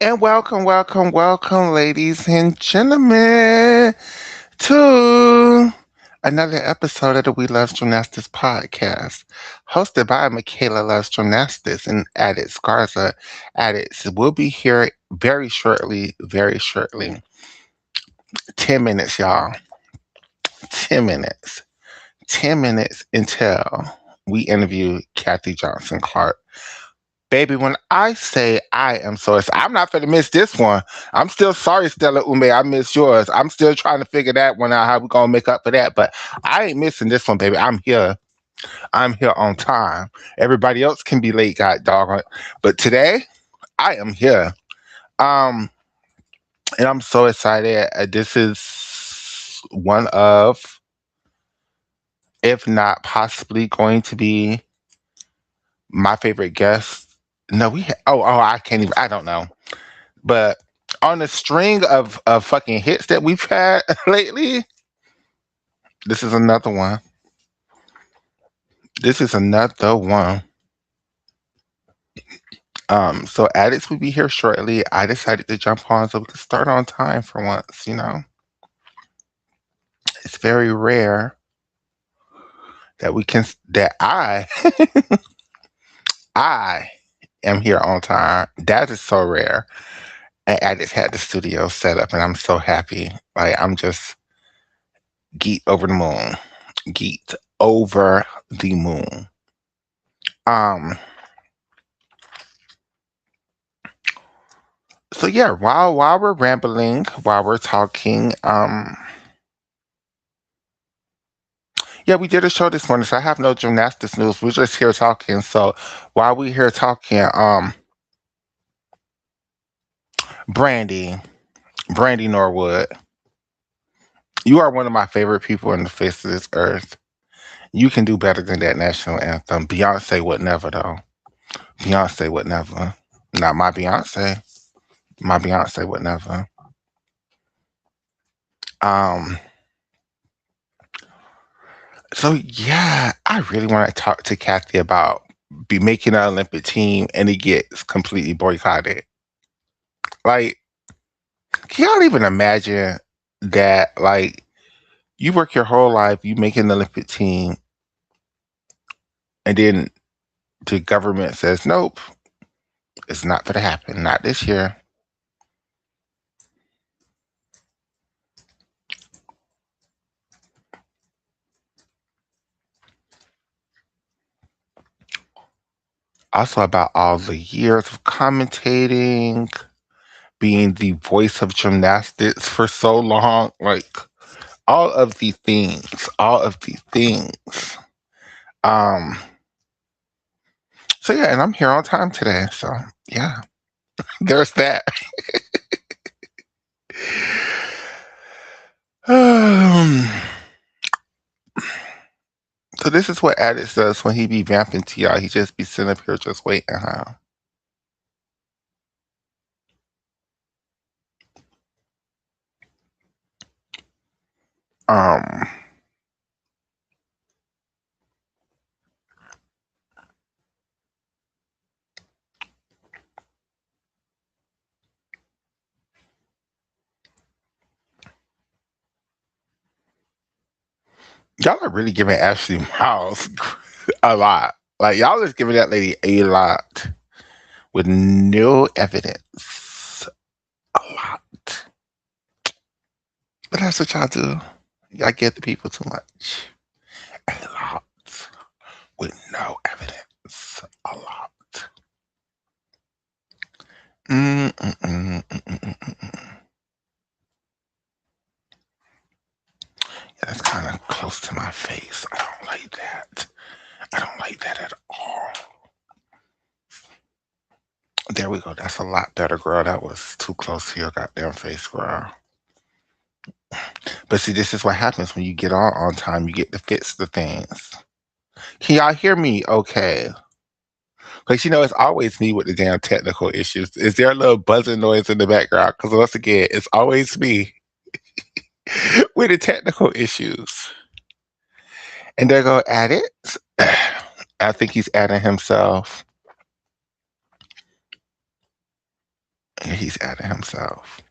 And welcome, ladies and gentlemen, to another episode of the We Love Gymnastics podcast, hosted by Michaela Loves Gymnastics and Addicts Garza. Addicts will be here very shortly, very shortly. 10 minutes, y'all. 10 minutes. 10 minutes until we interview Kathy Johnson Clarke. Baby, when I say I am so excited, I'm not gonna miss this one. I'm still sorry, Stella Ume. I missed yours. I'm still trying to figure that one out, how we gonna make up for that. But I ain't missing this one, baby. I'm here. I'm here on time. Everybody else can be late, god dog. But today, I am here. Um, and I'm so excited. This is one of, if not possibly going to be my favorite guest. No, I can't even, I don't know. But on the string of fucking hits that we've had lately, this is another one. This is another one. So Addicts will be here shortly. I decided to jump on so we can start on time for once, you know. It's very rare that I I am here on time. That is so rare. And Addicts had the studio set up and I'm so happy. Like I'm just geeked over the moon. Geeked over the moon. Um, so yeah, while we're rambling, while we're talking, yeah, we did a show this morning, so I have no gymnastics news. We're just here talking. So while we're here talking, Brandy, Brandy Norwood, you are one of my favorite people in the face of this earth. You can do better than that national anthem. Beyonce would never though. Beyonce would never. Not my Beyonce. My Beyonce would never. Um, So yeah, I really want to talk to Kathy about be making an Olympic team and it gets completely boycotted. Like, can y'all even imagine that? Like, you work your whole life, you make an Olympic team, and then the government says, nope, it's not going to happen, not this year. Also, about all the years of commentating, being the voice of gymnastics for so long, like all of these things. Um, so yeah, and I'm here on time today. So yeah, there's that. Um, so this is what Addis does when he be vamping to y'all. He just be sitting up here just waiting, huh? Um, y'all are really giving Ashley Miles a lot. Like y'all is giving that lady a lot with no evidence. A lot. But that's what y'all do. Y'all get the people too much. A lot with no evidence. A lot. Mm, mm, mm, mm, mm, mm, mm, mm. Yeah, that's kind of close to my face. I don't like that. I don't like that at all. There we go. That's a lot better, girl. That was too close to your goddamn face, girl. But see, this is what happens when you get on time. You get to fix the things. Can y'all hear me? Okay. Because it's always me with the damn technical issues. Is there a little buzzing noise in the background? Because once again, it's always me with the technical issues. And they're going to add it. I think he's adding himself. he's adding himself.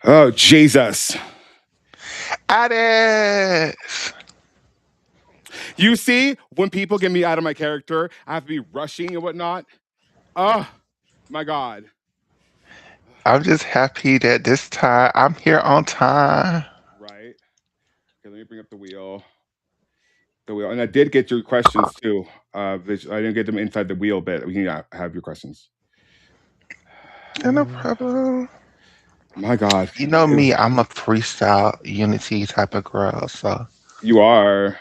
Oh, Jesus. Added. You see, when people get me out of my character, I have to be rushing and whatnot. Oh, my God. I'm just happy that this time I'm here on time. Right. Okay, let me bring up the wheel. And I did get your questions too. I didn't get them inside the wheel bit. We can have your questions. Yeah, no problem. My God. You know me, I'm a freestyle unity type of girl, so. You are.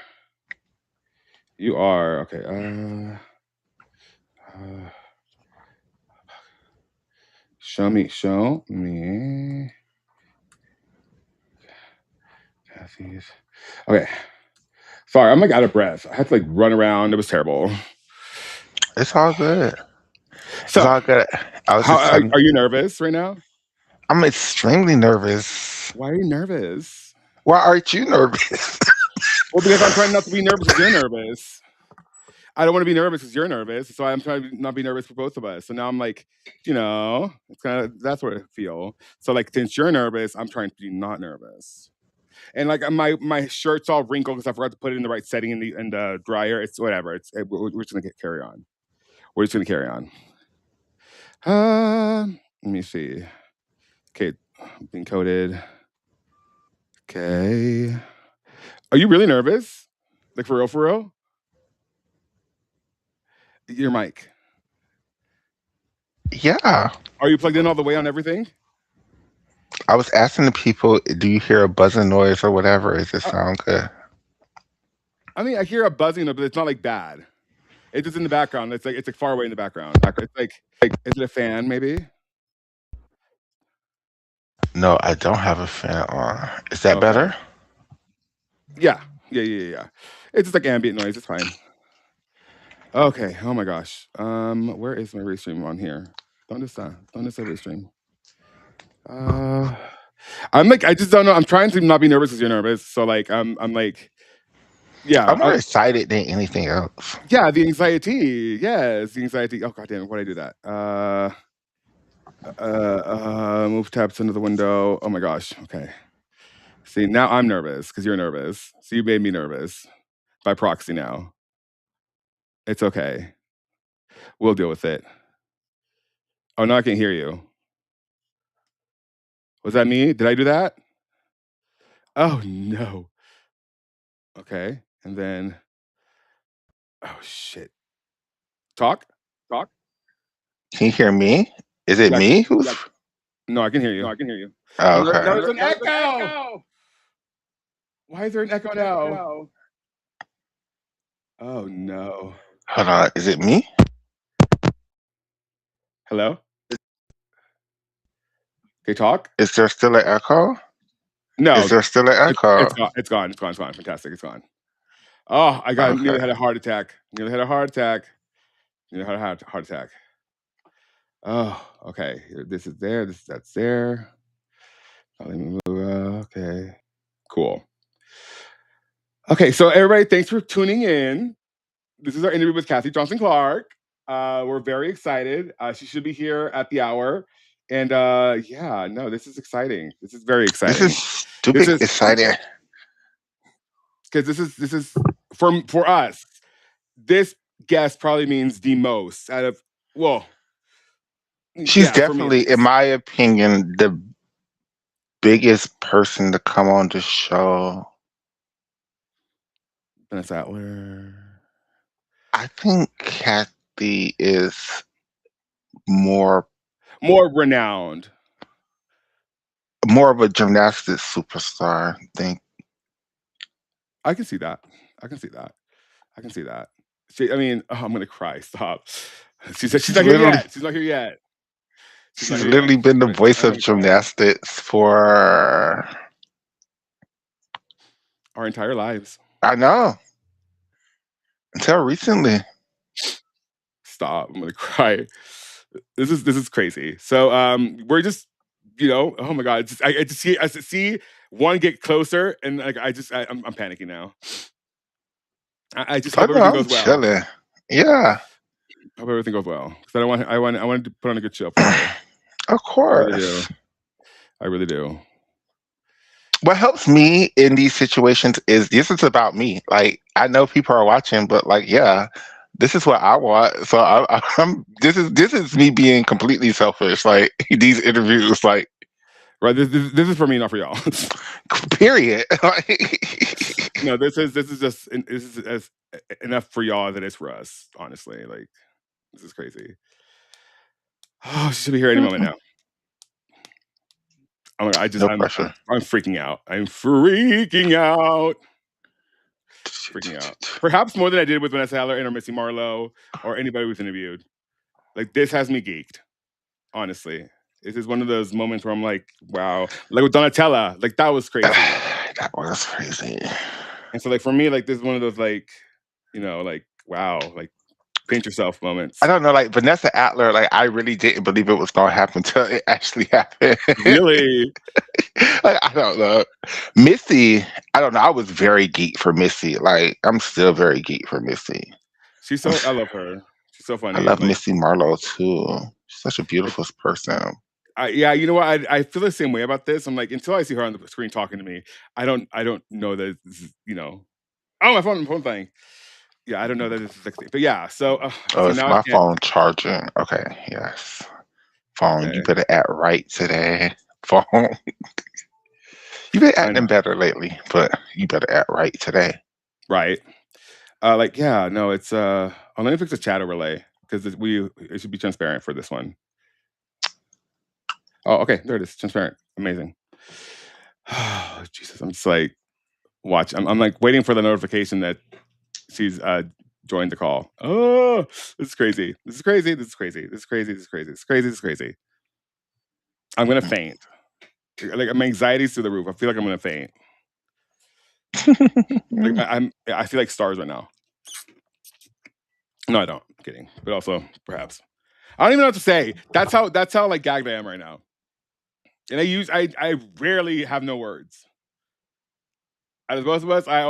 You are. Okay. Show me. Kathy's. Okay. Sorry, I'm like out of breath. I had to like run around. It was terrible. It's all good. So, it's all good. I was just are you nervous right now? I'm extremely nervous. Why are you nervous? Why aren't you nervous? Well, because I'm trying not to be nervous because you're nervous. I don't want to be nervous because you're nervous, so I'm trying to not be nervous for both of us. So now I'm like, it's kind of that's what I feel. So like, since you're nervous, I'm trying to be not nervous. And like my shirt's all wrinkled because I forgot to put it in the right setting in the dryer. It's whatever. We're just gonna carry on. We're just gonna carry on. Let me see. Okay, being coated. Okay. Are you really nervous? Like for real? For real? Your mic. Yeah. Are you plugged in all the way on everything? I was asking the people, do you hear a buzzing noise or whatever? Does it sound good? I mean, I hear a buzzing, but it's not like bad. It's just in the background. It's like far away in the background. It's like is it a fan maybe? No, I don't have a fan on. Is that Okay. better? Yeah. It's just like ambient noise. It's fine. Okay. Oh my gosh. Where is my restream on here? ¿Dónde está restream? I'm like, I just don't know. I'm trying to not be nervous because you're nervous. So like, I'm like, yeah. I'm more excited than anything else. Yeah, the anxiety. Yes, the anxiety. Oh god damn it! Why'd I do that? Move tabs into the window. Oh my gosh. Okay. See, now I'm nervous because you're nervous. So you made me nervous by proxy now. It's okay. We'll deal with it. Oh, no, I can't hear you. Was that me? Did I do that? Oh no. Okay. And then oh shit. Talk? Can you hear me? Is it me? No, I can hear you. Oh, okay. That was an echo! Why is there an echo now? Oh no. Hold on. Is it me? Hello? Okay, talk? Is there still an echo? No. Is there still an echo? It's gone. Fantastic. It's gone. Oh, I nearly had a heart attack. Oh, okay. This is there. That's there. Okay. Cool. Okay, so everybody, thanks for tuning in. This is our interview with Kathy Johnson Clarke. We're very excited. She should be here at the hour. And this is exciting. This is very exciting. This is stupid exciting. Because this is for us. This guest probably means the most out of she's definitely, in my opinion, the biggest person to come on the show. Vanessa Atler. I think Kathy is more renowned, more of a gymnastics superstar. I think. I can see that. I mean, I'm gonna cry. Stop. She's not here yet. She's literally been the voice of gymnastics for our entire lives. I know. Until recently. Stop. I'm gonna cry. This is crazy. So we're just, oh my god, I see one get closer, and like I'm panicking now. I just hope everything goes well. Chilling. Yeah. Hope everything goes well. Because I wanted to put on a good show for her. Of I really do. course. I really do. What helps me in these situations is this is about me. Like I know people are watching, but like, yeah, this is what I want. So I'm this is me being completely selfish. Like these interviews, like Right. This is for me, not for y'all. period. No, this is as enough for y'all as it is for us. Honestly, like this is crazy. Oh, she should be here any moment now. Oh my God, No pressure. I'm freaking out. I'm freaking out. Freaking out. Perhaps more than I did with Vanessa Heller or Missy Marlowe or anybody we've interviewed. Like this has me geeked. Honestly, this is one of those moments where I'm like, wow. Like with Donatella, like that was crazy. That was crazy. And so like for me, like this is one of those like, like wow, like pinch yourself I moments. don't know, like Vanessa Atler, like I really didn't believe it was gonna happen till it actually happened. Really? Like I don't know. Missy, I don't know. I was very geek for Missy. Like I'm still very geek for Missy. I love her. She's so I funny. love Like, Missy Marlowe too. She's such a like beautiful person. yeah, you know what? I feel the same way about this. I'm like, until I see her on the screen talking to me, I don't know that this is, oh my phone thing. Yeah, I don't know that this is like, but yeah. Oh, So it's now I my can't. phone charging. Okay, yes. Phone, you Okay, better act right today. Phone, you've been I know, acting better lately, but you better act right today. right? Like yeah, no, it's oh, let me fix the chat overlay because it should be transparent for this one. Oh, okay, there it is, transparent, amazing. Oh, Jesus, I'm just like I'm like waiting for the notification that she's joined the call. Oh, this is crazy. This is crazy. This is crazy. This is crazy. This is crazy. This is crazy. This is crazy. I'm gonna faint. Like my anxiety's through the roof. I feel like I'm gonna faint. Like I feel like stars right now. No, I don't. I'm kidding. But also perhaps. I don't even know what to say. That's how like gagged I am right now. And I rarely have no words. Out of both of us, I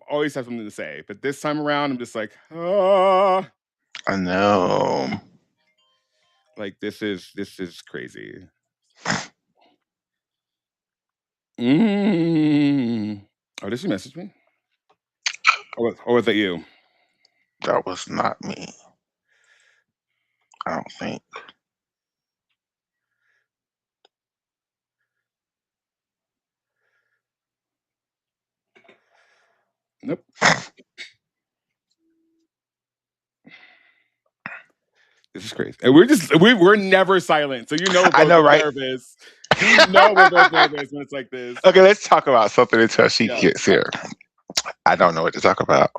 always have something to say. But this time around, I'm just like, oh, I know. like this is crazy. Mm. Oh, did she message me? Or was that you? That was not me. I don't think. Nope. This is crazy. And we're never silent. So we're I both know, really right? nervous. You know we're both nervous when it's like this. Okay, let's talk about something until she Yeah. gets here. I don't know what to talk about.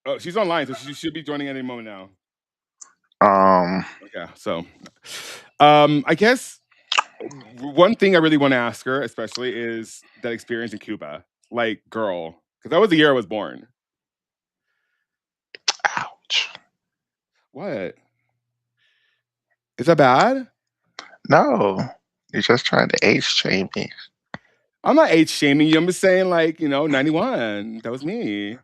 Oh, she's online, so she should be joining any moment now. Um, Yeah. So, I guess one thing I really want to ask her, especially, is that experience in Cuba. Like, girl, because that was the year I was born. ouch. What? Is that bad? No, you're just trying to age shame me. I'm not age shaming you. I'm just saying, like, 91. That was me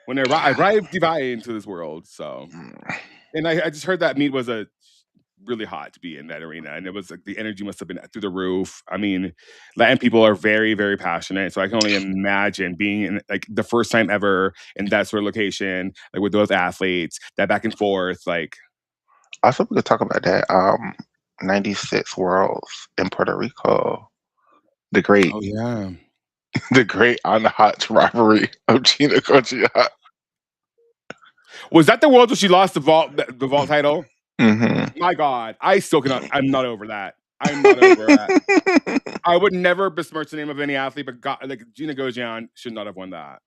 when I arrived divine into this world. So, Mm. and I just heard that meet was a really hot to be in that arena, and it was like the energy must have been through the roof. I mean, Latin people are very, very passionate, so I can only imagine being in like the first time ever in that sort of location, like with those athletes, that back and forth, like. Also, we could talk about that. 96 Worlds in Puerto Rico. The great, Oh yeah. the great on the hot rivalry of Gina Conchia. Was that the world where she lost the vault title? Hmm. My God, I still cannot. I'm not over that. I'm not over that. I would never besmirch the name of any athlete, but God, like Gina Gojian should not have won that.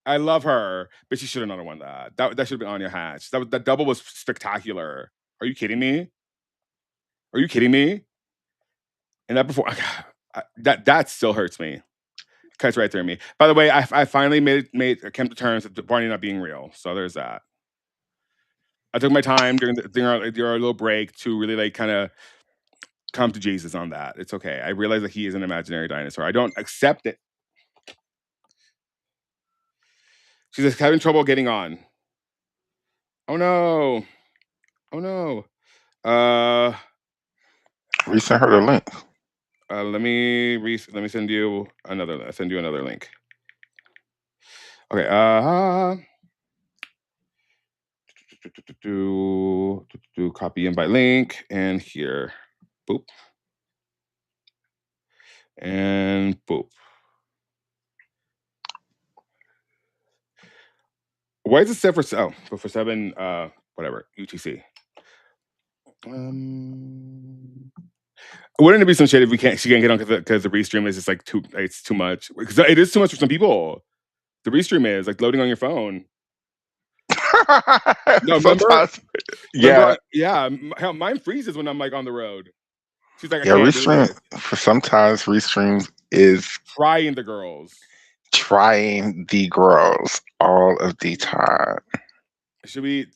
I love her, but she should have not won that. That should have been Anya Hatch. That double was spectacular. Are you kidding me? Are you kidding me? And that before that still hurts me. Cuts right through me. By the way, I finally came to terms with Barney not being real. So there's that. I took my time during our little break to really like kind of come to Jesus on that. It's okay. I realize that he is an imaginary dinosaur. I don't accept it. She's just having trouble getting on. Oh no. Oh no. Uh Resend her the link. Let me send you another link. Okay. Do copy invite link and here. Boop. And boop. Why is it set for for 7 whatever UTC? Wouldn't it be some shit if she can't get on because the restream is just like it's too much, because it is too much for some people. The restream is like loading on your phone. No, remember, yeah, mine freezes when I'm like on the road. She's like, I can't do restream it. for sometimes restreams is Trying the girls. trying the girls all of the time. Should we?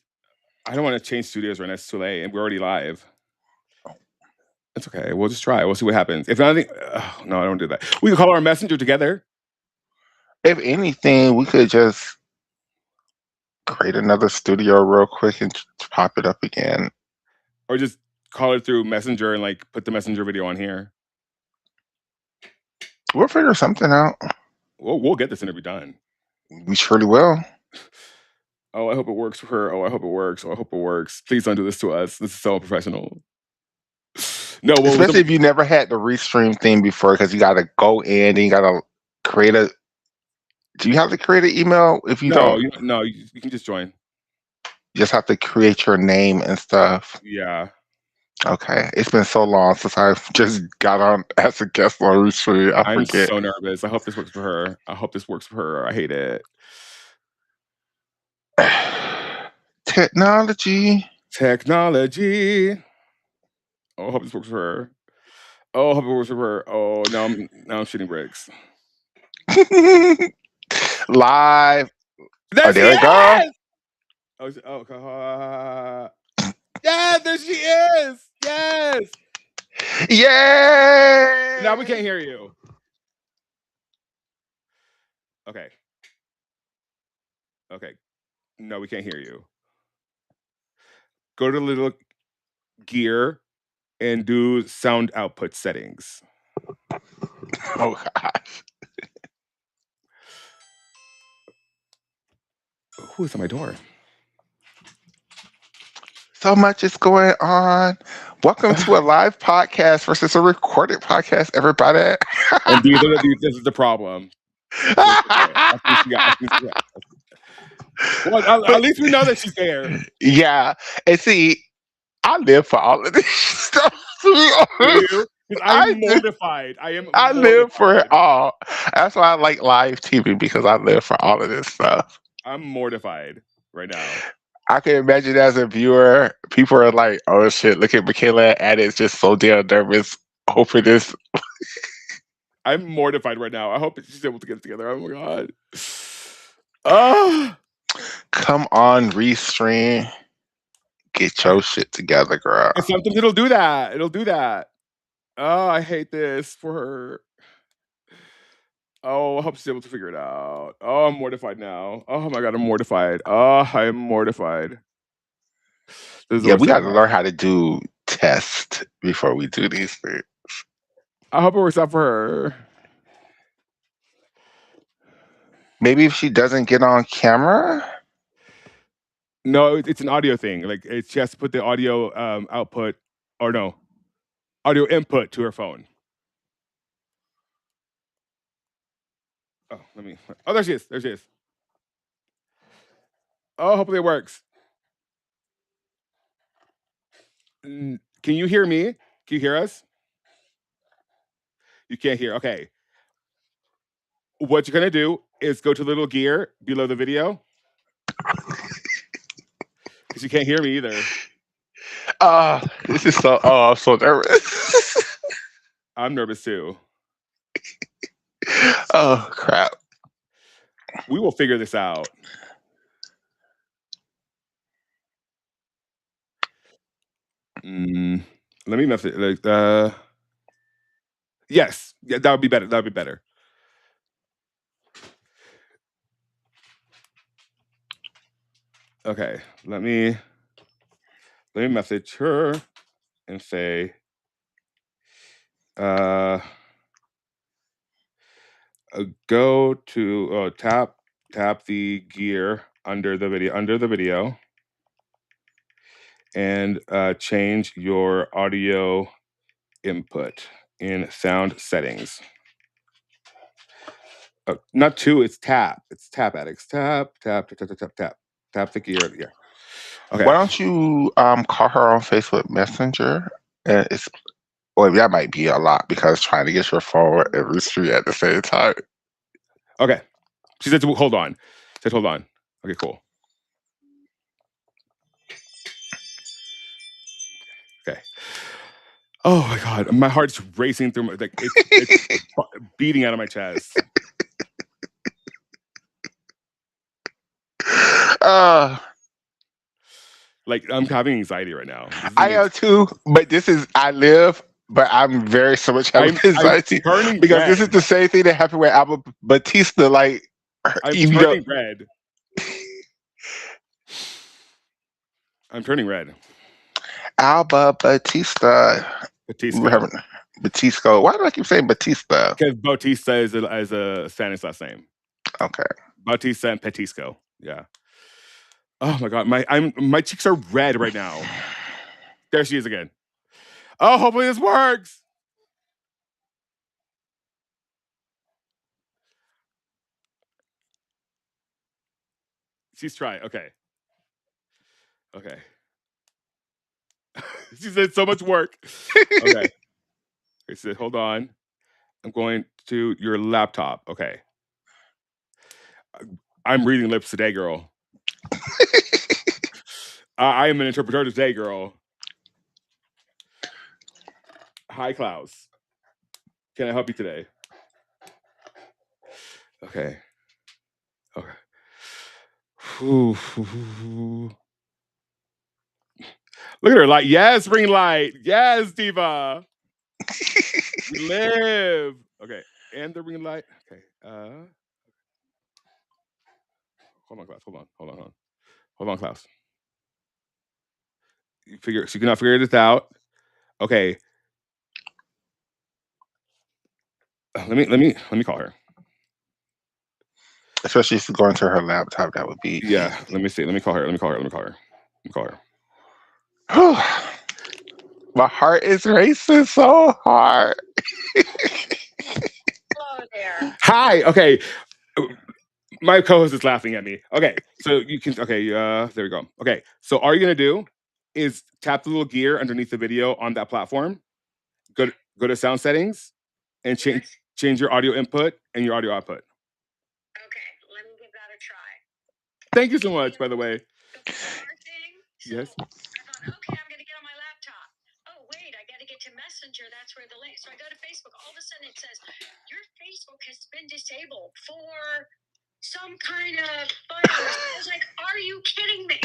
I don't want to change studios right now. It's too late, and we're already live. It's okay. We'll just try. We'll see what happens. If nothing, no, I don't do that. We can call our messenger together. If anything, we could just create another studio real quick and pop it up again. Or just call it through Messenger and like put the Messenger video on here. We'll figure something out. We'll get this interview done. We surely will. Oh, I hope it works for her. Oh, I hope it works. Oh, I hope it works. Please don't do this to us. This is so unprofessional. No, well, especially if you never had the restream thing before, because you got to go in and you got to create a. Do you have to create an email? If you don't, you can just join. You just have to create your name and stuff. Yeah. Okay. It's been so long since I've just got on as a guest on Restream. I'm so nervous. I hope this works for her. I hope this works for her. I hate it. Technology. Oh, I hope this works for her. Oh, I hope it works for her. Oh, now I'm shooting bricks. Live. There There we go. Yeah, there she is. Yes. Yay! Now we can't hear you. Okay. No, we can't hear you. Go to the little gear and do sound output settings. Oh gosh. Who is at my door? So much is going on. Welcome to a live podcast versus a recorded podcast, everybody. And this is the problem. Well, at least we know that she's there. Yeah. And see, I live for all of this stuff. I'm mortified. I live for it all. That's why I like live TV, because I live for all of this stuff. I'm mortified right now. I can imagine as a viewer, people are like, "Oh shit, look at Michaela and it's just so damn nervous over this." I'm mortified right now. I hope she's able to get it together. Oh my god. Oh, come on, Restream. Get your shit together, girl. And sometimes it'll do that. Oh, I hate this for her. Oh, I hope she's able to figure it out. Oh, I'm mortified now. Oh my god, I'm mortified. Oh, I'm mortified. Yeah, we got to learn how to do tests before we do these things. I hope it works out for her. Maybe if she doesn't get on camera. No, it's an audio thing. Like she has to put the audio output, or no, audio input to her phone. Oh, there she is. Oh, hopefully it works. Can you hear me? Can you hear us? You can't hear. Okay. What you're gonna do is go to the little gear below the video, because you can't hear me either. This is so. Oh, I'm so nervous. I'm nervous too. Oh crap. We will figure this out. Let me message. Yes, yeah, that would be better. Okay, let me message her and say, Go to tap the gear under the video and change your audio input in sound settings. Not two, it's tap. It's tap addicts. Tap the gear. Yeah. Okay. Why don't you call her on Facebook Messenger? And it's well, that might be a lot because trying to get your phone every street at the same time. Okay. She said, hold on. She said, hold on. Okay, cool. Okay. Oh my God. My heart's racing through my, like, it's beating out of my chest. Like, I'm having anxiety right now. I am too, but I live, but I'm very so much having anxiety turning because red. this is the same thing that happened with Albert Batista. Like, I'm turning red. I'm turning red. Alba Batista. Batista. Why do I keep saying Batista? Because Bautista is a Spanish last name. Okay. Bautista and Petisco. Yeah. Oh my God. My cheeks are red right now. There she is again. Oh, hopefully this works. She's trying. Okay. Okay. She said so much work. Okay. She said, hold on. I'm going to your laptop. Okay. I'm reading lips today, girl. I am an interpreter today, girl. Hi, Klaus. Can I help you today? Okay. Okay. Look at her light. Yes, ring light. Yes, Diva. We live. Okay. And the ring light. Okay. Hold on, Klaus. Hold on. Hold on, Klaus. So you cannot figure this out. Okay. Let me call her. Especially if she's going to her laptop, that would be Yeah. Let me see. Let me call her. My heart is racing so hard. Hello there. Hi. Okay. My co-host is laughing at me. Okay. So you can. Okay. There we go. Okay. So all you're gonna do is tap the little gear underneath the video on that platform. Go to sound settings and change your audio input and your audio output. Okay, let me give that a try. Thank you so much, by the way. The car thing. So Yes. I thought, okay, I'm gonna get on my laptop. Oh wait, I gotta get to Messenger. That's where the link. So I go to Facebook. All of a sudden, it says your Facebook has been disabled for some kind of virus. I was like, are you kidding me?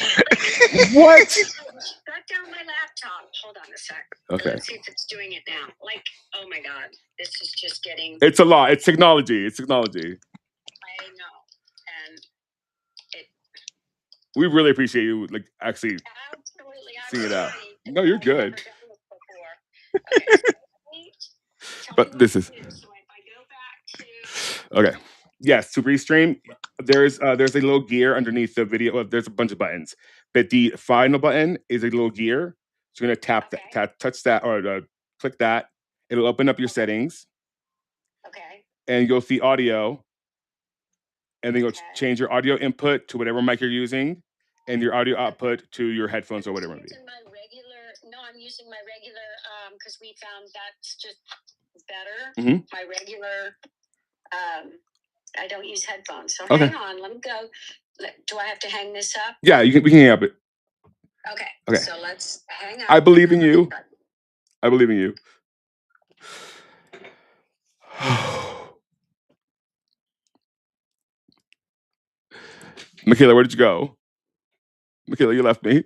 What? Shut down my laptop. Hold on a sec. Okay. Let's see if it's doing it now. Like, oh my God, this is just getting. It's a lot. It's technology. I know, and we really appreciate you, like, actually seeing it out. No, you're good. Okay, so but this is. So if I go back to. Okay. Yes, to restream, there's a little gear underneath the video. Well, there's a bunch of buttons, but the final button is a little gear. So you're gonna touch that, or click that. It'll open up your settings. Okay. And you'll see audio. And then you'll change your audio input to whatever mic you're using, and your audio output to your headphones or whatever it may be. I'm using my regular, because we found that's just better. Mm-hmm. My regular, I don't use headphones. So Okay. hang on, let me go. Do I have to hang this up? Yeah, we can hang up it. Okay. So let's hang up. I believe in you. I believe in you. Michaela, where did you go? Michaela, you left me.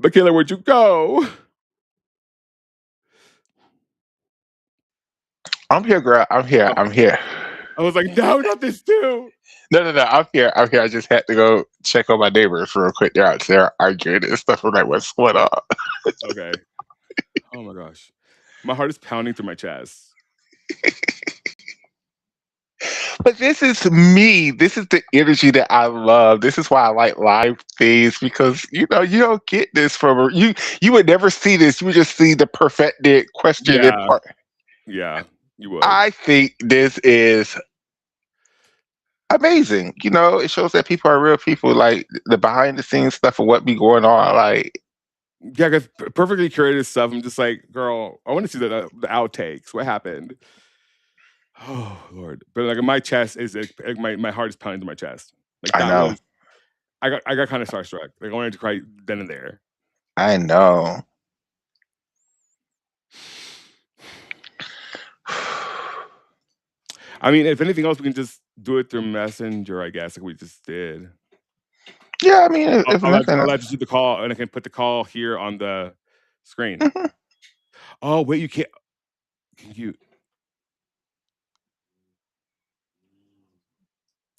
Michaela, where'd you go? I'm here, girl. I'm here. I was like, no, not this too. No. I'm here. I just had to go check on my neighbors real quick. They're out there arguing and stuff. I'm like, what's going on? Okay. Oh my gosh. My heart is pounding through my chest. But this is me. This is the energy that I love. This is why I like live things because you don't get this from you. You would never see this. You would just see the perfected question and Yeah. part. Yeah. You would. I think this is amazing. It shows that people are real people. Like the behind the scenes stuff of what be going on. Like Yeah, because perfectly curated stuff. I'm just like, girl, I want to see the outtakes. What happened? Oh Lord! But like my chest is like my heart is pounding to my chest. Like I that know, was I got kind of starstruck. Like I wanted to cry then and there. I know. I mean, if anything else, we can just do it through Messenger. I guess like we just did. Yeah, I mean, if nothing, I'll let you see the call, and I can put the call here on the screen. mhm. Oh wait, you can't. Can you?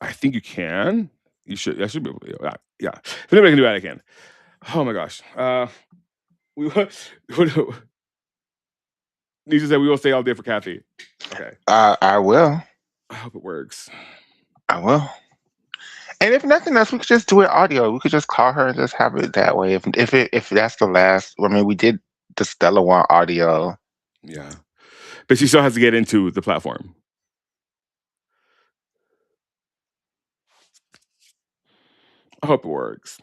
I think you can. You should. I should be able to. Yeah. If anybody can do that, I can. Oh my gosh. We need to say we will stay all day for Kathy. Okay. I will. I hope it works. I will. And if nothing else, we could just do it audio. We could just call her and just have it that way. If that's the last, I mean, we did the Stella one audio. Yeah. But she still has to get into the platform. I hope it works.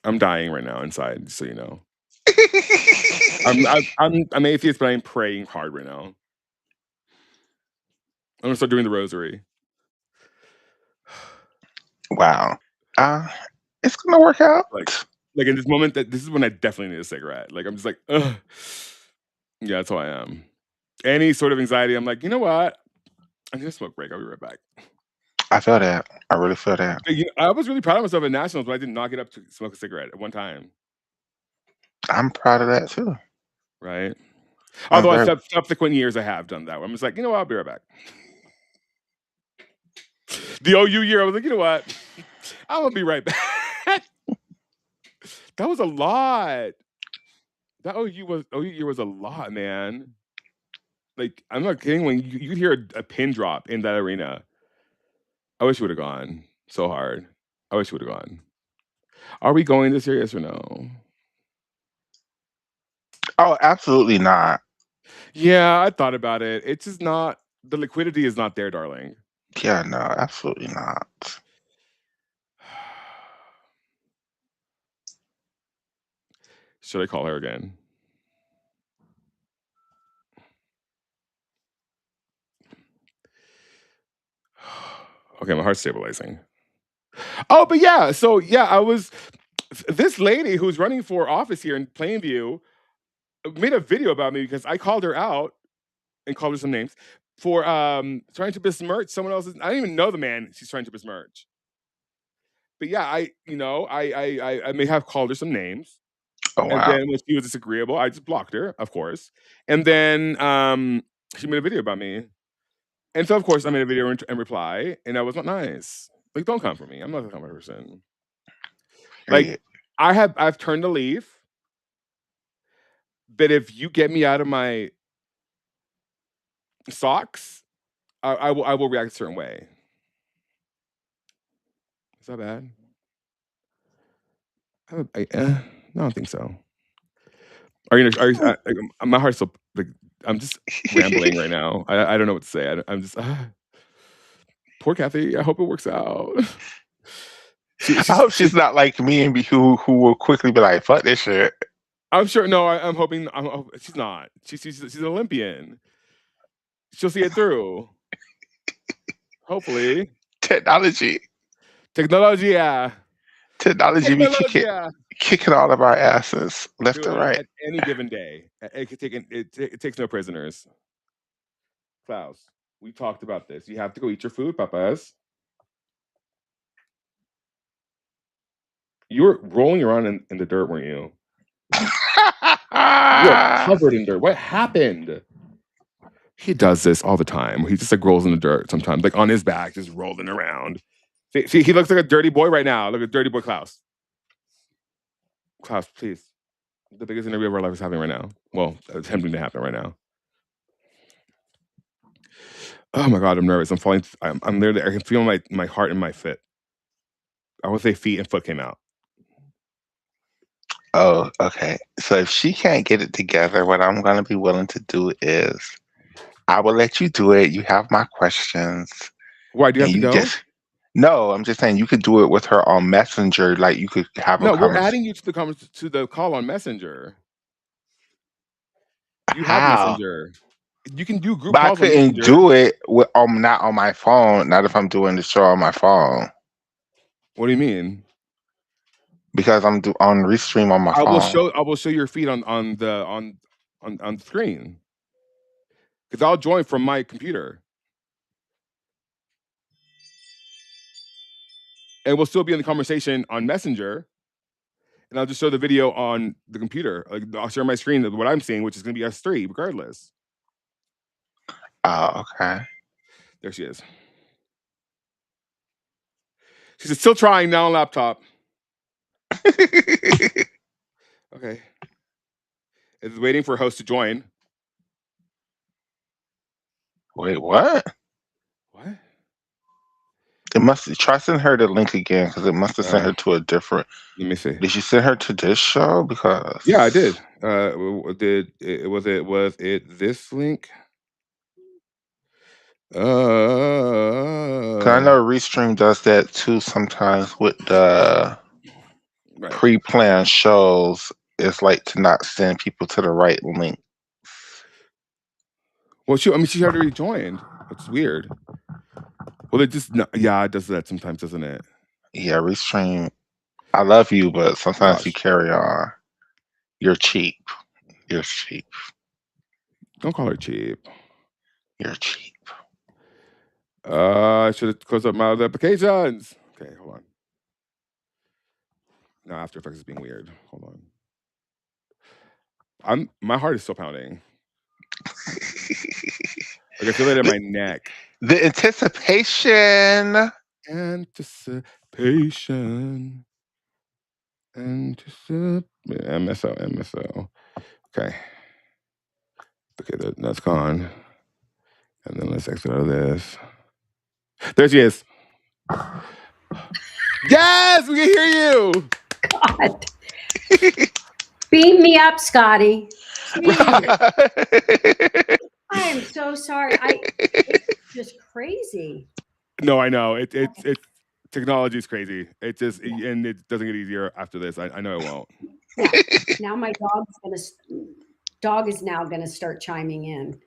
I'm dying right now inside, so you know. I'm atheist, but I'm praying hard right now. I'm gonna start doing the rosary. Wow. Uh, it's gonna work out. Like in this moment, that this is when I definitely need a cigarette. Like I'm just like, ugh. Yeah, that's how I am. Any sort of anxiety, I'm like, you know what? I'm gonna smoke break. I'll be right back. I feel that. I really feel that. I was really proud of myself at nationals, but I did not get up to smoke a cigarette at one time. I'm proud of that too. Right. I'm Although very. subsequent years I have done that. I'm just like, you know what? I'll be right back. The OU year, I was like, you know what? I'm gonna be right back. That was a lot. That OU year was a lot, man. Like, I'm not kidding. When you could hear a pin drop in that arena, I wish you would have gone so hard. I wish you would have gone. Are we going this year? Yes or no? Oh, absolutely not. Yeah, I thought about it. It's just not. The liquidity is not there, darling. Yeah, no, absolutely not. Should I call her again? Okay, my heart's stabilizing. Oh, but yeah. So yeah, I was this lady who's running for office here in Plainview made a video about me because I called her out and called her some names for trying to besmirch someone else's. I don't even know the man she's trying to besmirch. But yeah, I may have called her some names. Oh And wow. then when she was disagreeable, I just blocked her, of course. And then she made a video about me. And so of course I made a video and reply, and that was not nice. Like, don't come for me. I'm not the kind of person. Like, Period. I've turned a leaf, but if you get me out of my socks, I will react a certain way. Is that bad? I don't think so. Are you? Are you? My heart's so like I'm just rambling right now. I don't know what to say. I'm just poor Kathy. I hope it works out. I hope she's not like me and be who will quickly be like, fuck this shit. I'm sure. No, I'm hoping. She's not. She's an Olympian. She'll see it through. Hopefully. Technology. Technology, yeah. Technology be Technology, yeah. kicking all of our asses left Do and it right. at any given day. It takes no prisoners. Klaus, we talked about this. You have to go eat your food, papas. You were rolling around in the dirt, weren't you? You are covered in dirt. What happened? He does this all the time. He just like rolls in the dirt sometimes, like on his back, just rolling around. See, he looks like a dirty boy right now. Look at dirty boy Klaus. Klaus, please. The biggest interview of our life is happening right now. Well, attempting to happen right now. Oh my god, I'm nervous. I'm falling. I'm there. I can feel my heart in my foot. I would say feet and foot came out. Oh, okay. So if she can't get it together, what I'm gonna be willing to do is I will let you do it. You have my questions, Why do you and have to you go? just no. I'm just saying you could do it with her on Messenger. Like you could have a No, we're conversation. adding you to the call on Messenger. You have How? Messenger. You can do group But I calls on couldn't Messenger. do it with not on my phone. Not if I'm doing the show on my phone What do you mean? because I'm on Restream on my phone. I will show your feet on the screen because I'll join from my computer and we'll still be in the conversation on Messenger. And I'll just show the video on the computer. Like I'll share my screen of what I'm seeing, which is going to be S3, regardless. Oh, okay. There she is. She's still trying now on laptop. Okay. It's waiting for host to join. Wait, what? What? It must try send her the link again because it must have sent her to a different. Let me see. Did you send her to this show? Because Yeah, I did. Was it this link? 'cause I know Restream does that too sometimes with the Right. pre-planned shows. It's like to not send people to the right link. Well, she already joined. It's weird. Well, it just yeah, it does that sometimes, doesn't it? Yeah, Restream. I love you, but sometimes you Gosh, carry on. You're cheap. You're cheap. don't call her cheap. You're cheap. I should have closed up my other applications. Okay, hold on. Now After Effects is being weird. Hold on. My heart is still pounding. Like I feel it in my neck. The anticipation. Anticipation. MSO. Okay. Okay, that's gone. And then let's exit out of this. There she is. Yes, we can hear you. God. Beam me up, Scotty. Jeez. I am so sorry. It's just crazy. No, I know. It's technology is crazy. It just and it doesn't get easier after this. I know it won't. Yeah. Now my dog is now gonna start chiming in.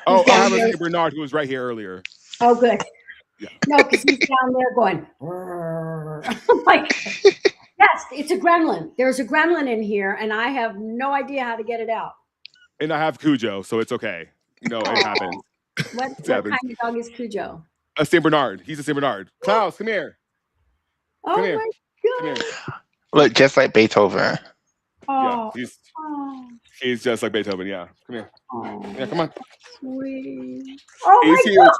Oh, He's I down have a there. Saint Bernard who was right here earlier. Oh, good. Yeah. No, because he's down there going. I'm like, yes, it's a gremlin. There's a gremlin in here, and I have no idea how to get it out. And I have Cujo, so it's okay. You know, it happens. What kind of dog is Cujo? A Saint Bernard. He's a Saint Bernard. Klaus, come here. Oh here. my Come God. here. Look, just like Beethoven. Oh, Yeah, he's just like Beethoven. Yeah, come here. Yeah, come on. Sweet. Oh He's my huge. God.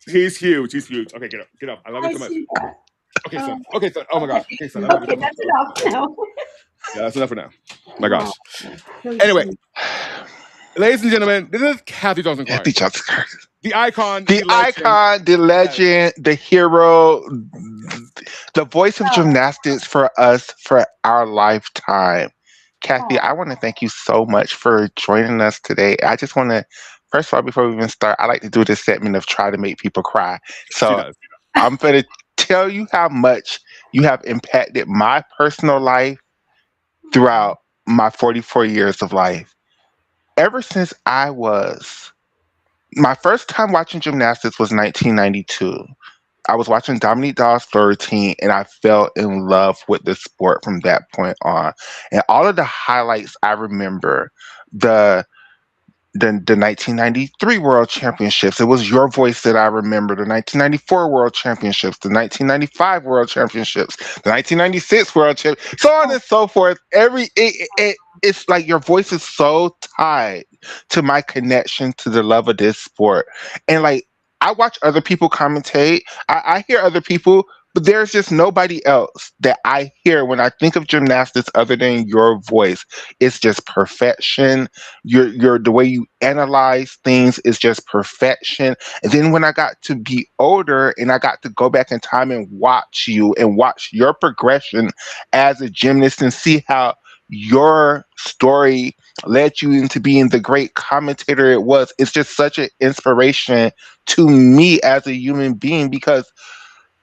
He's huge. He's huge. Okay, get up. Get up. I love you so much. See that. Okay, son. Okay, son. Oh my gosh. Okay, son. I love you Okay, so much. that's enough now. Yeah, that's enough for now. My gosh. Anyway, ladies and gentlemen, this is Kathy Johnson Clarke. Kathy Johnson Clarke. The icon. The icon, the legend, the hero, the voice of gymnastics for us for our lifetime. Kathy, I want to thank you so much for joining us today. I just want to, first of all, before we even start, I like to do this segment of try to make people cry. So I'm going to tell you how much you have impacted my personal life throughout my 44 years of life. Ever since my first time watching gymnastics was 1992. I was watching Dominique Dawes' Flirting, and I fell in love with the sport from that point on. And all of the highlights I remember, the the 1993 World Championships. It was your voice that I remember. The 1994 World Championships, the 1995 World Championships, the 1996 World Championships, so on Oh, and so forth. It's like your voice is so tied to my connection to the love of this sport. And like I watch other people commentate, I hear other people, but there's just nobody else that I hear when I think of gymnastics other than your voice. It's just perfection. Your the way you analyze things is just perfection. And then when I got to be older and I got to go back in time and watch you and watch your progression as a gymnast and see how your story led you into being the great commentator it was, it's just such an inspiration to me as a human being, because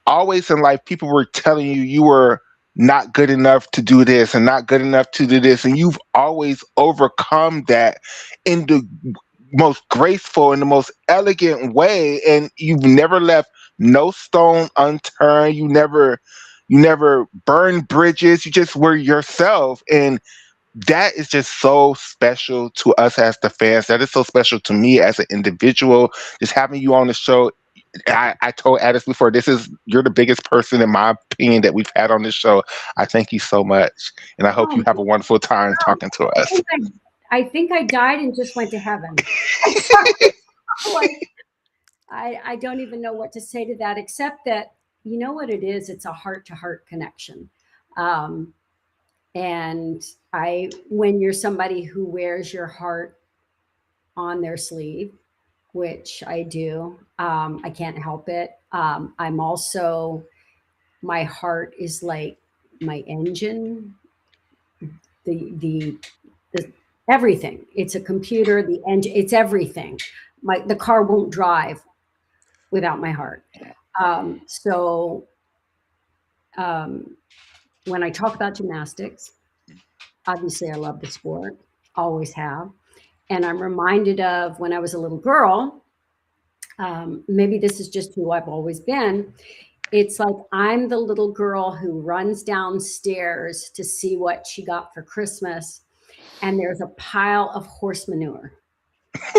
always in life people were telling you you were not good enough to do this and not good enough to do this, and you've always overcome that in the most graceful and the most elegant way, and you've never left no stone unturned. You never burned bridges. You just were yourself, and that is just so special to us as the fans. That is so special to me as an individual. Just having you on the show, I told Addis before, you're the biggest person in my opinion that we've had on this show. I thank you so much, and I hope oh, you have a wonderful time talking to I us. think I think I died and just went to heaven. Like I don't even know what to say to that, except that you know what it is. It's a heart to heart connection, um, and when you're somebody who wears your heart on their sleeve, which I do, I can't help it. I'm also my heart is like my engine, the the everything. It's a computer, the engine, it's everything. The car won't drive without my heart. So um, when I talk about gymnastics, obviously I love the sport, always have. And I'm reminded of when I was a little girl. Maybe this is just who I've always been. It's like I'm the little girl who runs downstairs to see what she got for Christmas, and there's a pile of horse manure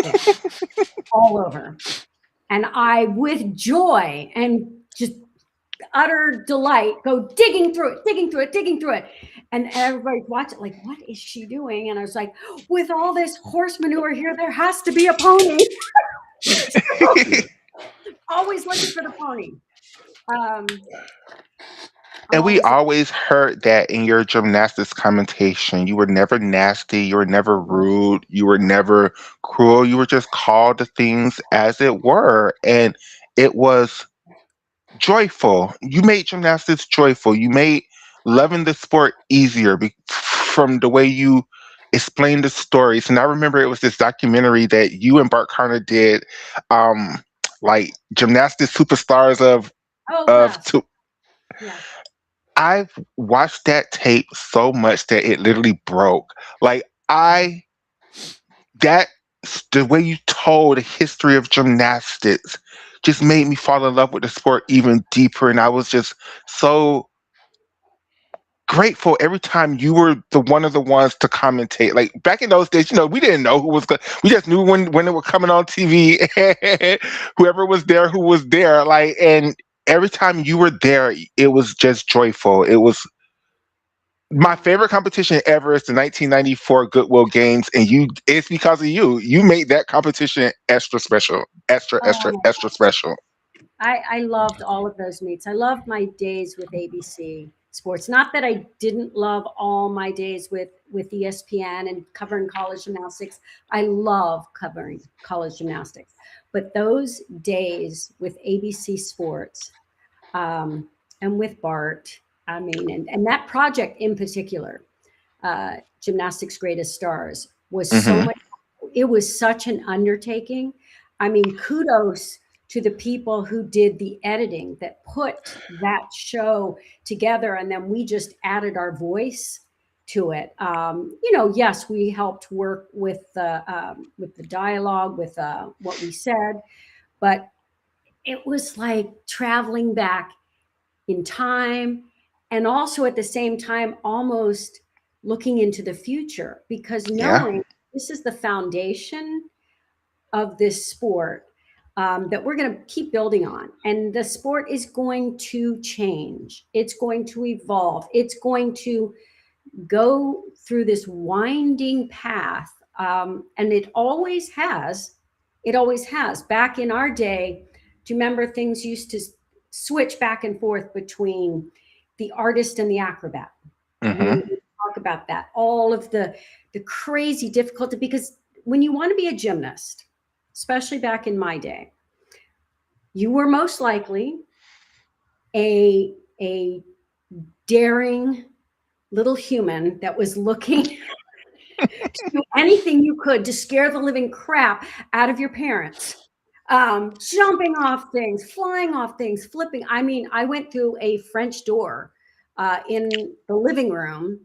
there all over. And I, with joy and just utter delight, go digging through it, digging through it, digging through it. And everybody's watching, like, what is she doing? And I was like, with all this horse manure here, there has to be a pony. Always looking for the pony. Um, I'm And we always always heard that in your gymnastics commentation. You were never nasty. You were never rude. You were never cruel. You were just called the things as it were. And it was joyful. You made gymnastics joyful. You made loving the sport easier from the way you explained the stories. And I remember it was this documentary that you and Bart Connor did, um, like gymnastics superstars oh of yes, two. yes. I've watched that tape so much that it literally broke. Like I that the way you told the history of gymnastics just made me fall in love with the sport even deeper, and I was just so grateful every time you were the one of the ones to commentate. Like back in those days, we didn't know who was we just knew when it was coming on TV. Whoever was there, who was there, like, and every time you were there, it was just joyful. It was my favorite competition ever is the 1994 Goodwill Games, and it's because of you. You made that competition extra special, extra, extra, Oh, extra special. I loved all of those meets. I loved my days with ABC Sports. Not that I didn't love all my days with ESPN and covering college gymnastics. I love covering college gymnastics, but those days with ABC Sports, and with Bart, I mean, and that project in particular, Gymnastics Greatest Stars, was so Hmm. much. It was such an undertaking. I mean, kudos to the people who did the editing that put that show together, and then we just added our voice to it. Yes, we helped work with the dialogue, with what we said, but it was like traveling back in time, and also at the same time almost looking into the future, because Yeah. knowing this is the foundation, of this sport that we're going to keep building on. And the sport is going to change. It's going to evolve. It's going to go through this winding path. And it always has. It always has. Back in our day, do you remember things used to switch back and forth between the artist and the acrobat? Mm-hmm. We talk about that. All of the crazy difficulty, because when you want to be a gymnast, especially back in my day, you were most likely a daring little human that was looking to do anything you could to scare the living crap out of your parents. Jumping off things, flying off things, flipping. I mean, I went through a French door in the living room,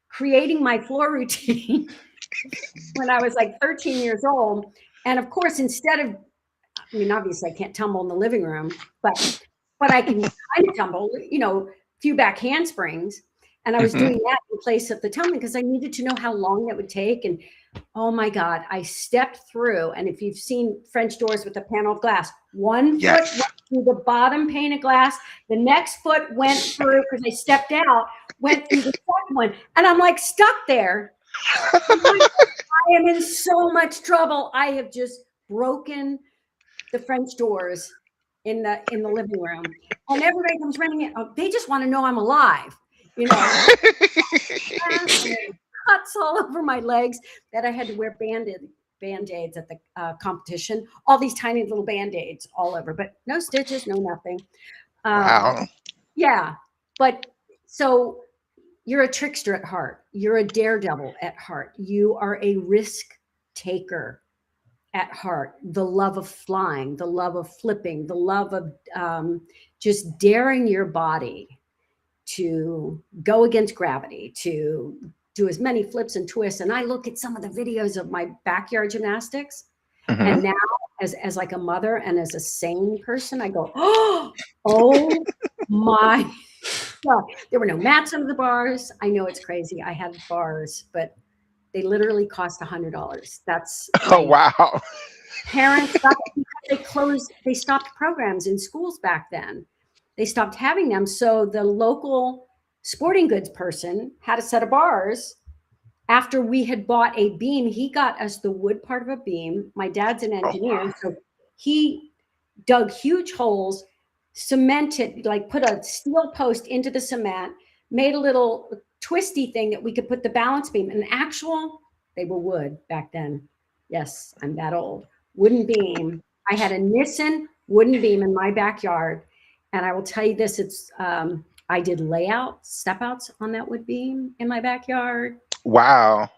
creating my floor routine when I was like 13 years old. And of course, instead of, I mean, obviously I can't tumble in the living room, but I can kind of tumble, you know, a few back handsprings. And I was Mm-hmm. doing that in place of the tumbling because I needed to know how long that would take. And oh my God, I stepped through. And if you've seen French doors with a panel of glass, one foot went through the bottom pane of glass, the next foot went through because I stepped out, went through the second one. And I'm like stuck there. I am in so much trouble. I have just broken the French doors in the living room, and everybody comes running in. Oh, they just want to know I'm alive, you know. Cuts all over my legs that I had to wear band-aids at the competition. All these tiny little band-aids all over, but no stitches, no nothing. Wow. Yeah, but so you're a trickster at heart. You're a daredevil at heart. You are a risk taker at heart. The love of flying, the love of flipping, the love of just daring your body to go against gravity, to do as many flips and twists. And I look at some of the videos of my backyard gymnastics, Mm-hmm. and now as like a mother and as a sane person, I go, oh my God. There were no mats under the bars. I know it's crazy. I had bars, but they literally cost $100. That's Oh, wow. parents they stopped programs in schools back then. They stopped having them. So the local sporting goods person had a set of bars. After we had bought a beam, he got us the wood part of a beam. My dad's an engineer, so he dug huge holes, cemented, like put a steel post into the cement, made a little twisty thing that we could put the balance beam. An actual, they were wood back then. Yes, I'm that old. Wooden beam. I had a Nissan wooden beam in my backyard. And I will tell you this, it's I did step outs on that wood beam in my backyard. Wow.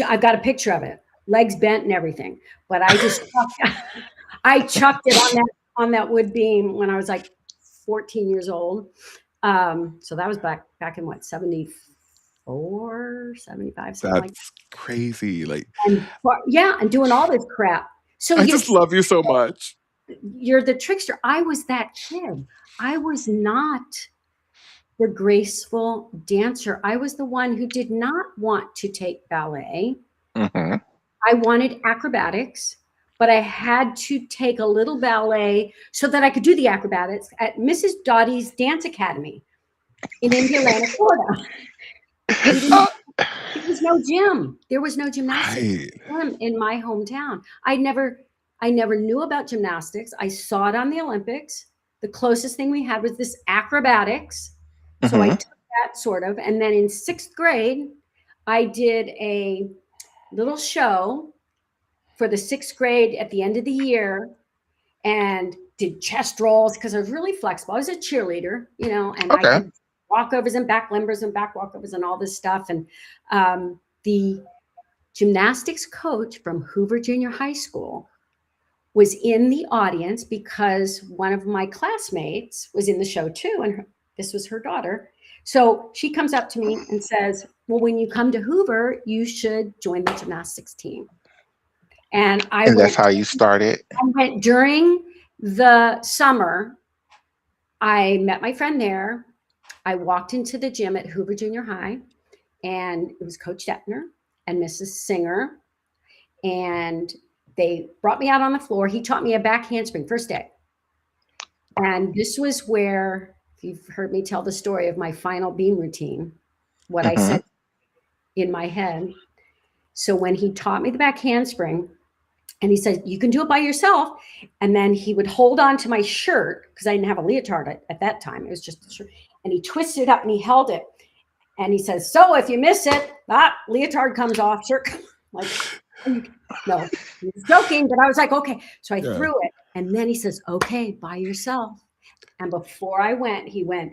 I've got a picture of it, legs bent and everything. But I just I chucked it on that wood beam when I was like 14 years old. So that was back in what, 74, 75, something like that. That's crazy. Like, And and doing all this crap. So I just love you so much. You're the trickster. I was that kid. I was not the graceful dancer. I was the one who did not want to take ballet. Mm-hmm. I wanted acrobatics, but I had to take a little ballet so that I could do the acrobatics at Mrs. Dottie's Dance Academy in Indiana, Florida. There was no gym. There was no gymnastics gym in my hometown. I never knew about gymnastics. I saw it on the Olympics. The closest thing we had was this acrobatics. So I took that sort of. And then in 6th grade, I did a little show for the 6th grade at the end of the year and did chest rolls because I was really flexible. I was a cheerleader, you know, and I did walkovers and back limbers and back walkovers and all this stuff. And the gymnastics coach from Hoover Junior High School was in the audience because one of my classmates was in the show too. And this was her daughter. So she comes up to me and says, well, when you come to Hoover, you should join the gymnastics team. And that's how you started? I went during the summer. I met my friend there. I walked into the gym at Hoover Junior High, and it was Coach Dettner and Mrs. Singer. And they brought me out on the floor. He taught me a back handspring first day. And this was where, if you've heard me tell the story of my final beam routine, what I said in my head. So when he taught me the back handspring, and he said, you can do it by yourself. And then he would hold on to my shirt, because I didn't have a leotard at that time. It was just a shirt. And he twisted it up and he held it. And he says, so if you miss it, that leotard comes off, shirt. Like, no, he was joking, but I was like, okay. So I threw it. And then he says, okay, by yourself. And before I went, he went,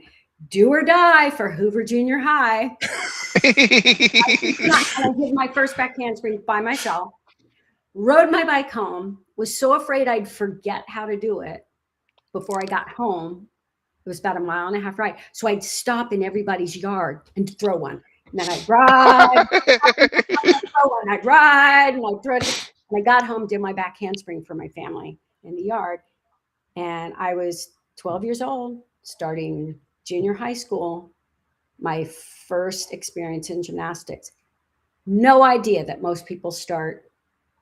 do or die for Hoover Junior High. I did my first back handspring by myself, rode my bike home, was so afraid I'd forget how to do it before I got home. It was about a 1.5 mile ride. So I'd stop in everybody's yard and throw one. And then I'd ride, I'd ride, and I'd throw it. And I got home, did my back handspring for my family in the yard. And I was 12 years old, starting junior high school, my first experience in gymnastics. No idea that most people start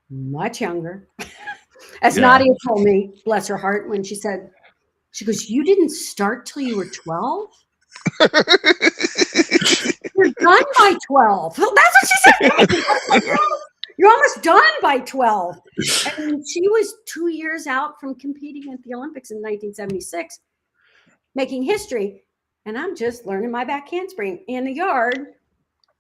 much younger. As Nadia told me, bless her heart, when she goes, you didn't start till you were 12? You're done by 12. Well, that's what she said. You're almost done by 12. And she was 2 years out from competing at the Olympics in 1976, making history. And I'm just learning my back handspring in the yard.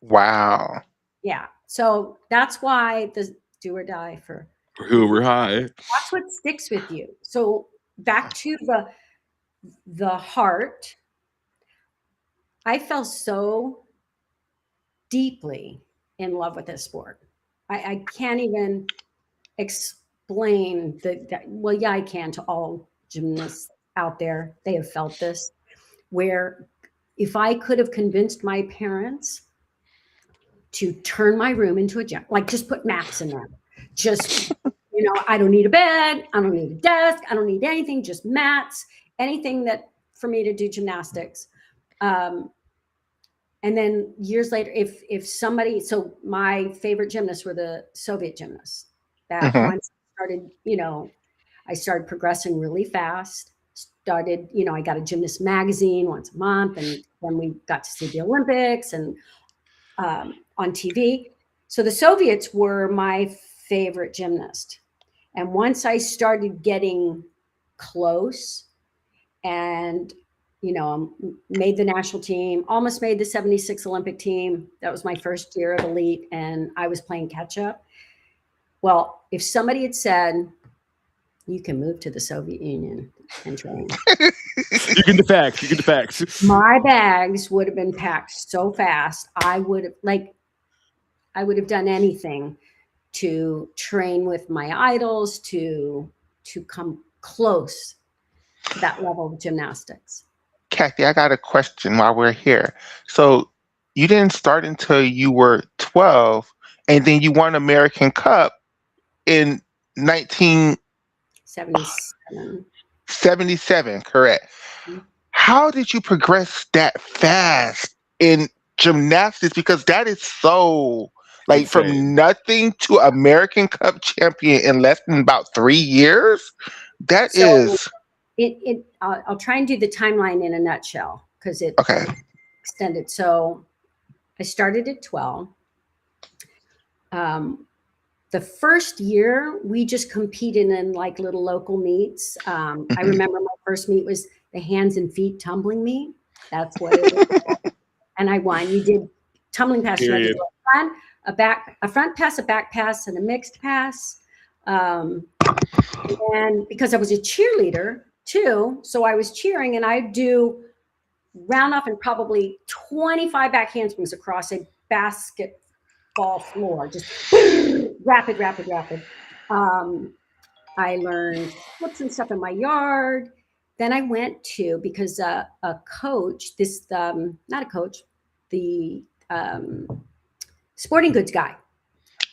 Wow. Yeah. So that's why the do or die for Hoover High. That's what sticks with you. So back to the heart. I fell so deeply in love with this sport. I can't even explain that. Well, yeah, I can to all gymnasts out there. They have felt this, where if I could have convinced my parents to turn my room into a gym, like just put mats in there, just, I don't need a bed, I don't need a desk, I don't need anything, just mats, anything that for me to do gymnastics. And then years later, if somebody, so my favorite gymnasts were the Soviet gymnasts. That once I started progressing really fast. Started, I got a gymnast magazine once a month, and then we got to see the Olympics and on TV. So the Soviets were my favorite gymnast. And once I started getting close and made the national team, almost made the 76 Olympic team. That was my first year of elite, and I was playing catch up. Well, if somebody had said, you can move to the Soviet Union and train. You can defect. My bags would have been packed so fast. I would have done anything to train with my idols, to come close to that level of gymnastics. Kathy, I got a question while we're here. So you didn't start until you were 12, and then you won American Cup in 1977, correct? Mm-hmm. How did you progress that fast in gymnastics? Because that is so, like, from nothing to American Cup champion in less than about 3 years. That is... I'll try and do the timeline in a nutshell because it's extended. So I started at 12. The first year we just competed in like little local meets. I remember my first meet was the hands and feet tumbling meet. That's what it was. And I won. You did tumbling pass, a front pass, a back pass, and a mixed pass. And because I was a cheerleader too, so I was cheering, and I'd do round off and probably 25 back handsprings across a basketball floor, just rapid. I learned flips and stuff in my yard. Then I went to, because a coach, not a coach, the sporting goods guy.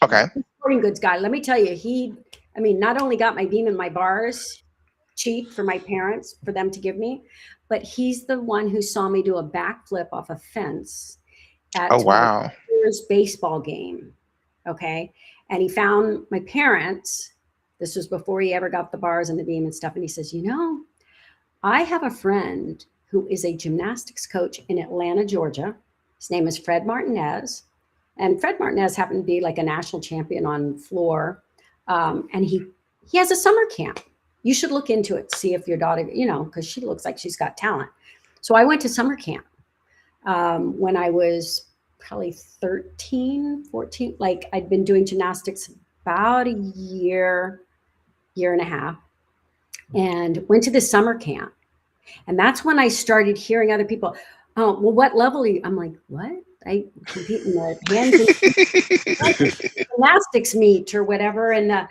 Okay. Sporting goods guy. Let me tell you, not only got my beam and my bars cheap for my parents, for them to give me, but he's the one who saw me do a backflip off a fence at my first baseball game. Okay. And he found my parents This was before he ever got the bars and the beam and stuff. And he says, you know, I have a friend who is a gymnastics coach in Atlanta, Georgia. His name is Fred Martinez. And Fred Martinez happened to be like a national champion on floor. And he has a summer camp. You should look into it, see if your daughter, you know, because she looks like she's got talent. So I went to summer camp when I was probably 13, 14. Like I'd been doing gymnastics about a year and a half, and went to this summer camp. And that's when I started hearing other people, oh, well, what level are you? I'm like, what? I compete in the gymnastics meet or whatever. And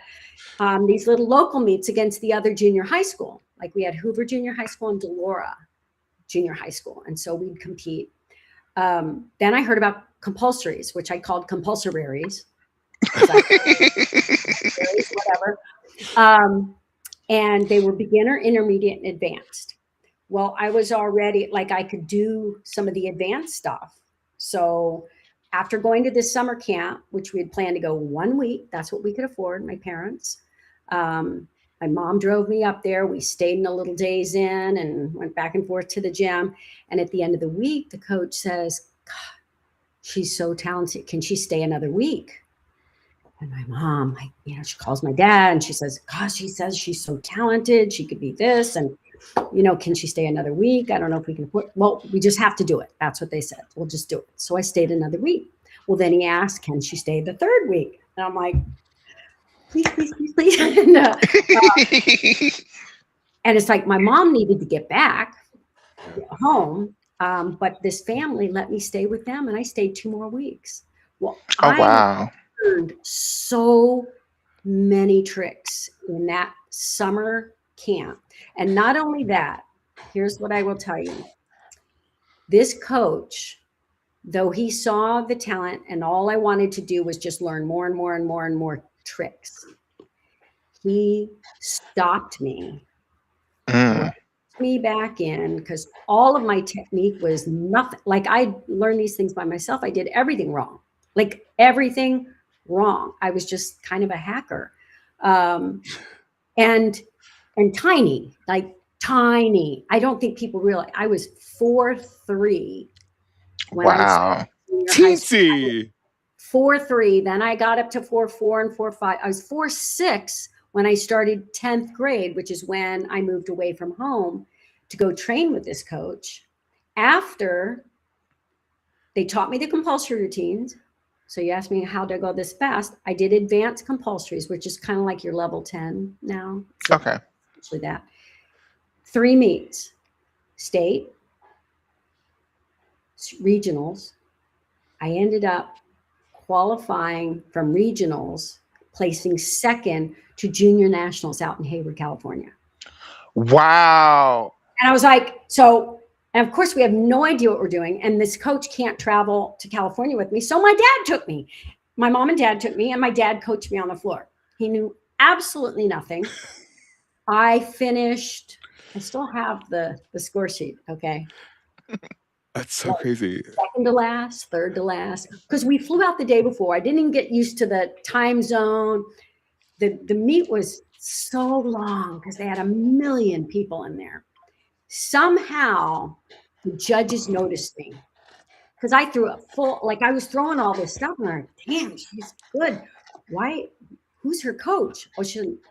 these little local meets against the other junior high school. Like we had Hoover Junior High School and Delora Junior High School. And so we'd compete. Then I heard about compulsories, which I called compulsoraries. Whatever. And they were beginner, intermediate, and advanced. Well, I was already, like, I could do some of the advanced stuff. So after going to this summer camp, which we had planned to go 1 week, that's what we could afford, my parents. My mom drove me up there. We stayed in a little Days Inn and went back and forth to the gym. And at the end of the week, the coach says, God, she's so talented. Can she stay another week? And my mom, she calls my dad and she says, gosh, she says she's so talented. She could be this. And, can she stay another week? I don't know if we can well, we just have to do it. That's what they said. We'll just do it. So I stayed another week. Well, then he asked, can she stay the third week? And I'm like, please, please, please, please. And it's like my mom needed to get back home. But this family let me stay with them, and I stayed 2 more weeks. Well, wow. learned so many tricks in that summer camp. And not only that, here's what I will tell you. This coach, though he saw the talent and all I wanted to do was just learn more and more and more and more tricks, he stopped me, me back in, because all of my technique was nothing. Like I learned these things by myself. I did everything wrong, like everything wrong. I was just kind of a hacker, and tiny, like tiny. I don't think people realize I was 4'3" when wow. Teensy. 4'3". Then I got up to 4'4" and 4'5". I was 4'6" when I started 10th grade, which is when I moved away from home to go train with this coach. After they taught me the compulsory routines. So you asked me how to go this fast. I did advanced compulsories, which is kind of like your level 10 now. So okay. Actually that. 3 meets, state, regionals. I ended up qualifying from regionals, placing second to junior nationals out in Hayward, California. Wow. And I was like, and of course we have no idea what we're doing. And this coach can't travel to California with me. So my dad took me. My mom and dad took me, and my dad coached me on the floor. He knew absolutely nothing. I finished, I still have the score sheet. Okay. That's so crazy. Second to last, third to last, because we flew out the day before. I didn't even get used to the time zone. The meet was so long because they had 1 million people in there. Somehow the judges noticed me because I threw a full, like I was throwing all this stuff and they're like, damn, she's good. Why? Who's her coach?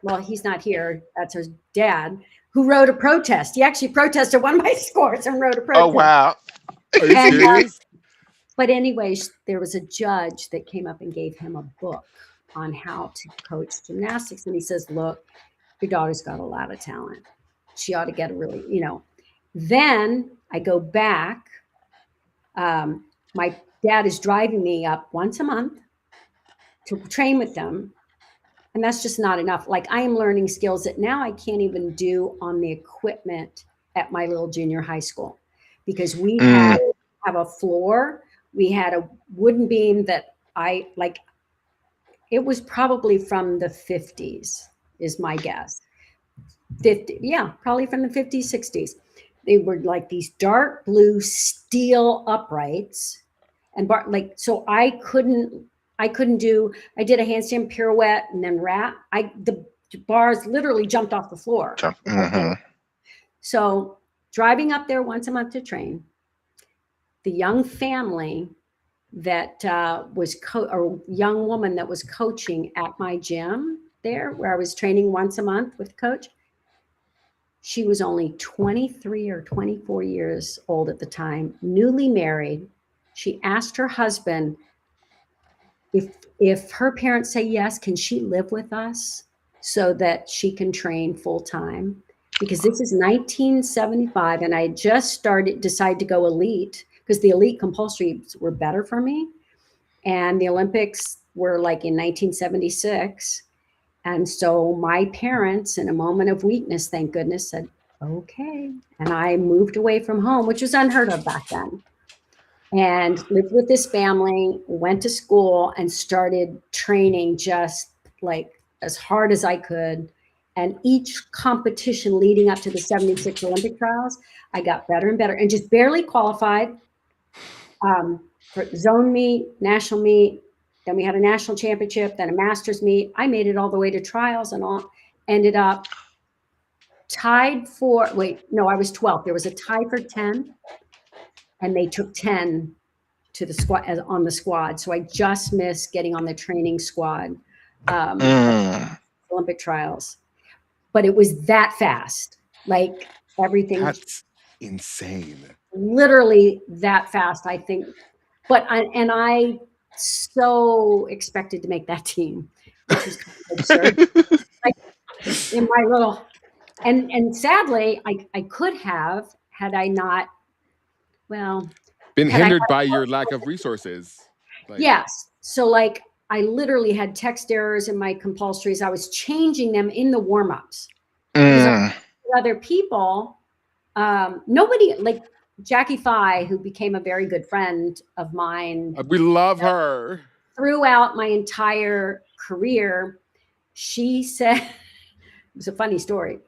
Well, he's not here. That's her dad, who wrote a protest. He actually protested one of my scores and wrote a protest. Oh, wow. Are you serious? But anyways, there was a judge that came up and gave him a book on how to coach gymnastics. And he says, look, your daughter's got a lot of talent. She ought to get a really, Then I go back. My dad is driving me up once a month to train with them. And that's just not enough. Like I am learning skills that now I can't even do on the equipment at my little junior high school, because we have a floor. We had a wooden beam that it was probably from the 50s is my guess. 50, yeah, probably from the 50s, 60s. They were like these dark blue steel uprights. And so I did a handstand pirouette and then wrap. bars literally jumped off the floor. So driving up there once a month to train, the young family that was a young woman that was coaching at my gym there, where I was training once a month with coach. She was only 23 or 24 years old at the time, newly married. She asked her husband, if her parents say yes, can she live with us so that she can train full time? Because this is 1975, and I just decided to go elite because the elite compulsories were better for me. And the Olympics were like in 1976. And so my parents, in a moment of weakness, thank goodness, said, okay. And I moved away from home, which was unheard of back then, and lived with this family, went to school, and started training just like as hard as I could. And each competition leading up to the 76 Olympic trials, I got better and better and just barely qualified for zone meet, national meet. Then we had a national championship, then a master's meet. I made it all the way to trials and all, ended up tied for, I was 12th. There was a tie for 10, and they took 10 to the squad on the squad. So I just missed getting on the training squad Olympic trials. But it was that fast. Like everything. That's insane. Literally that fast, I think. But I so expected to make that team, which was kind of absurd. Like in my little, and sadly, I could have, had I not, been hindered by your lack of resources. Yes. So like I literally had text errors in my compulsories. I was changing them in the warm-ups. Because other people, nobody, like Jackie Fye, who became a very good friend of mine. We love her. Throughout my entire career, she said, it was a funny story.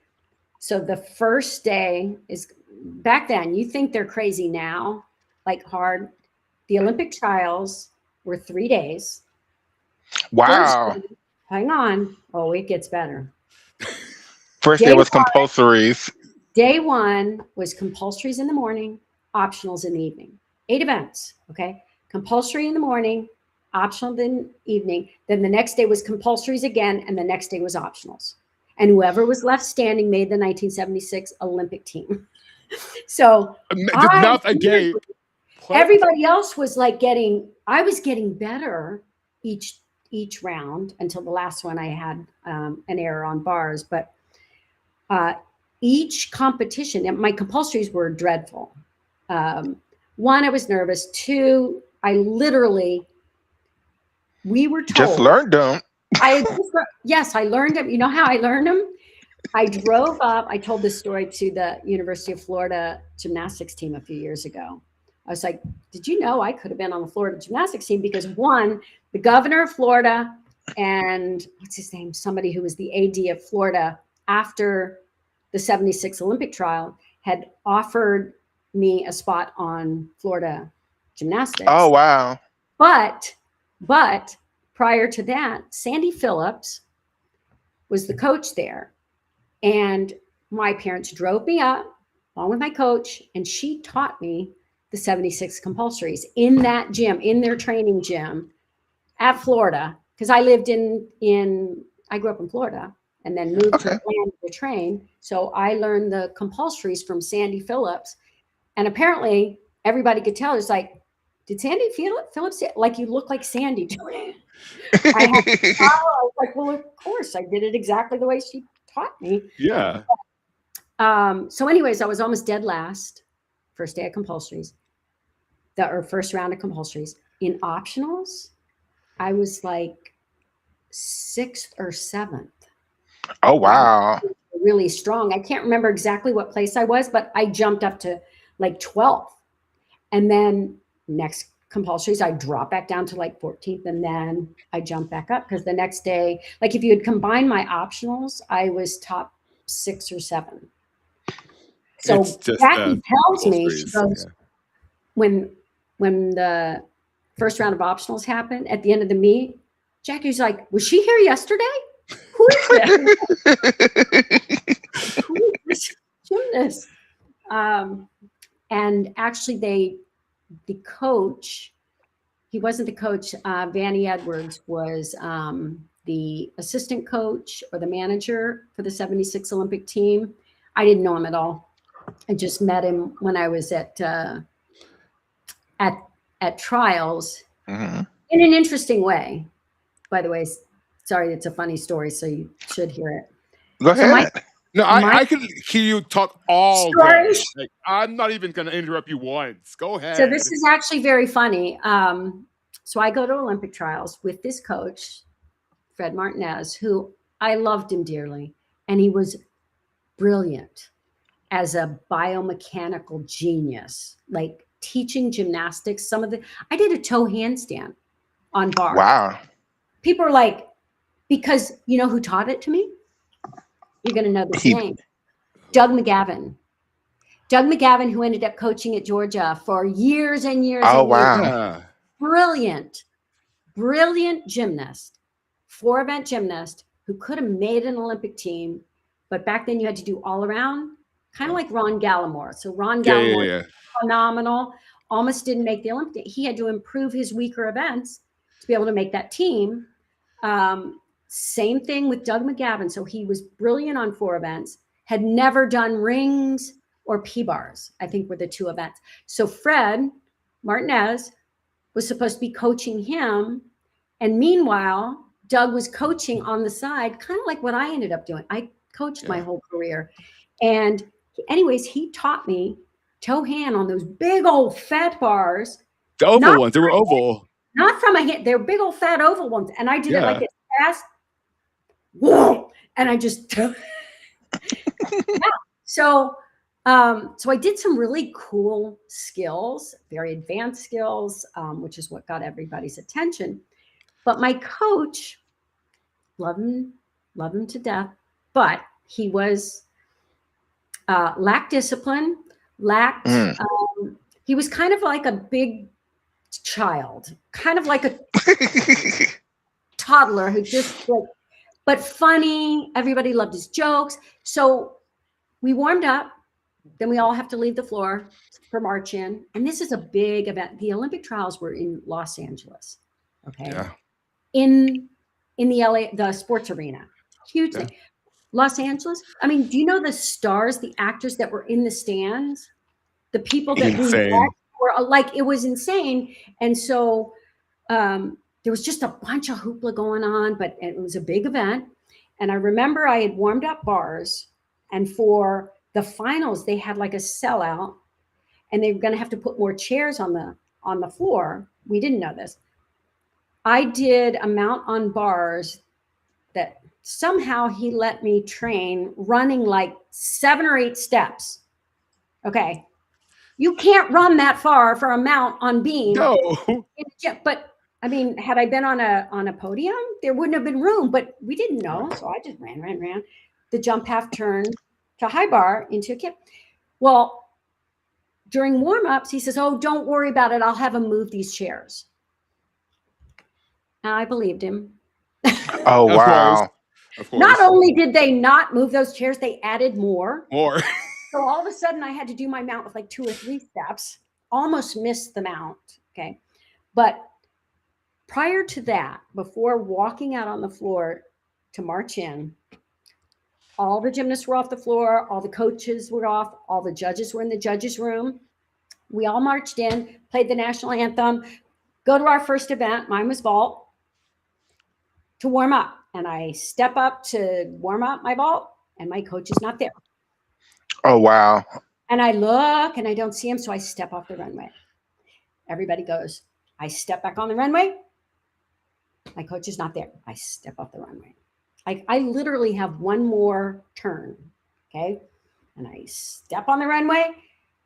So the first day is, back then, you think they're crazy now, like hard. The Olympic trials were 3 days. Wow. Day, hang on. Oh, it gets better. First day was compulsories. Day one was compulsories in the morning, optionals in the evening. 8 events, okay? Compulsory in the morning, optional in the evening. Then the next day was compulsories again, and the next day was optionals. And whoever was left standing made the 1976 Olympic team. So mouth agape. Everybody else was like I was getting better each round until the last one I had an error on bars. But each competition, and my compulsories were dreadful. One, I was nervous. Two, we were told. Just learned them. Yes, I learned them. You know how I learned them? I drove up. I told this story to the University of Florida gymnastics team a few years ago. I was like, did you know I could have been on the Florida gymnastics team? Because one, the governor of Florida and what's his name? Somebody who was the AD of Florida after the 76 Olympic trial had offered me a spot on Florida gymnastics. Oh, wow. But prior to that, Sandy Phillips was the coach there. And my parents drove me up along with my coach, and she taught me the 76 compulsories in that gym, in their training gym at Florida. Because I lived I grew up in Florida and then moved to Atlanta to train. So I learned the compulsories from Sandy Phillips. And apparently everybody could tell. It's like, did Sandy Phillips, like, you look like Sandy doing it? I was like, well, of course, I did it exactly the way she taught me. Yeah. So anyways, I was almost dead last, first day of compulsories, first round of compulsories. In optionals, I was like 6th or 7th. Oh, wow. Really strong. I can't remember exactly what place I was, but I jumped up to like 12th. And then next compulsories, I dropped back down to like 14th, and then I jumped back up because the next day, like if you had combined my optionals, I was top 6 or 7. So Jackie tells me, she goes, when the first round of optionals happened at the end of the meet, Jackie's like, was she here yesterday? who is this? Who is this gymnast? And actually, the coach, he wasn't the coach. Vanny Edwards was the assistant coach or the manager for the '76 Olympic team. I didn't know him at all. I just met him when I was at trials Mhm. in an interesting way. By the way, sorry, it's a funny story, so you should hear it. Go So ahead. No, My I could hear you talk all day. stories. Like, I'm not even going to interrupt you once. Go ahead. So this is actually very funny. So I go to Olympic trials with this coach, Fred Martinez, who I loved him dearly, and he was brilliant as a biomechanical genius, like teaching gymnastics. I did a toe handstand on bar. Wow. People are like, because you know who taught it to me? You're going to know this name. Doug McGavin. Doug McGavin, who ended up coaching at Georgia for years and years Oh, and wow. years. Brilliant gymnast, 4-event gymnast who could have made an Olympic team, but back then you had to do all around, kind of like Ron Gallimore. So Ron Gallimore, phenomenal, almost didn't make the Olympic. He had to improve his weaker events to be able to make that team. Same thing with Doug McGavin. So he was brilliant on 4 events, had never done rings or P-bars, I think were the 2 events. So Fred Martinez was supposed to be coaching him. And meanwhile, Doug was coaching on the side, kind of like what I ended up doing. I coached my whole career. And anyways, he taught me toe hand on those big old fat bars. The oval ones, they were oval. Not from a hand, they're big old fat oval ones. And I did it like this fast. Whoa! And I just So I did some really cool skills, very advanced skills, which is what got everybody's attention. But my coach, love him to death, but he was lacked discipline, he was kind of like a big child, kind of like a toddler who just but funny. Everybody loved his jokes. So we warmed up. Then we all have to leave the floor for march in. And this is a big event. The Olympic trials were in Los Angeles. Okay. Yeah. In the the sports arena. Huge thing. Los Angeles. I mean, do you know the stars, the actors that were in the stands? The people that we met were like, it was insane. And so there was just a bunch of hoopla going on, but it was a big event. And I remember I had warmed up bars, and for the finals, they had like a sellout, and they were going to have to put more chairs on the floor. We didn't know this. I did a mount on bars that somehow he let me train running like 7 or 8 steps. Okay. You can't run that far for a mount on beam. No. But I mean, had I been on a podium, there wouldn't have been room, but we didn't know. So I just ran. The jump half turn to high bar into a kick. Well, during warm-ups, he says, "Oh, don't worry about it. I'll have him move these chairs." And I believed him. Oh, wow. Of course. Not only did they not move those chairs, they added more. So all of a sudden I had to do my mount with like 2 or 3 steps, almost missed the mount. Okay. But prior to that, before walking out on the floor to march in, all the gymnasts were off the floor. All the coaches were off. All the judges were in the judges' room. We all marched in, played the national anthem, go to our first event. Mine was vault, to warm up. And I step up to warm up my vault, and my coach is not there. Oh, wow. And I look and I don't see him. So I step off the runway. Everybody goes. I step back on the runway. My coach is not there. I step off the runway. I literally have one more turn. Okay. And I step on the runway,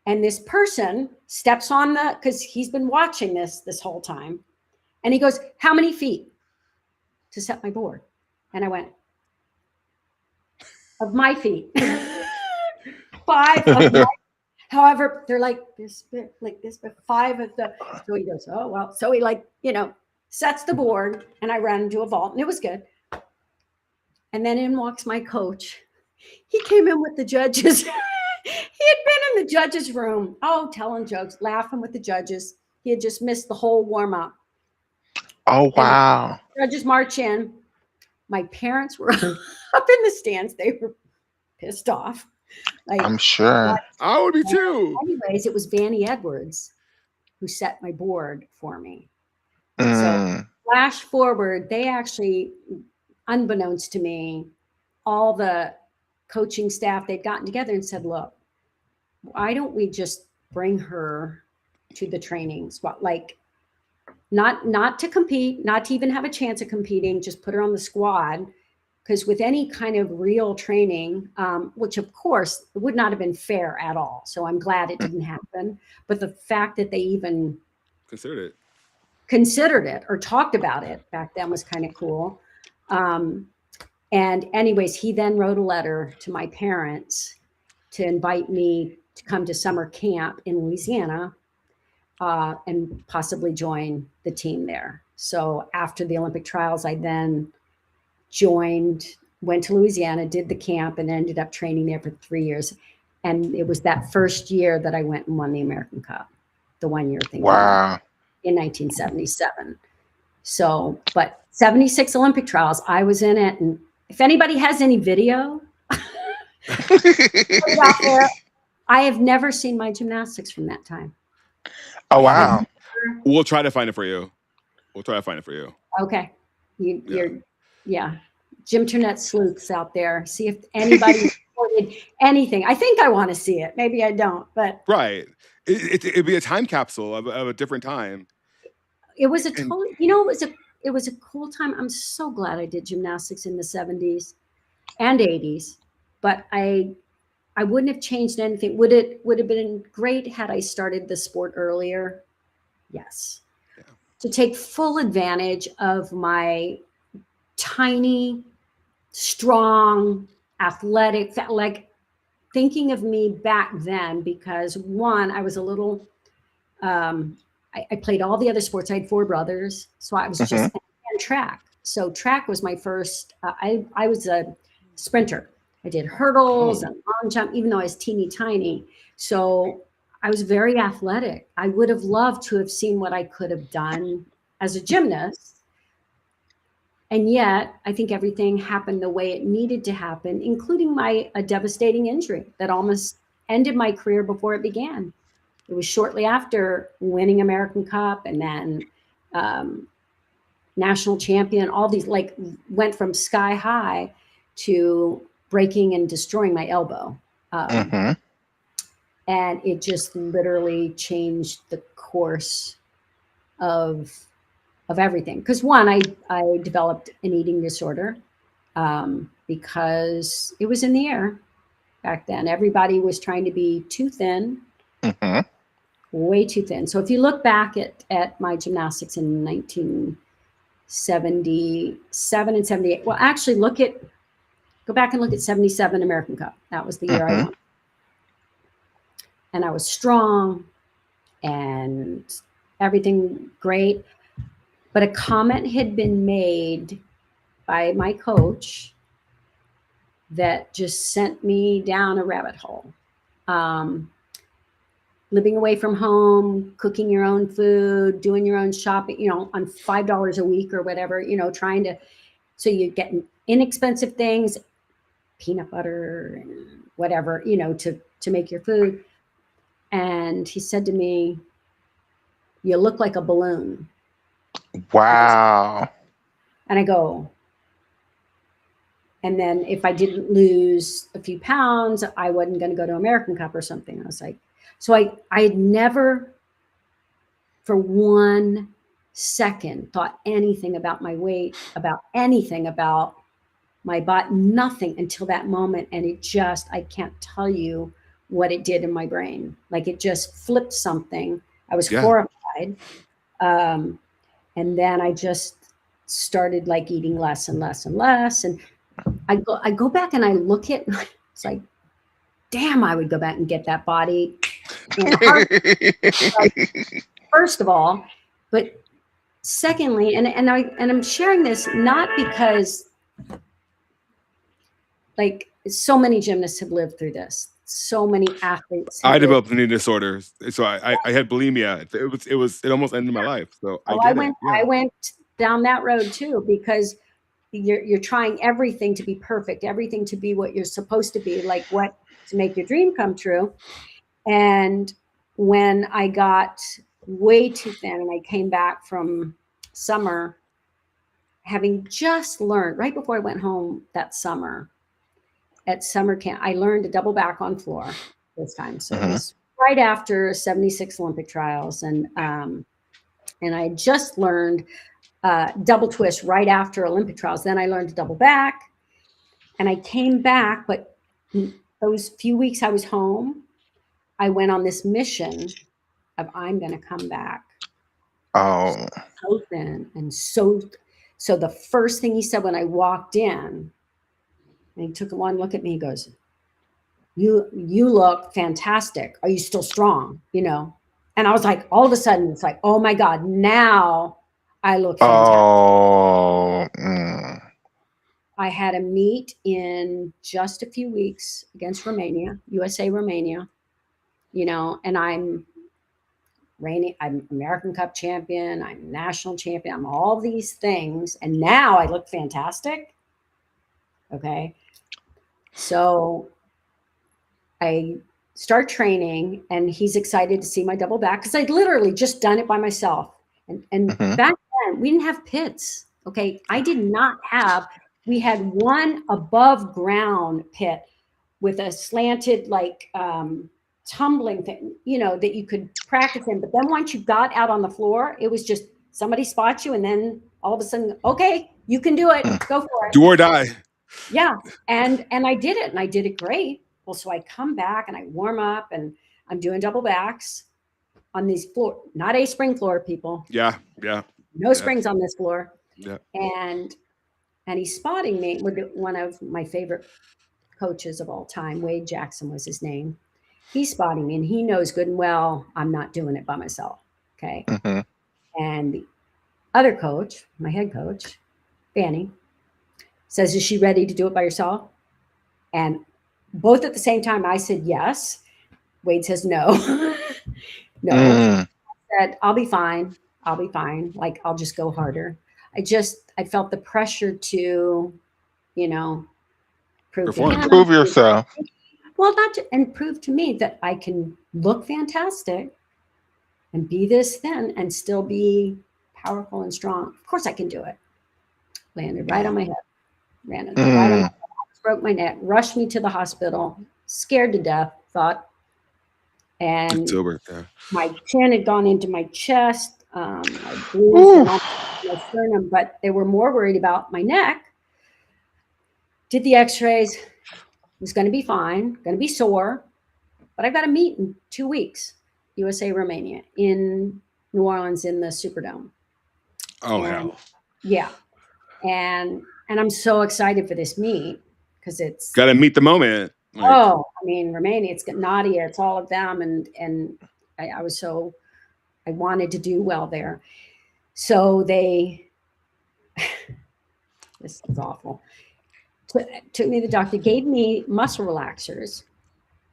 and this person steps on because he's been watching this whole time. And he goes, "How many feet to set my board?" And I went, "Of my feet." 5 of my, however, they're like this bit, like this, but 5 of the, so he goes, "Oh, well." So he sets the board, and I ran into a vault, and it was good. And then in walks my coach. He came in with the judges. He had been in the judges' room. Oh, telling jokes, laughing with the judges. He had just missed the whole warm-up. Oh, And wow. the judges march in. My parents were up in the stands. They were pissed off. Like, I'm sure. I would be too. anyways, it was Vanny Edwards who set my board for me. So Mm. flash forward, they actually, unbeknownst to me, all the coaching staff, they'd gotten together and said, look, why don't we just bring her to the trainings? What, like, not to compete, not to even have a chance of competing, just put her on the squad. Because with any kind of real training, which of course would not have been fair at all. So I'm glad it didn't happen. But the fact that they even considered it or talked about it back then was kind of cool. And anyways, he then wrote a letter to my parents to invite me to come to summer camp in Louisiana and possibly join the team there. So after the Olympic trials, I then went to Louisiana, did the camp, and ended up training there for 3 years. And it was that first year that I went and won the American Cup, the 1 year thing. Wow. In 1977. So, but 76 Olympic trials, I was in it. And if anybody has any video out there, I have never seen my gymnastics from that time. Oh, wow. We'll try to find it for you. Okay. Yeah. Gymternet sleuths out there. See if anybody recorded anything. I think I want to see it. Maybe I don't, but. Right. It'd be a time capsule of a different time. It was a total, it was a cool time. I'm so glad I did gymnastics in the 70s and 80s, but I wouldn't have changed anything. Would have been great had I started the sport earlier? Yes. Yeah. To take full advantage of my tiny, strong, athletic, like thinking of me back then, because one, I was a little, I played all the other sports. I had 4 brothers. So I was just and track. So track was my first, I was a sprinter. I did hurdles and long jump, even though I was teeny tiny. So I was very athletic. I would have loved to have seen what I could have done as a gymnast. And yet I think everything happened the way it needed to happen, including a devastating injury that almost ended my career before it began. It was shortly after winning American Cup and then national champion, all these, like, went from sky high to breaking and destroying my elbow. And it just literally changed the course of everything. Because one, I developed an eating disorder because it was in the air back then. Everybody was trying to be too thin, way too thin. So if you look back at my gymnastics in 1977 and 78, well, actually go back and look at 77 American Cup. That was the year I won. And I was strong and everything great. But a comment had been made by my coach that just sent me down a rabbit hole. Living away from home, cooking your own food, doing your own shopping, on $5 a week or whatever, so you get inexpensive things, peanut butter and whatever, to make your food. And he said to me, "You look like a balloon." Wow. And I go, and then if I didn't lose a few pounds, I wasn't going to go to American Cup or something. I was like, so I had never for 1 second thought anything about my weight, about anything about my body, nothing until that moment. And I can't tell you what it did in my brain. Like, it just flipped something. I was horrified. And then I just started like eating less and less and less. And I go back and I look at, it's like, damn, I would go back and get that body. First of all, but secondly, and I'm sharing this not because like so many gymnasts have lived through this. So many athletes. I developed an eating disorder, so I had bulimia. It almost ended my life. So I get it. Yeah. I went down that road too, because you're trying everything to be perfect, everything to be what you're supposed to be, like what to make your dream come true. And when I got way too thin and I came back from summer, having just learned right before I went home that summer at summer camp, I learned to double back on floor this time. So it was right after 76 Olympic trials. And I just learned double twist right after Olympic trials. Then I learned to double back, and I came back. But those few weeks I was home, I went on this mission of I'm going to come back. Oh. So thin and so the first thing he said when I walked in, and he took one look at me, he goes, you look fantastic. Are you still strong? You know? And I was like, all of a sudden, it's like, oh my God, now I look fantastic. Oh. I had a meet in just a few weeks against Romania, USA Romania, you know, and I'm American Cup champion, I'm national champion, I'm all these things, and now I look fantastic. Okay. So I start training, and he's excited to see my double back because I'd literally just done it by myself. And back then we didn't have pits. Okay. I did not have, we had one above ground pit with a slanted, like, tumbling thing, you know, that you could practice in. But then once you got out on the floor, it was just somebody spots you, and then all of a sudden, okay, you can do it. Go for it. Do or die. Yeah. And I did it, and I did it great. Well, so I come back and I warm up, and I'm doing double backs on these floor, not a spring floor, people. Yeah. Yeah. No springs on this floor. Yeah. And he's spotting me with one of my favorite coaches of all time, Wade Jackson was his name. He's spotting me, and he knows good and well I'm not doing it by myself. Okay. And the other coach, my head coach, Fanny, says, is she ready to do it by herself? And both at the same time, I said yes. Wade says no. No. I said, I'll be fine. I'll be fine. Like, I'll just go harder. I felt the pressure to, you know, prove yourself. Well, and prove to me that I can look fantastic and be this thin and still be powerful and strong. Of course I can do it. Landed right on my head. Right on my head. Broke my neck, rushed me to the hospital, scared to death, thought. And my chin had gone into my chest. I bruised my sternum, but they were more worried about my neck. Did the x-rays. Was going to be fine, going to be sore, but I've got a meet in 2 weeks, USA Romania in New Orleans in the Superdome. Oh, hell. Yeah. And I'm so excited for this meet because it's got to meet the moment. Like, I mean, Romania, it's got Nadia, it's all of them. And I wanted to do well there. So this is awful. Took me to the doctor, gave me muscle relaxers.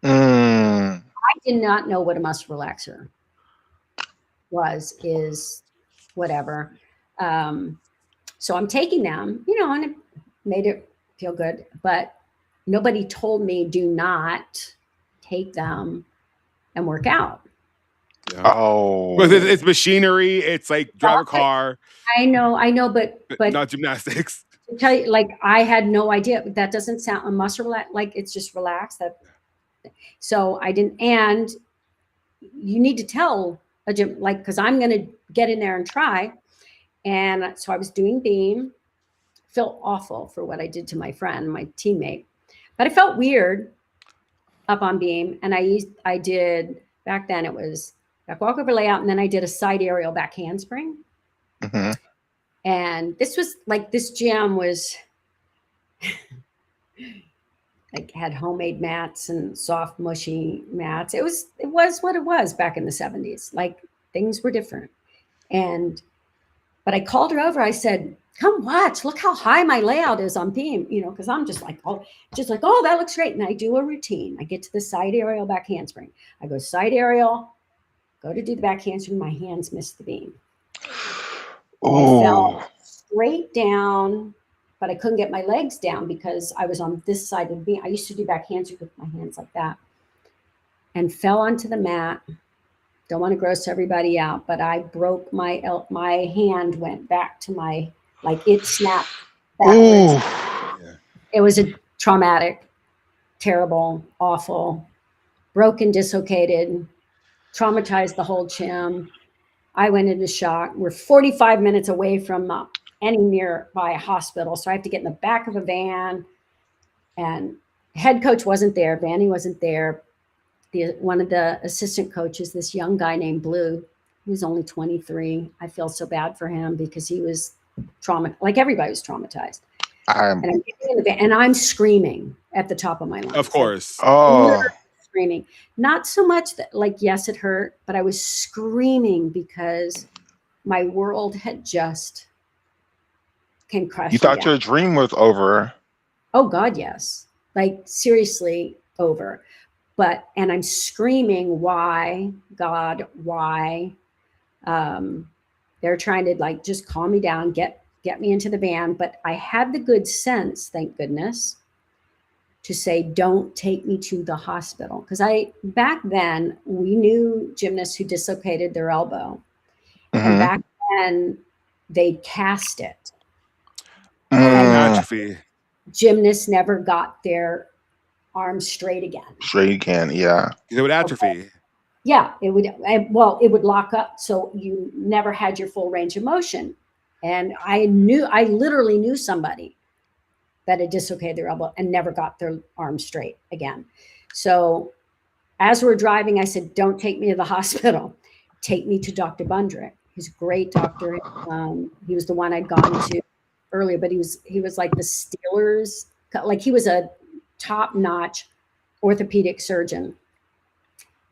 I did not know what a muscle relaxer is whatever. So I'm taking them, you know, and it made it feel good, but nobody told me do not take them and work out. Yeah. Oh, but it's machinery. It's like drive a car. I know, but not gymnastics. Tell you, like, I had no idea. That doesn't sound a muscle like it's just relaxed. That so I didn't. And you need to tell a gym, like, because I'm going to get in there and try. And so I was doing beam. Felt awful for what I did to my friend, my teammate, but I felt weird up on beam. And I did back then. It was back walk over layout, and then I did a side aerial back handspring. And this was like, this gym was like had homemade mats and soft, mushy mats. It was what it was back in the 70s. Like, things were different. But I called her over. I said, come watch, look how high my layout is on beam, because I'm just like, oh, that looks great. And I do a routine. I get to the side aerial back handspring. I go side aerial, go to do the back handspring. My hands miss the beam. And I fell straight down, but I couldn't get my legs down because I was on this side of the beam. I used to do back handspring with my hands like that, and fell onto the mat. Don't want to gross everybody out, but I broke my hand went back to it snapped backwards. Yeah. It was a traumatic, terrible, awful, broken, dislocated, traumatized the whole gym. I went into shock. We're 45 minutes away from any nearby hospital, so I have to get in the back of a van. And head coach wasn't there. Vanny wasn't there. One of the assistant coaches, this young guy named Blue, he was only 23. I feel so bad for him because he was like everybody was traumatized. And I'm screaming at the top of my lungs. Of course. Screaming. Not so much that, yes, it hurt, but I was screaming because my world had just came crashing You thought down. your dream was over. Oh, God, yes. Seriously over. And I'm screaming, why, God, why? They're trying to just calm me down, get me into the van. But I had the good sense, thank goodness, to say, don't take me to the hospital. Because back then, we knew gymnasts who dislocated their elbow. Mm-hmm. And back then, they'd cast it. Atrophy. Gymnasts never got their arms straight again. Yeah. It would atrophy. Okay. Yeah, it would. Well, it would lock up, so you never had your full range of motion. And I literally knew somebody that had dislocated their elbow and never got their arm straight again. So as we're driving, I said, don't take me to the hospital. Take me to Dr. Bundrick. He's a great doctor. He was the one I'd gone to earlier, but he was like the Steelers, he was a top-notch orthopedic surgeon.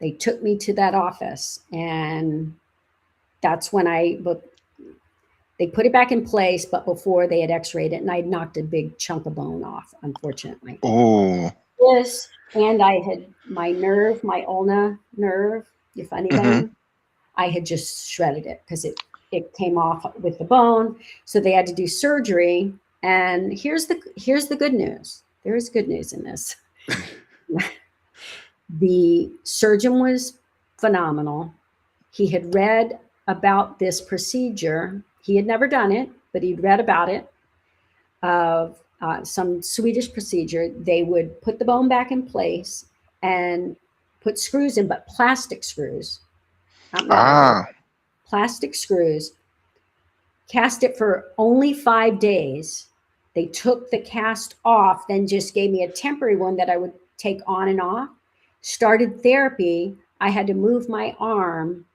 They took me to that office, and that's when they put it back in place, but before they had x-rayed it, and I'd knocked a big chunk of bone off, unfortunately. Oh. Yes, and I had my ulnar nerve, your funny bone, I had just shredded it because it came off with the bone. So they had to do surgery. And here's the good news. There is good news in this. The surgeon was phenomenal. He had read about this procedure. He had never done it, but he'd read about it, of some Swedish procedure. They would put the bone back in place and put screws in, but plastic screws. Not metal, plastic screws. Cast it for only 5 days. They took the cast off, then just gave me a temporary one that I would take on and off. Started therapy. I had to move my arm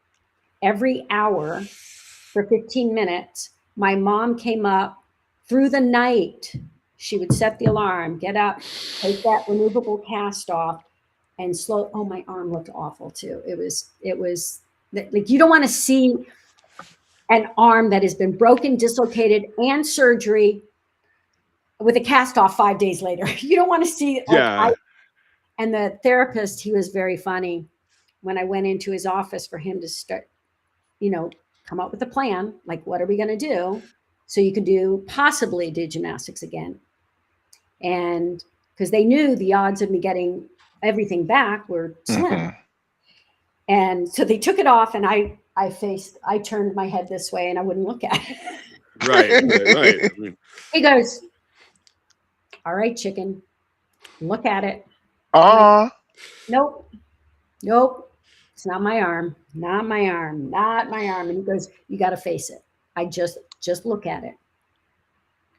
every hour for 15 minutes. My mom came up through the night. She would set the alarm, get up, take that removable cast off, and my arm looked awful too. It was like, you don't want to see an arm that has been broken, dislocated, and surgery with a cast off 5 days later. You don't want to see. And the therapist, he was very funny. When I went into his office for him to start, come up with a plan, like, what are we going to do so you could possibly do gymnastics again? And because they knew the odds of me getting everything back were slim. And so they took it off, and I turned my head this way and I wouldn't look at it. Right. He goes, all right, chicken, look at it. Like, nope. It's not my arm. And he goes, you got to face it. I just look at it,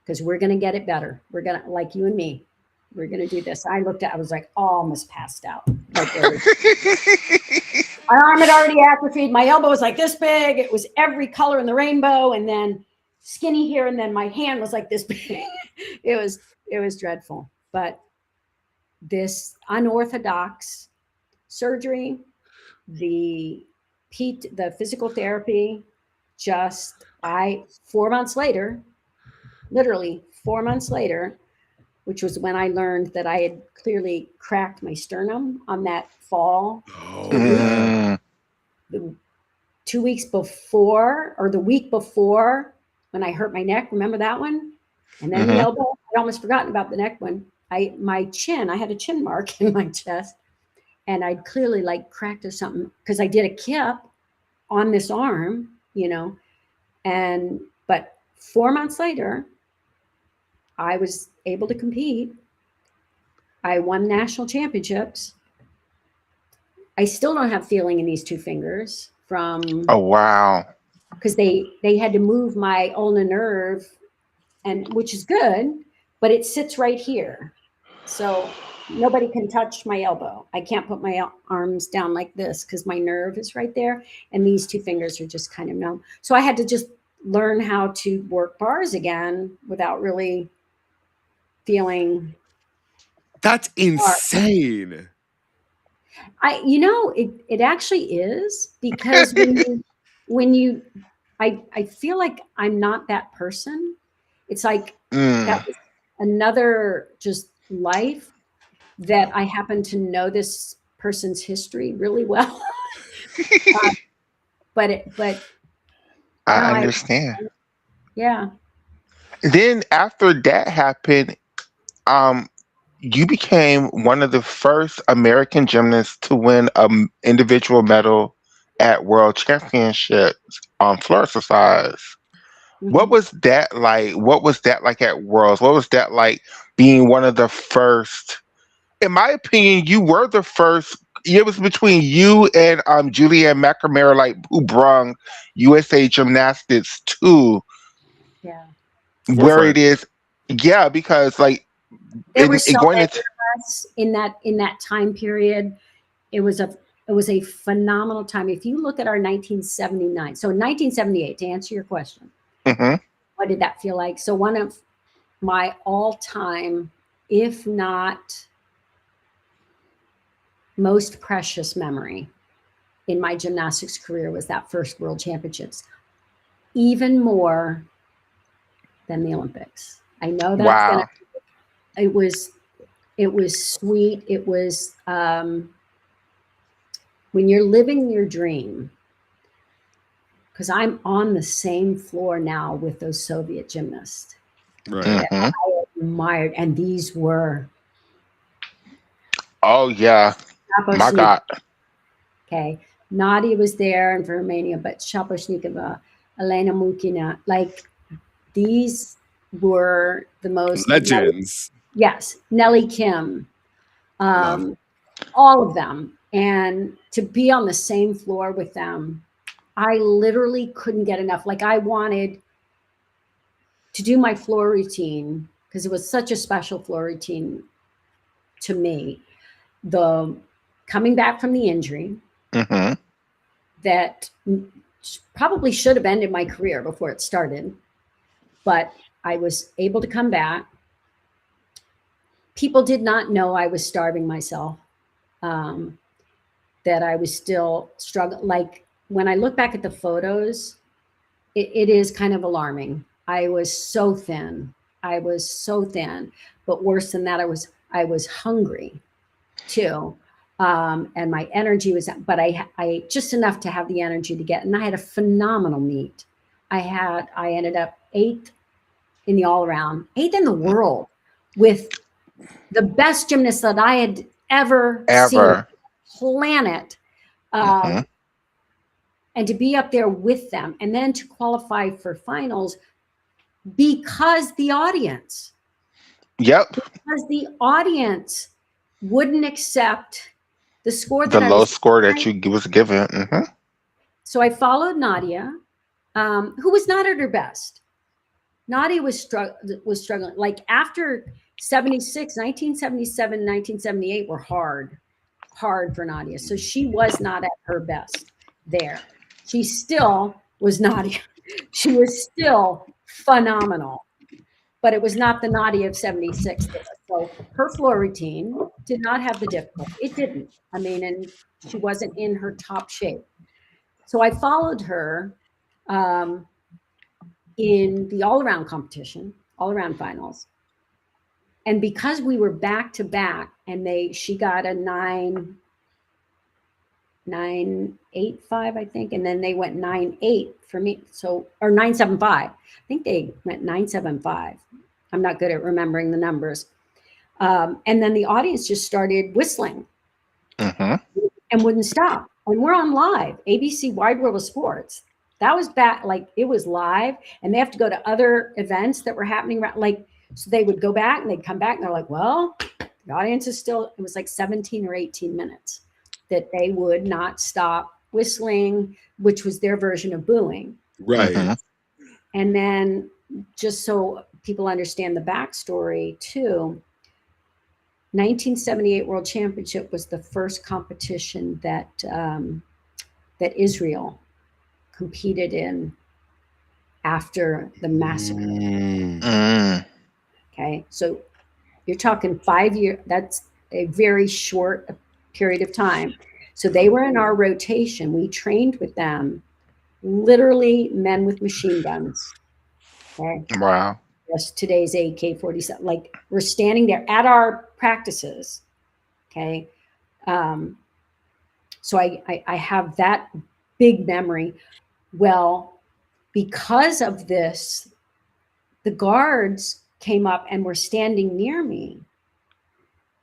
because we're going to get it better. We're going to, like you and me, we're going to do this. I was like, almost passed out. My arm had already atrophied. My elbow was like this big. It was every color in the rainbow, and then skinny here, and then my hand was like this big. It was dreadful. But this unorthodox surgery, the physical therapy, 4 months later, literally 4 months later, which was when I learned that I had clearly cracked my sternum on that fall. Oh 2 weeks, yeah. the 2 weeks before, or the week before, when I hurt my neck. Remember that one? And then the Mm-hmm. elbow. I'd almost forgotten about the neck one. I had a chin mark in my chest, and I'd clearly like cracked or something because I did a kip on this arm, and but 4 months later, I was able to compete. I won national championships. I still don't have feeling in these two fingers from Oh wow. because they had to move my ulnar nerve, and which is good, but it sits right here. So nobody can touch my elbow. I can't put my arms down like this because my nerve is right there, and these two fingers are just kind of numb. So I had to just learn how to work bars again without really feeling. That's insane. It actually is because when you I feel like I'm not that person. It's like that Mm. was another just life that I happen to know this person's history really well. uh, but I no, understand. yeah. Then after that happened, um, you became one of the first American gymnasts to win an individual medal at World Championships on floor exercise. What Mhm. was that like? What was that like at Worlds? What was that like being one of the first? In my opinion, you were the first. It was between you and Julianne McNamara, like who brung USA Gymnastics to Yeah. where it Forefront. is. Yeah, because like There were in so going many into of us in that time period. It was a phenomenal time. If you look at our 1979, so 1978, to answer your question, mhm, what did that feel like? So one of my all-time, if not most precious memory in my gymnastics career was that first World Championships, even more than the Olympics. I know that's gonna. wow, It was. It was sweet. It was when you're living your dream. Because I'm on the same floor now with those Soviet gymnasts Right. that hmm I admired, and these were oh yeah, my Shaposhnikova. God, Okay, Nadia was there in Romania, but Shaposhnikova, Elena Mukina, like these were the most. Legends. Yes, Nellie Kim, Love. um, all of them, and to be on the same floor with them, I literally couldn't get enough. Like I wanted to do my floor routine because it was such a special floor routine to me. The coming back from the injury hmm that probably should have ended my career before it started, but I was able to come back. People did not know I was starving myself, um, that I was still struggling. Like when I look back at the photos, it is kind of alarming. I was so thin. I was so thin, but worse than that, I was hungry too. And my energy was, but I just enough to have the energy to get, and I had a phenomenal meet. I ended up eighth in the all around, eighth in the world with the best gymnasts that I had ever seen on ever. the planet. hmm Um, and to be up there with them and then to qualify for finals because the audience, Yep, because the audience wouldn't accept the score the that I low was. score that you was given. So I followed Nadia, who was not at her best. Nadia was struggling. Like after 76, 1977, 1978 were hard for Nadia. So she was not at her best there. She still was Nadia. She was still phenomenal, but it was not the Nadia of 76 there. So her floor routine did not have the difficulty. It didn't. I mean, and she wasn't in her top shape. So I followed her um, in the all around competition. all-around finals. And because we were back to back, and she got a 9.85, I think, and then they went 9.8 for me. So, or 9.75. I think they went 9.75. I'm not good at remembering the numbers. And then the audience just started whistling and wouldn't stop. And we're on live, ABC Wide World of Sports. That was back, like it was live, and they have to go to other events that were happening around, like, so they would go back and they'd come back and they're like, well, the audience is still, it was like 17 or 18 minutes that they would not stop whistling, which was their version of booing. Right. And then, just so people understand the backstory too, 1978 World Championship was the first competition that that Israel competed in after the massacre. Okay, so you're talking 5 years. That's a very short period of time. So they were in our rotation. We trained with them, literally men with machine guns. Okay. Wow. Yes, today's AK-47. Like, we're standing there at our practices. Okay. So I have that big memory. Well, because of this, the guards came up and were standing near me.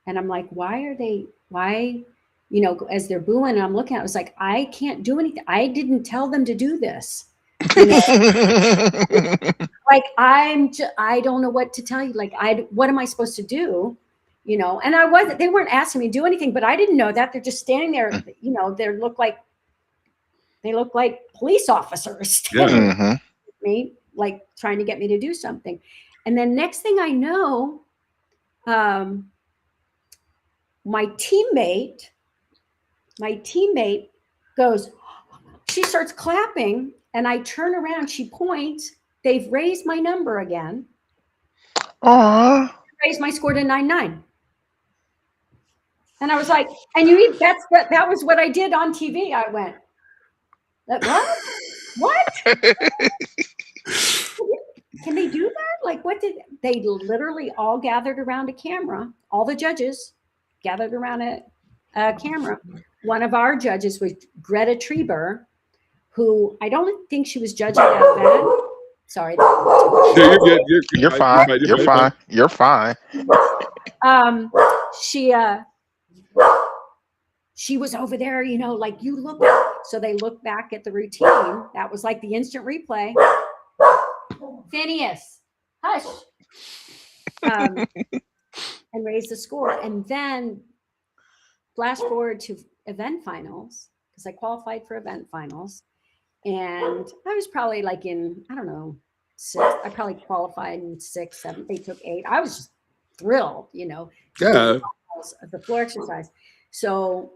And I'm like, why, you know, as they're booing, and I'm looking at it, I was like, I can't do anything. I didn't tell them to do this. You know? Like, I don't know what to tell you. Like, what am I supposed to do? You know, and they weren't asking me to do anything, but I didn't know that. They're just standing there, you know, they look like police officers standing with me, like trying to get me to do something. And then next thing I know, my teammate goes, she starts clapping, and I turn around, she points, they've raised my number again. Raised my score to 9.9. And I was like, and that was what I did on TV. I went, what? What? Can they do that? Like, what did they literally all gathered around a camera? All the judges gathered around a camera. One of our judges was Greta Treber, who I don't think she was judging that bad. Sorry. You're good. You're fine. You're fine. You're fine. She was over there, you know, like, you look. So they looked back at the routine. That was like the instant replay. Phineas, hush. And raised the score. And then flash forward to event finals, because I qualified for event finals. And I was probably like in, I don't know, 6. I probably qualified in 6, 7. They took 8. I was just thrilled, you know. Yeah. The floor exercise. So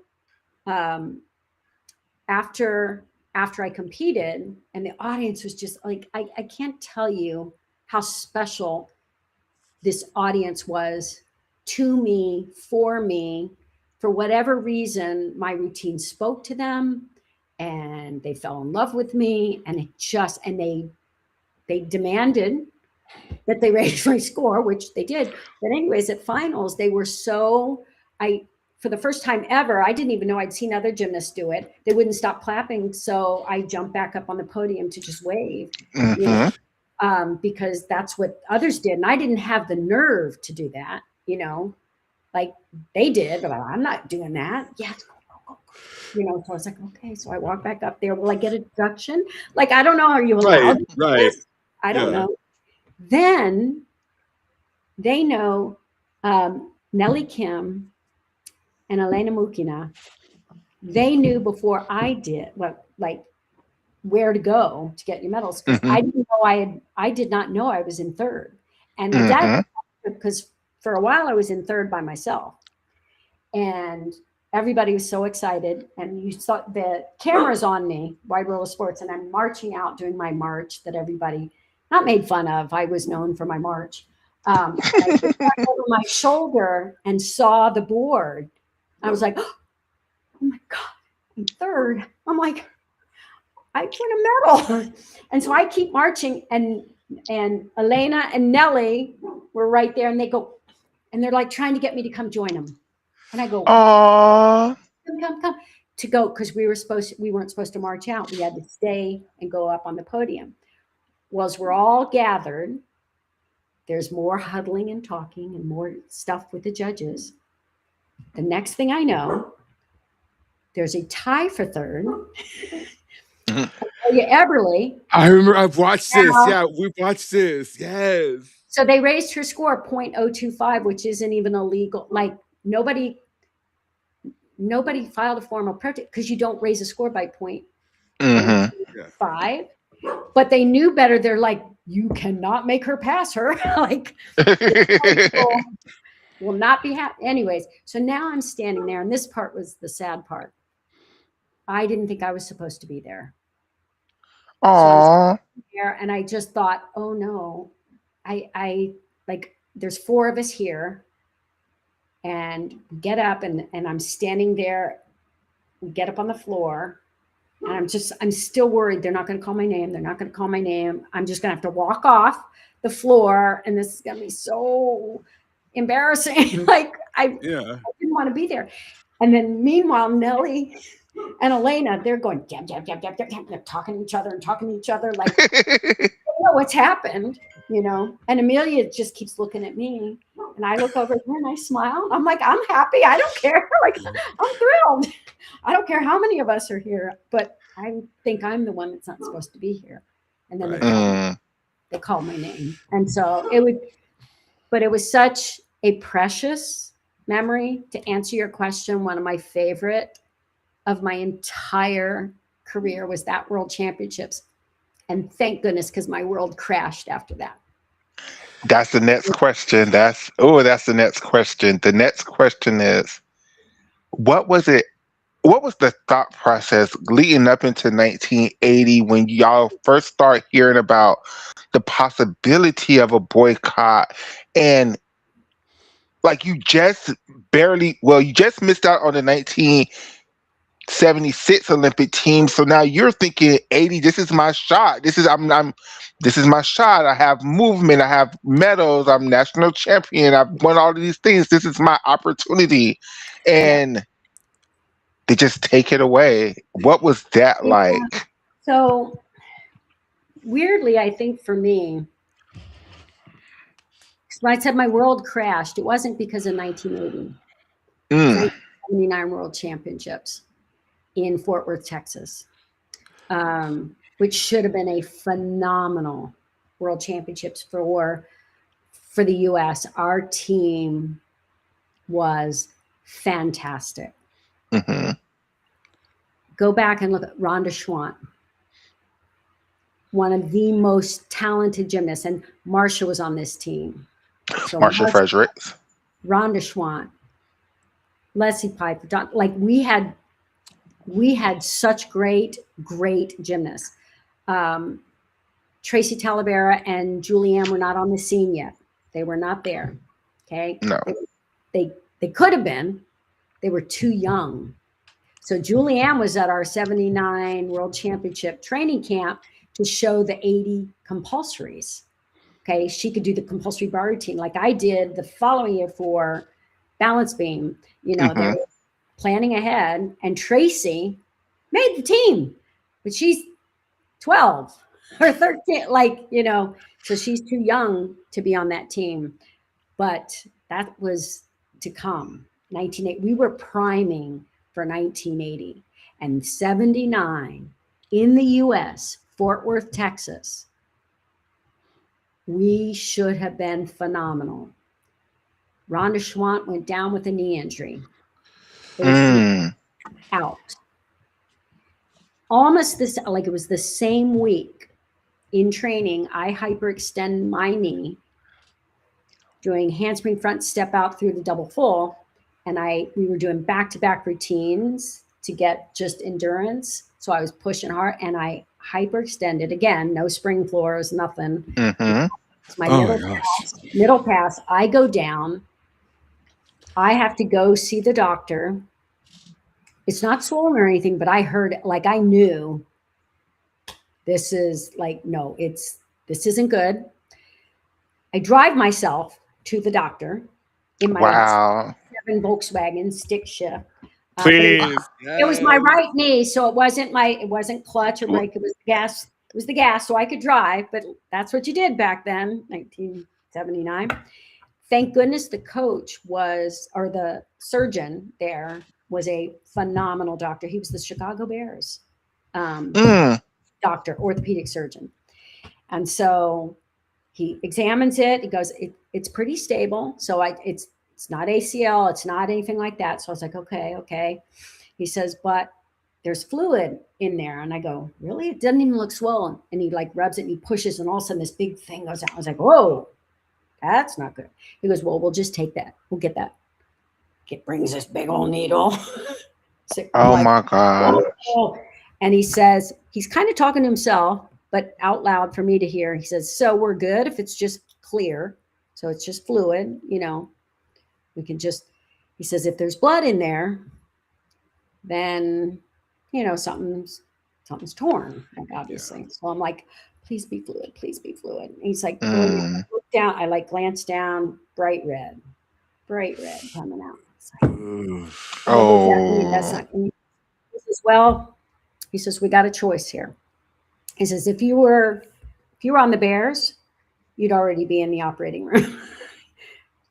after I competed, and the audience was just like, I can't tell you how special this audience was to me, for whatever reason. My routine spoke to them, and they fell in love with me, and they demanded that they raise my score, which they did. But anyways, at finals, they were for the first time ever, I didn't even know I'd seen other gymnasts do it. They wouldn't stop clapping. So I jumped back up on the podium to just wave, you know, because that's what others did. And I didn't have the nerve to do that, you know, like they did, but I'm not doing that. Yes. You know, so I was like, okay. So I walk back up there. Will I get a deduction? Like, I don't know. Are you allowed? Right. I don't know. Then they know Nellie Kim and Elena Mukina. They knew before I did where to go to get your medals, because I didn't know I did not know I was in third. And my dad, because for a while I was in third by myself, and everybody was so excited. And you saw the cameras on me, Wide World of Sports, and I'm marching out doing my march that everybody not made fun of. I was known for my march. I looked back over my shoulder and saw the board. I was like, oh my God, I'm third. I'm like, I won a medal. And so I keep marching, and And Elena and Nellie were right there, and they go, and they're like trying to get me to come join them. And I go, Aw. come to go, because we weren't supposed to march out. We had to stay and go up on the podium. Well, as we're all gathered, there's more huddling and talking and more stuff with the judges. The next thing I know, there's a tie for third. Eberly. I remember I've watched this. Yeah, we watched this. Yes. So they raised her score 0.025, which isn't even illegal. Like nobody filed a formal protest because you don't raise a score by 0.05. But they knew better. They're like, you cannot make her pass her. Like, will not be happy. Anyways, so now I'm standing there, and this part was the sad part. I didn't think I was supposed to be there. Aww. So there, and I just thought, oh no, I like, there's 4 of us here, and get up, and I'm standing there. We get up on the floor, and I'm still worried. They're not going to call my name. They're not going to call my name. I'm just going to have to walk off the floor, and this is going to be so embarrassing. Like I didn't want to be there. And then meanwhile, Nellie and Elena, they're going, jab, jab, jab, jab, jab, jab. They're talking to each other, like, they know what's happened, you know. And Amelia just keeps looking at me, and I look over here and I smile. I'm like, I'm happy. I don't care. Like, I'm thrilled. I don't care how many of us are here, but I think I'm the one that's not supposed to be here. And then they called my name. And so it was such a precious memory. To answer your question, one of my favorite of my entire career was that World Championships. And thank goodness, because my world crashed after that. That's the next question. That's the next question. The next question is, what was the thought process leading up into 1980 when y'all first start hearing about the possibility of a boycott? And like, you just missed out on the 1976 Olympic team. So now you're thinking 80, this is my shot. This is my shot. I have movement, I have medals, I'm national champion, I've won all of these things. This is my opportunity. And they just take it away. What was that like? So weirdly, I think for me, when I said my world crashed, it wasn't because of 1980. 1979 World Championships in Fort Worth, Texas, which should have been a phenomenal World Championships for the U.S. Our team was fantastic. Go back and look at Rhonda Schwant, one of the most talented gymnasts, and Marcia was on this team. So Marcia Fredericks, Rhonda Schwant, Leslie Piper, like we had such great gymnasts. Tracy Talavera and Julianne were not on the scene yet. They were not there. Okay. No. They could have been. They were too young. So Julianne was at our 79 World Championship training camp to show the 80 compulsories. Okay. She could do the compulsory bar routine like I did the following year for balance beam. You know, they were planning ahead, and Tracy made the team, but she's 12 or 13, like, you know, so she's too young to be on that team. But that was to come. 1980, we were priming for 1980, and 79 in the US, Fort Worth, Texas. We should have been phenomenal. Rhonda Schwant went down with a knee injury. Out. Almost this, like it was the same week in training, I hyperextend my knee, doing handspring front step out through the double full. And we were doing back-to-back routines to get just endurance. So I was pushing hard, and I hyperextended again, no spring floors, nothing. It's my middle pass. I go down. I have to go see the doctor. It's not swollen or anything, but I heard, like, I knew this is like, no, it's this isn't good. I drive myself to the doctor in my Wow. 7 Volkswagen stick shift. Please. It was my right knee, so it wasn't clutch or brake. It was gas. It was the gas, so I could drive. But that's what you did back then, 1979. Thank goodness the coach or the surgeon there was a phenomenal doctor. He was the Chicago Bears doctor, orthopedic surgeon, and so he examines it. He goes, it's pretty stable. So it's not ACL. It's not anything like that. So I was like, okay. He says, but there's fluid in there. And I go, really? It doesn't even look swollen. And he like rubs it and he pushes, and all of a sudden this big thing goes out. I was like, whoa, that's not good. He goes, well, we'll just take that. We'll get that. It brings this big old needle. So Oh like, my God. oh. And he says, he's kind of talking to himself, but out loud for me to hear. He says, so we're good if it's just clear. So it's just fluid, we can just, he says, if there's blood in there, then, something's torn, like obviously. Yeah. So I'm like, please be fluid. Please be fluid. And he's like, down. I like glance down, bright red coming out. Like, oh, that's not. He says, well, he says, we got a choice here. He says, if you were on the Bears, you'd already be in the operating room.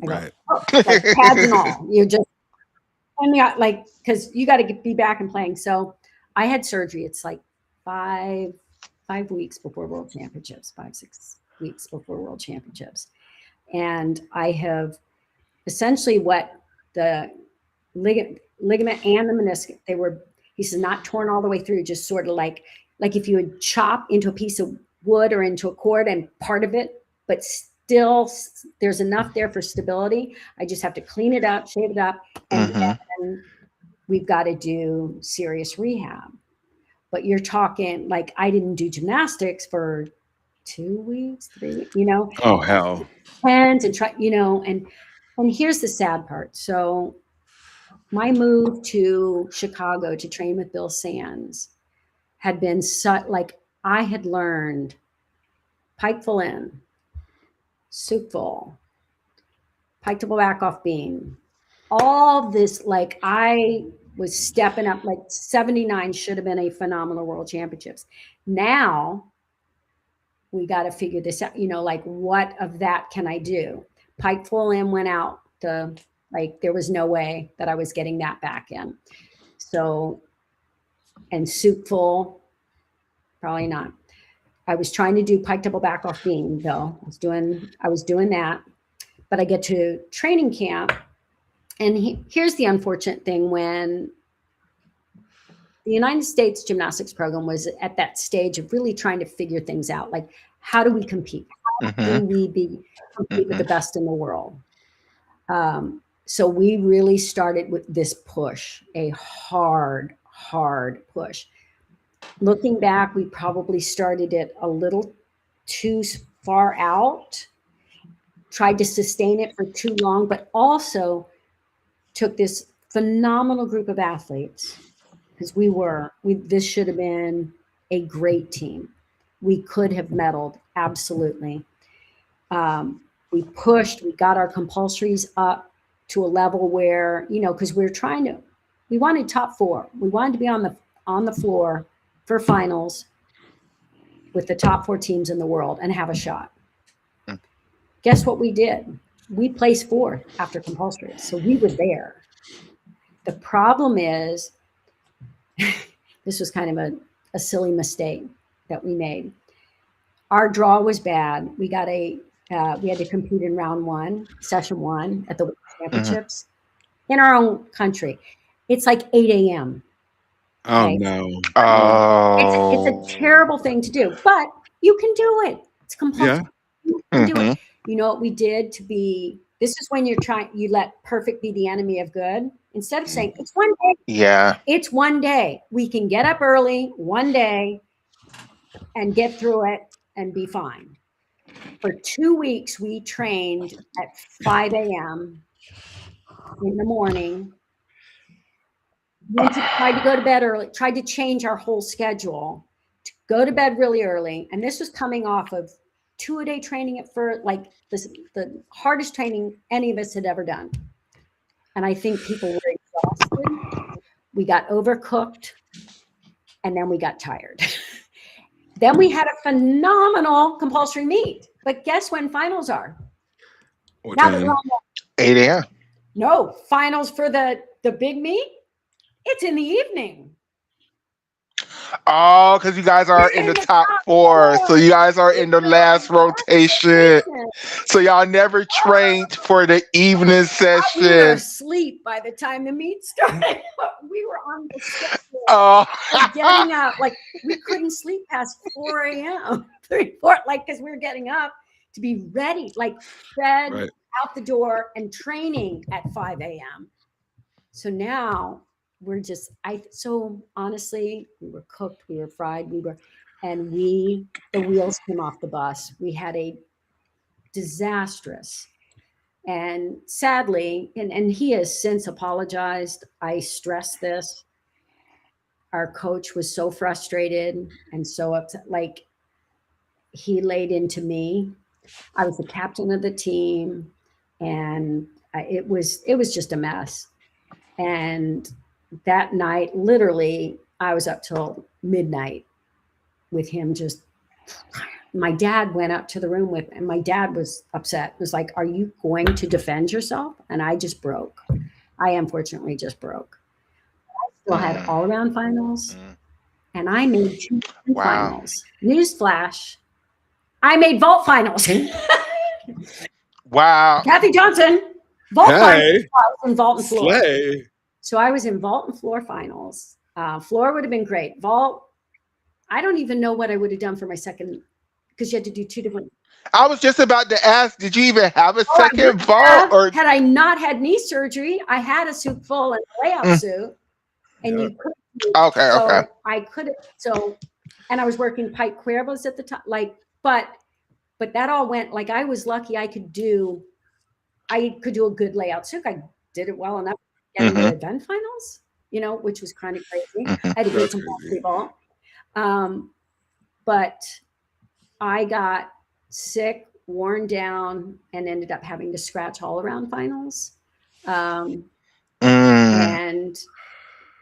I go, right. Like pads and all. You just, because you got to be back and playing. So I had surgery. It's like 5 weeks before World Championships, 5-6 weeks before World Championships. And I have essentially what the ligament and the meniscus, he says, not torn all the way through, just sort of like if you would chop into a piece of wood or into a cord and part of it, but still there's enough there for stability. I just have to clean it up, shave it up, and then we've got to do serious rehab. But you're talking like I didn't do gymnastics for 2 weeks, 3 weeks, Oh, hell. And try, and here's the sad part. So my move to Chicago to train with Bill Sands had been like I had learned pike full in, soup full, pike double back off beam, all this, like I was stepping up, like 79 should have been a phenomenal World Championships. Now we got to figure this out, like what of that can I do? Pike full in went out there was no way that I was getting that back in. So, and soup full, probably not. I was trying to do pike double back off beam though. I was doing that, but I get to training camp, and here's the unfortunate thing: when the United States gymnastics program was at that stage of really trying to figure things out, like how do we compete? How do we compete with the best in the world? So we really started with this push, a hard push. Looking back, we probably started it a little too far out, tried to sustain it for too long, but also took this phenomenal group of athletes, because this should have been a great team. We could have medaled, absolutely. We pushed, we got our compulsories up to a level where, because we wanted top 4. We wanted to be on the floor for finals with the top 4 teams in the world and have a shot. Guess what we did? We placed 4th after compulsory. So we were there. The problem is, this was kind of a silly mistake that we made. Our draw was bad. We got we had to compete in round 1, session 1 at the World Championships in our own country. It's like 8 a.m. Oh, okay? No. Oh. It's a terrible thing to do, but you can do it. It's compulsory. Yeah. You can do it. You know what we did this is when you let perfect be the enemy of good. Instead of saying it's one day. Yeah. It's one day. We can get up early one day and get through it and be fine. For 2 weeks, we trained at 5 a.m. in the morning. Tried to go to bed early, tried to change our whole schedule to go to bed really early. And this was coming off of 2-a-day training for like the hardest training any of us had ever done. And I think people were exhausted. We got overcooked, and then we got tired. Then we had a phenomenal compulsory meet. But guess when finals are? What Now that time? we're on 8 a.m. No, finals for the big meet, it's in the evening. Oh, because you guys are in the top 4. So you guys are in the last rotation. So y'all never trained for the evening We were session. asleep by the time the meet started. We were on the schedule. Oh. Getting up, like we couldn't sleep past 4 a.m. 3, 4, like because we were getting up to be ready, like fed out the door and training at 5 a.m. So now we're just, so honestly, we were cooked, we were fried, and the wheels came off the bus. We had a disastrous, and sadly, and he has since apologized. I stress this. Our coach was so frustrated and so upset. Like, he laid into me. I was the captain of the team, and it was just a mess. And that night, literally, I was up till midnight with him. Just, my dad went up to the room with, and my dad was upset. It was like, "Are you going to defend yourself?" And I just broke. I unfortunately just broke. I still had all around finals, and I made 2 finals. Newsflash: I made vault finals. Wow. Kathy Johnson, vault finals. I was in vault and floor. Slay. So I was in vault and floor finals. Floor would have been great. Vault, I don't even know what I would have done for my second, because you had to do 2 different. I was just about to ask, did you even have a second vault? Or had I not had knee surgery, I had a suit full and a layout suit, and you could. Okay. I could have. So, and I was working Pike Cuervos at the time. Like, but that all went. Like, I was lucky. I could do a good layout suit. I did it well enough to get into event finals, which was kind of crazy. I had to get some basketball. But I got sick, worn down, and ended up having to scratch all around finals. And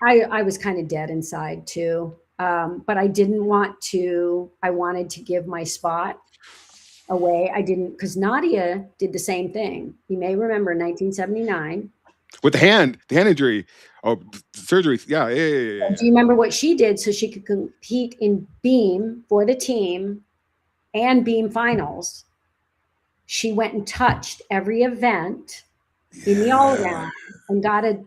I was kind of dead inside too. But I didn't want to, I wanted to give my spot away. I didn't, because Nadia did the same thing. You may remember in 1979. With the hand injury. Oh, surgery. Yeah. Do you remember what she did so she could compete in beam for the team and beam finals? She went and touched every event in the all-around and got a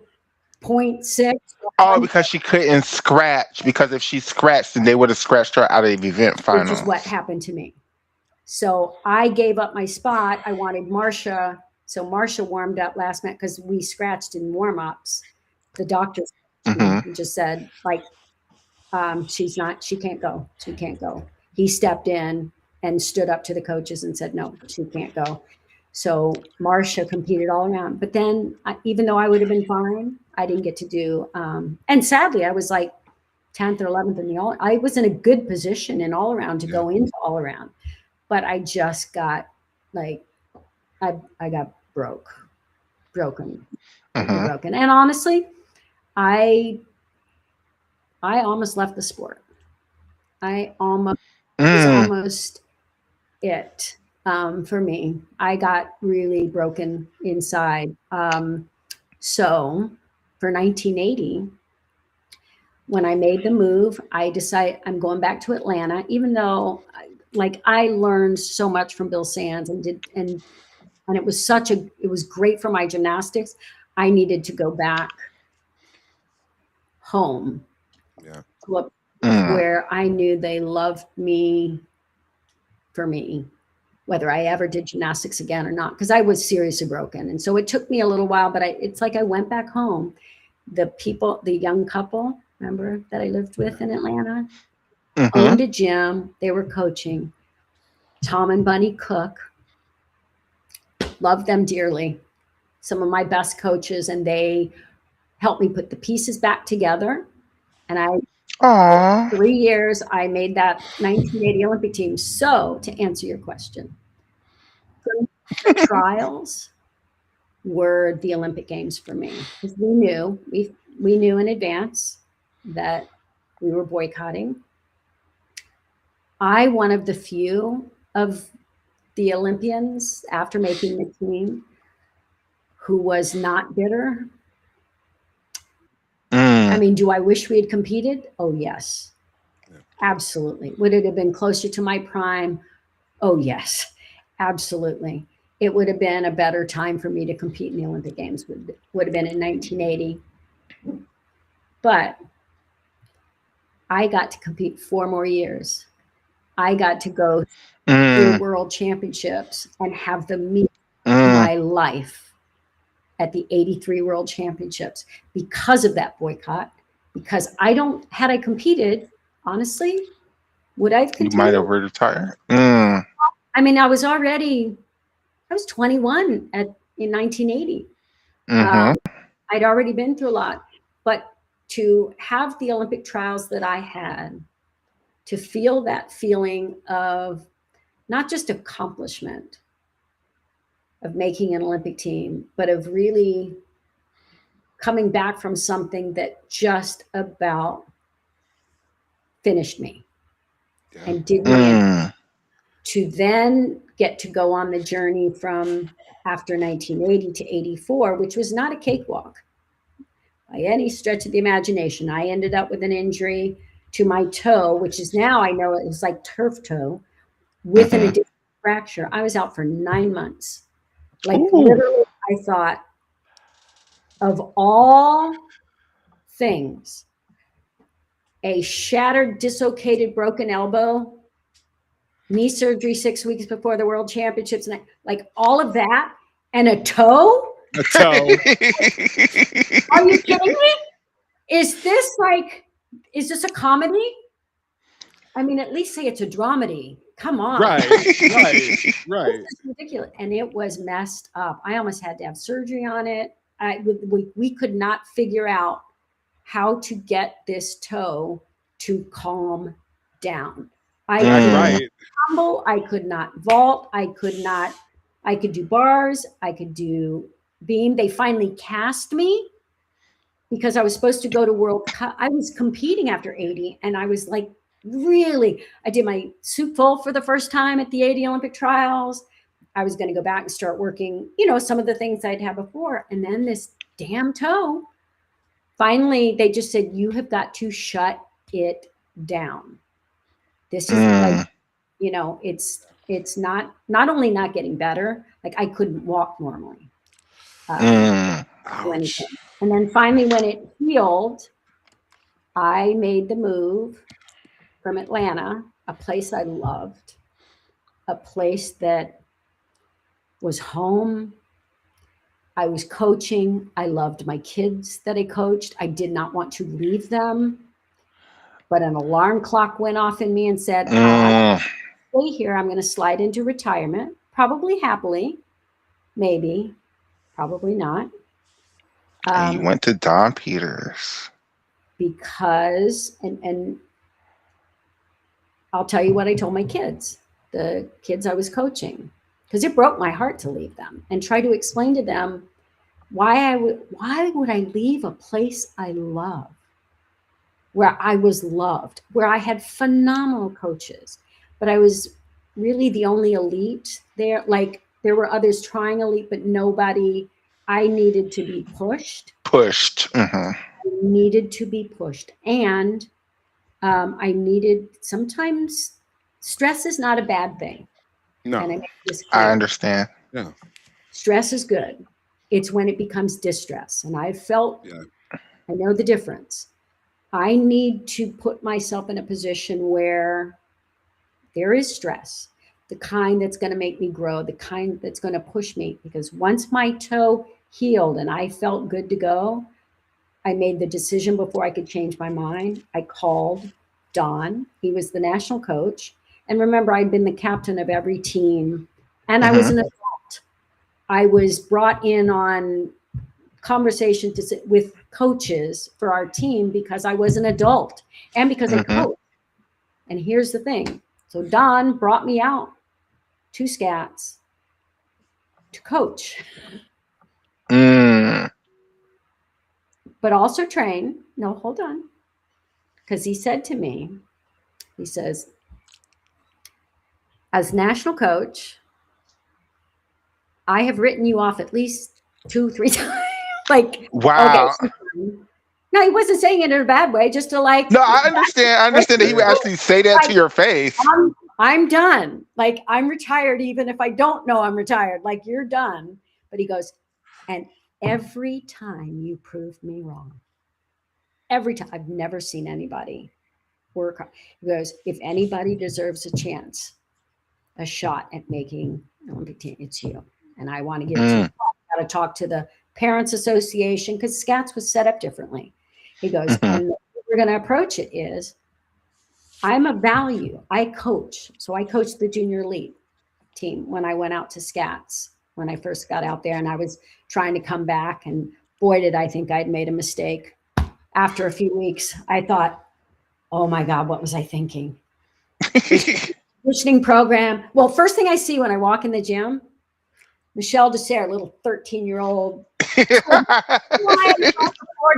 0.6. Oh, because she couldn't scratch. Because if she scratched, then they would have scratched her out of the event finals. Which is what happened to me. So I gave up my spot. I wanted Marcia. So Marcia warmed up last minute because we scratched in warm-ups. The doctors just said, like, she can't go. She can't go. He stepped in and stood up to the coaches and said, no, she can't go. So Marcia competed all around. But then, even though I would have been fine, I didn't get to do, and sadly, I was like 10th or 11th in the all. I was in a good position in all around to go into all around. But I just got, like, I got broken. And honestly, I almost left the sport. It was almost it for me. I got really broken inside. So for 1980, when I made the move, I decided I'm going back to Atlanta, even though I learned so much from Bill Sands and it was it was great for my gymnastics. I needed to go back home where I knew they loved me for me, whether I ever did gymnastics again or not, because I was seriously broken. And so it took me a little while, but it's like I went back home. The young couple, remember, that I lived with in Atlanta, owned a gym. They were coaching. Tom and Bunny Cook. Loved them dearly. Some of my best coaches, and they helped me put the pieces back together. And Aw. 3 years, I made that 1980 Olympic team. So, to answer your question, the trials were the Olympic Games for me, because we knew in advance that we were boycotting. One of the few of the Olympians after making the team who was not bitter. I mean, do I wish we had competed? Oh, yes. Absolutely. Would it have been closer to my prime? Oh, yes. Absolutely. It would have been a better time for me to compete in the Olympic Games, would have been in 1980. But I got to compete 4 more years. I got to go through world championships and have the meet of my life at the 83 world championships because of that boycott. Because had I competed, honestly, would I have continued? You might have retired. I mean, I was 21 in 1980. I'd already been through a lot, but to have the Olympic trials that I had, to feel that feeling of not just accomplishment of making an Olympic team, but of really coming back from something that just about finished me and did me in, to then get to go on the journey from after 1980 to 84, which was not a cakewalk by any stretch of the imagination. I ended up with an injury to my toe, which is now I know it was like turf toe, with an additional fracture. I was out for 9 months. Like literally, I thought, of all things, a shattered, dislocated, broken elbow, knee surgery 6 weeks before the World Championships, and like all of that, and a toe. A toe. Are you kidding me? Is this a comedy? I mean, at least say it's a dramedy. Come on. Right. This is ridiculous. And it was messed up. I almost had to have surgery on it. We could not figure out how to get this toe to calm down. I could not tumble. I could not vault. I could do bars. I could do beam. They finally cast me because I was supposed to go to World Cup. I was competing after 80, and I was like, really, I did my soup full for the first time at the 80 Olympic trials. I was going to go back and start working, some of the things I'd had before. And then this damn toe, finally, they just said, you have got to shut it down. This is like, it's not only not getting better, like I couldn't walk normally. Anything. And then finally, when it healed, I made the move from Atlanta, a place I loved, a place that was home. I was coaching. I loved my kids that I coached. I did not want to leave them. But an alarm clock went off in me and said, I'll stay here. I'm going to slide into retirement, probably happily, maybe, probably not. And you went to Don Peters. Because, and I'll tell you what I told my kids, the kids I was coaching, because it broke my heart to leave them and try to explain to them why would I leave a place I love, where I was loved, where I had phenomenal coaches, but I was really the only elite there. Like there were others trying elite, but nobody. I needed to be pushed. I needed to be pushed. And I needed, sometimes stress is not a bad thing. No. And I make this clear. I understand. Yeah. Stress is good. It's when it becomes distress. And I felt, I know the difference. I need to put myself in a position where there is stress, the kind that's going to make me grow, the kind that's going to push me. Because once my toe healed and I felt good to go, I made the decision before I could change my mind. I called Don. He was the national coach. And remember, I'd been the captain of every team. And I was an adult. I was brought in on conversation with coaches for our team because I was an adult and because I coached. And here's the thing. So Don brought me out to Scats to coach. But also train. No, hold on. Because he said to me, he says, as national coach, I have written you off at least 2-3 times. Like, wow. Okay. No, he wasn't saying it in a bad way, just to like. No, I understand. I understand that he would actually say that to your face. I'm done. Like, I'm retired, even if I don't know I'm retired. Like, you're done. But he goes, and every time you proved me wrong. Every time. I've never seen anybody work hard. He goes, if anybody deserves a chance, a shot at making Olympic team, it's you. And I want to give it to you. I got to talk to the Parents Association because Scats was set up differently. He goes, and the way we're going to approach it is, I'm a value. I coach. So I coached the junior elite team when I went out to Scats, when I first got out there and I was trying to come back. And boy, did I think I'd made a mistake. After a few weeks, I thought, oh my God, what was I thinking? Conditioning program. Well, first thing I see when I walk in the gym, Michelle Dessert, little 13-year-old,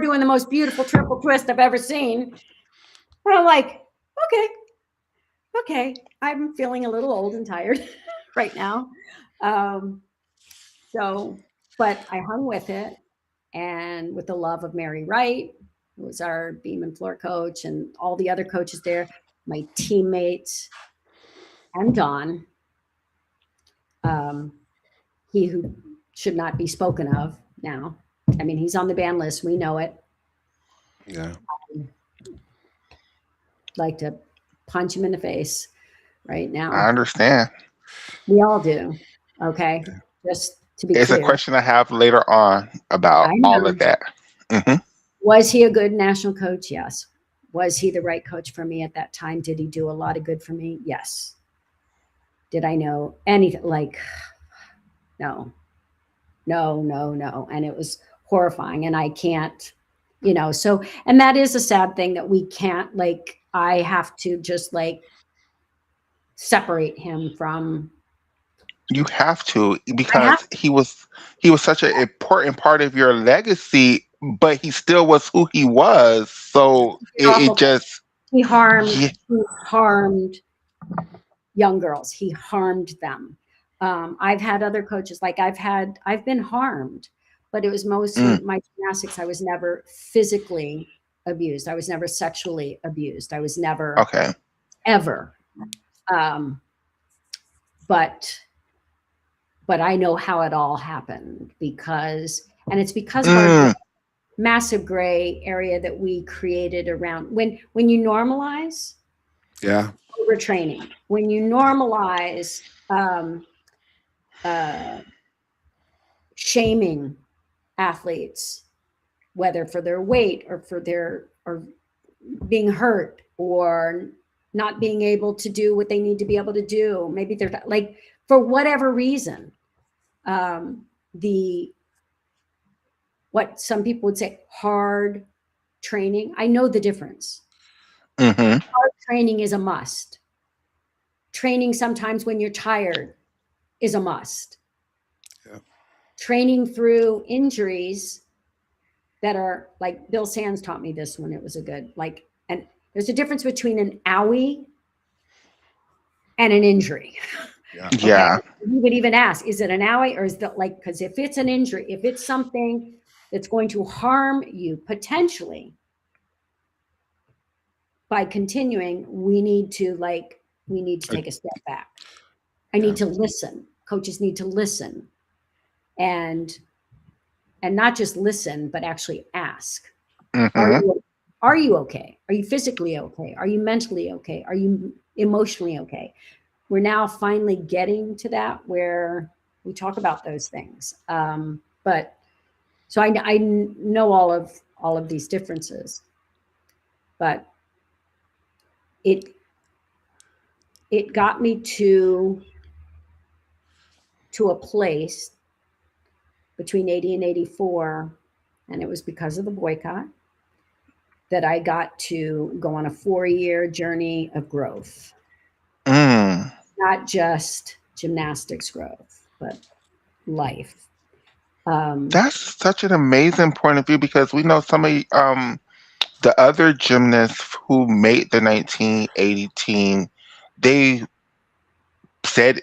doing the most beautiful triple twist I've ever seen. And I'm like, okay, I'm feeling a little old and tired right now. But I hung with it, and with the love of Mary Wright, who was our beam and floor coach, and all the other coaches there, my teammates, and Don, he who should not be spoken of now. I mean, he's on the ban list. We know it. Yeah. Like to punch him in the face right now. I understand. We all do. Okay. Just to be It's clear. a question I have later on about all of that. Was he a good national coach? Yes. Was he the right coach for me at that time? Did he do a lot of good for me? Yes. Did I know anything? Like, no. And it was horrifying. And I can't, so, and that is a sad thing that we can't, like, I have to just like separate him from. You have to, because he was such an important part of your legacy, but he still was who he was. So it just he harmed young girls. He harmed them. I've had other coaches, like I've been harmed, but it was mostly my gymnastics. I was never physically abused. I was never sexually abused. I was never ever. But I know how it all happened because of our massive gray area that we created around when you normalize overtraining, when you normalize shaming athletes, whether for their weight or or being hurt or not being able to do what they need to be able to do. Maybe they're like, for whatever reason, what some people would say hard training. I know the difference. Hard training is a must. Training sometimes when you're tired is a must. Yeah. Training through injuries that are like Bill Sands taught me this when it was and there's a difference between an owie and an injury. Yeah. You would even ask, is it an owie or is that because if it's an injury, if it's something that's going to harm you potentially by continuing, we need to take a step back. I need to listen. Coaches need to listen and not just listen, but actually ask. Are you okay? Are you physically okay? Are you mentally okay? Are you emotionally okay? We're now finally getting to that where we talk about those things. But so I know all of these differences, but it got me to a place between 80 and 84 and it was because of the boycott that I got to go on a 4-year journey of growth. Mm. Not just gymnastics growth, but life. That's such an amazing point of view because we know some of the other gymnasts who made the 1980 team. They said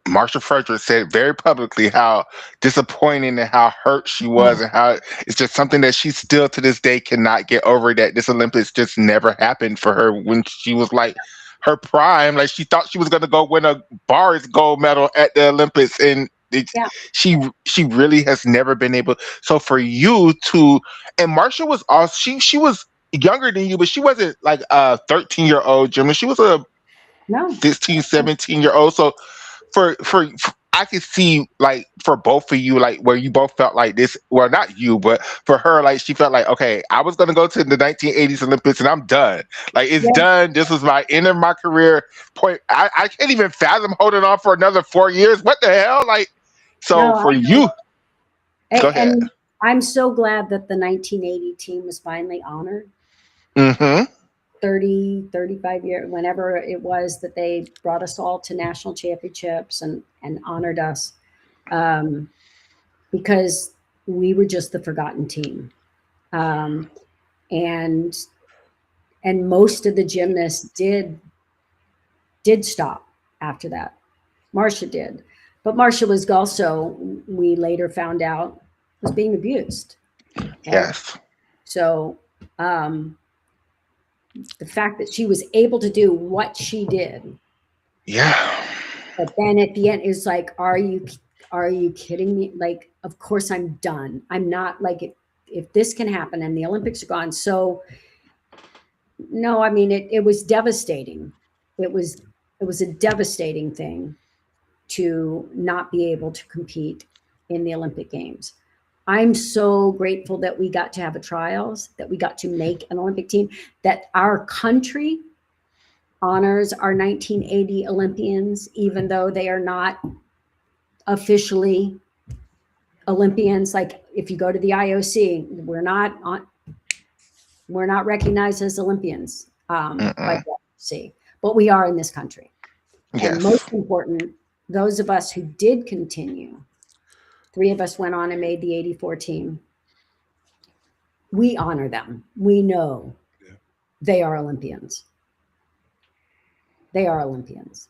Marsha Frederick said very publicly how disappointing and how hurt she was, and how it's just something that she still to this day cannot get over, that this Olympics just never happened for her when she was like her prime. Like she thought she was going to go win a bars gold medal at the Olympics, and Yeah. she really has never been able. So for you to, and Marsha was also, she was younger than you, but she wasn't like a 13-year-old gymnast. She was a No. 16, 17-year-old. So for I could see, like, for both of you, like where you both felt like this, well, not you, but for her, like she felt like, okay, I was gonna go to the 1980s Olympics and I'm done. Like it's Yeah. done. This was my end of my career point. I can't even fathom holding on for another 4 years. What the hell? Like, so No, for I you, go ahead. and I'm so glad that the 1980 team was finally honored. Mm-hmm. 30, 35 years, whenever it was that they brought us all to national championships and honored us, because we were just the forgotten team. Um, and most of the gymnasts did stop after that. Marsha did. But Marsha was also, we later found out, was being abused. Okay? Yes. So the fact that she was able to do what she did, Yeah. but then at the end it's like, are you kidding me? Like, of course I'm done. I'm not, like, if this can happen and the Olympics are gone. So no, I mean, it was devastating. It was a devastating thing to not be able to compete in the Olympic Games. I'm so grateful that we got to have a trials, that we got to make an Olympic team, that our country honors our 1980 Olympians, even though they are not officially Olympians. Like if you go to the IOC, we're not recognized as Olympians by the IOC, but we are in this country. And Yes. most important, those of us who did continue, 3 of us went on and made the 84 team. We honor them. We know they are Olympians. They are Olympians.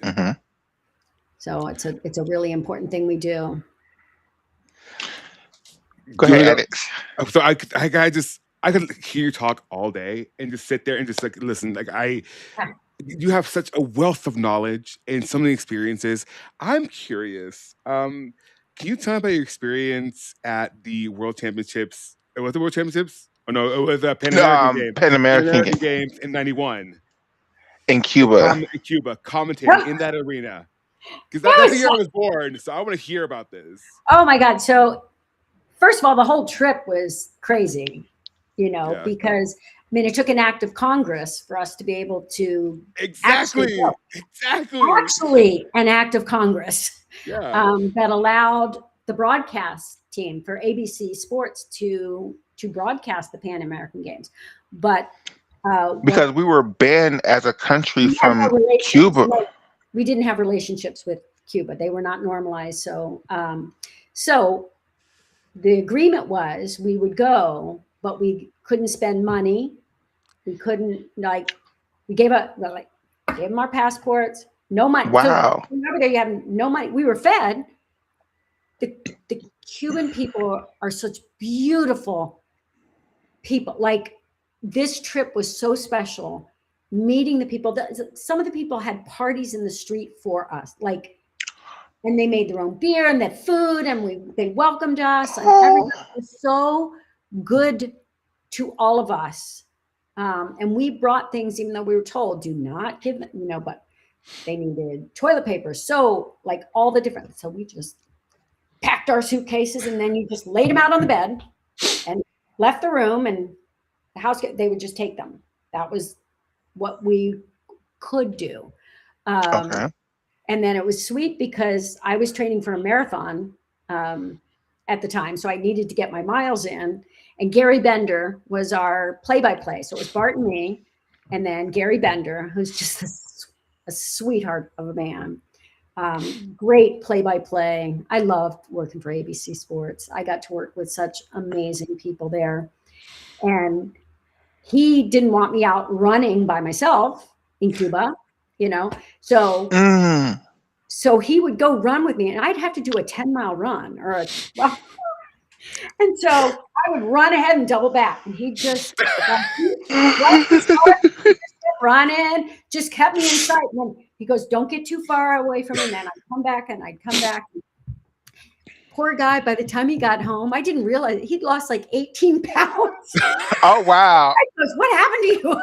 Mm-hmm. So it's a really important thing we do. Go ahead, Alex. So I could hear you talk all day and just sit there and just like listen. Like you have such a wealth of knowledge and so many experiences. I'm curious. Can you tell me about your experience at the World Championships? Was it World Championships? Oh no, it was Pan American Games. Pan American Games in '91 in Cuba. in Cuba, commentating in that arena. Because that's the year I was born, so I want to hear about this. Oh my God! So first of all, the whole trip was crazy, because I mean, it took an act of Congress for us to be able to exactly an act of Congress that allowed the broadcast team for ABC Sports to broadcast the Pan American Games, but because we were banned as a country from Cuba. No, we didn't have relationships with Cuba; they were not normalized. So, so the agreement was we would go, but we couldn't spend money. We couldn't, we gave them our passports, no money. Wow. So over there, you have no money. We were fed. The Cuban people are such beautiful people. Like, this trip was so special, meeting the people. Some of the people had parties in the street for us, and they made their own beer and their food, and they welcomed us, and everything was so good to all of us. And we brought things, even though we were told, do not give them, but they needed toilet paper. So all the different, so we just packed our suitcases, and then you just laid them out on the bed and left the room, and the house, they would just take them. That was what we could do. Okay. And then it was sweet because I was training for a marathon at the time. So I needed to get my miles in. And Gary Bender was our play-by-play. So it was Bart and me, and then Gary Bender, who's just a sweetheart of a man. Great play-by-play. I loved working for ABC Sports. I got to work with such amazing people there. And he didn't want me out running by myself in Cuba, So so he would go run with me, and I'd have to do a 10-mile run or a 12. And so I would run ahead and double back, and he just running, just kept me in sight. And then he goes, "Don't get too far away from him." And I'd come back. Poor guy, by the time he got home, I didn't realize he'd lost like 18 pounds. Oh, wow. I goes, "What happened to you?"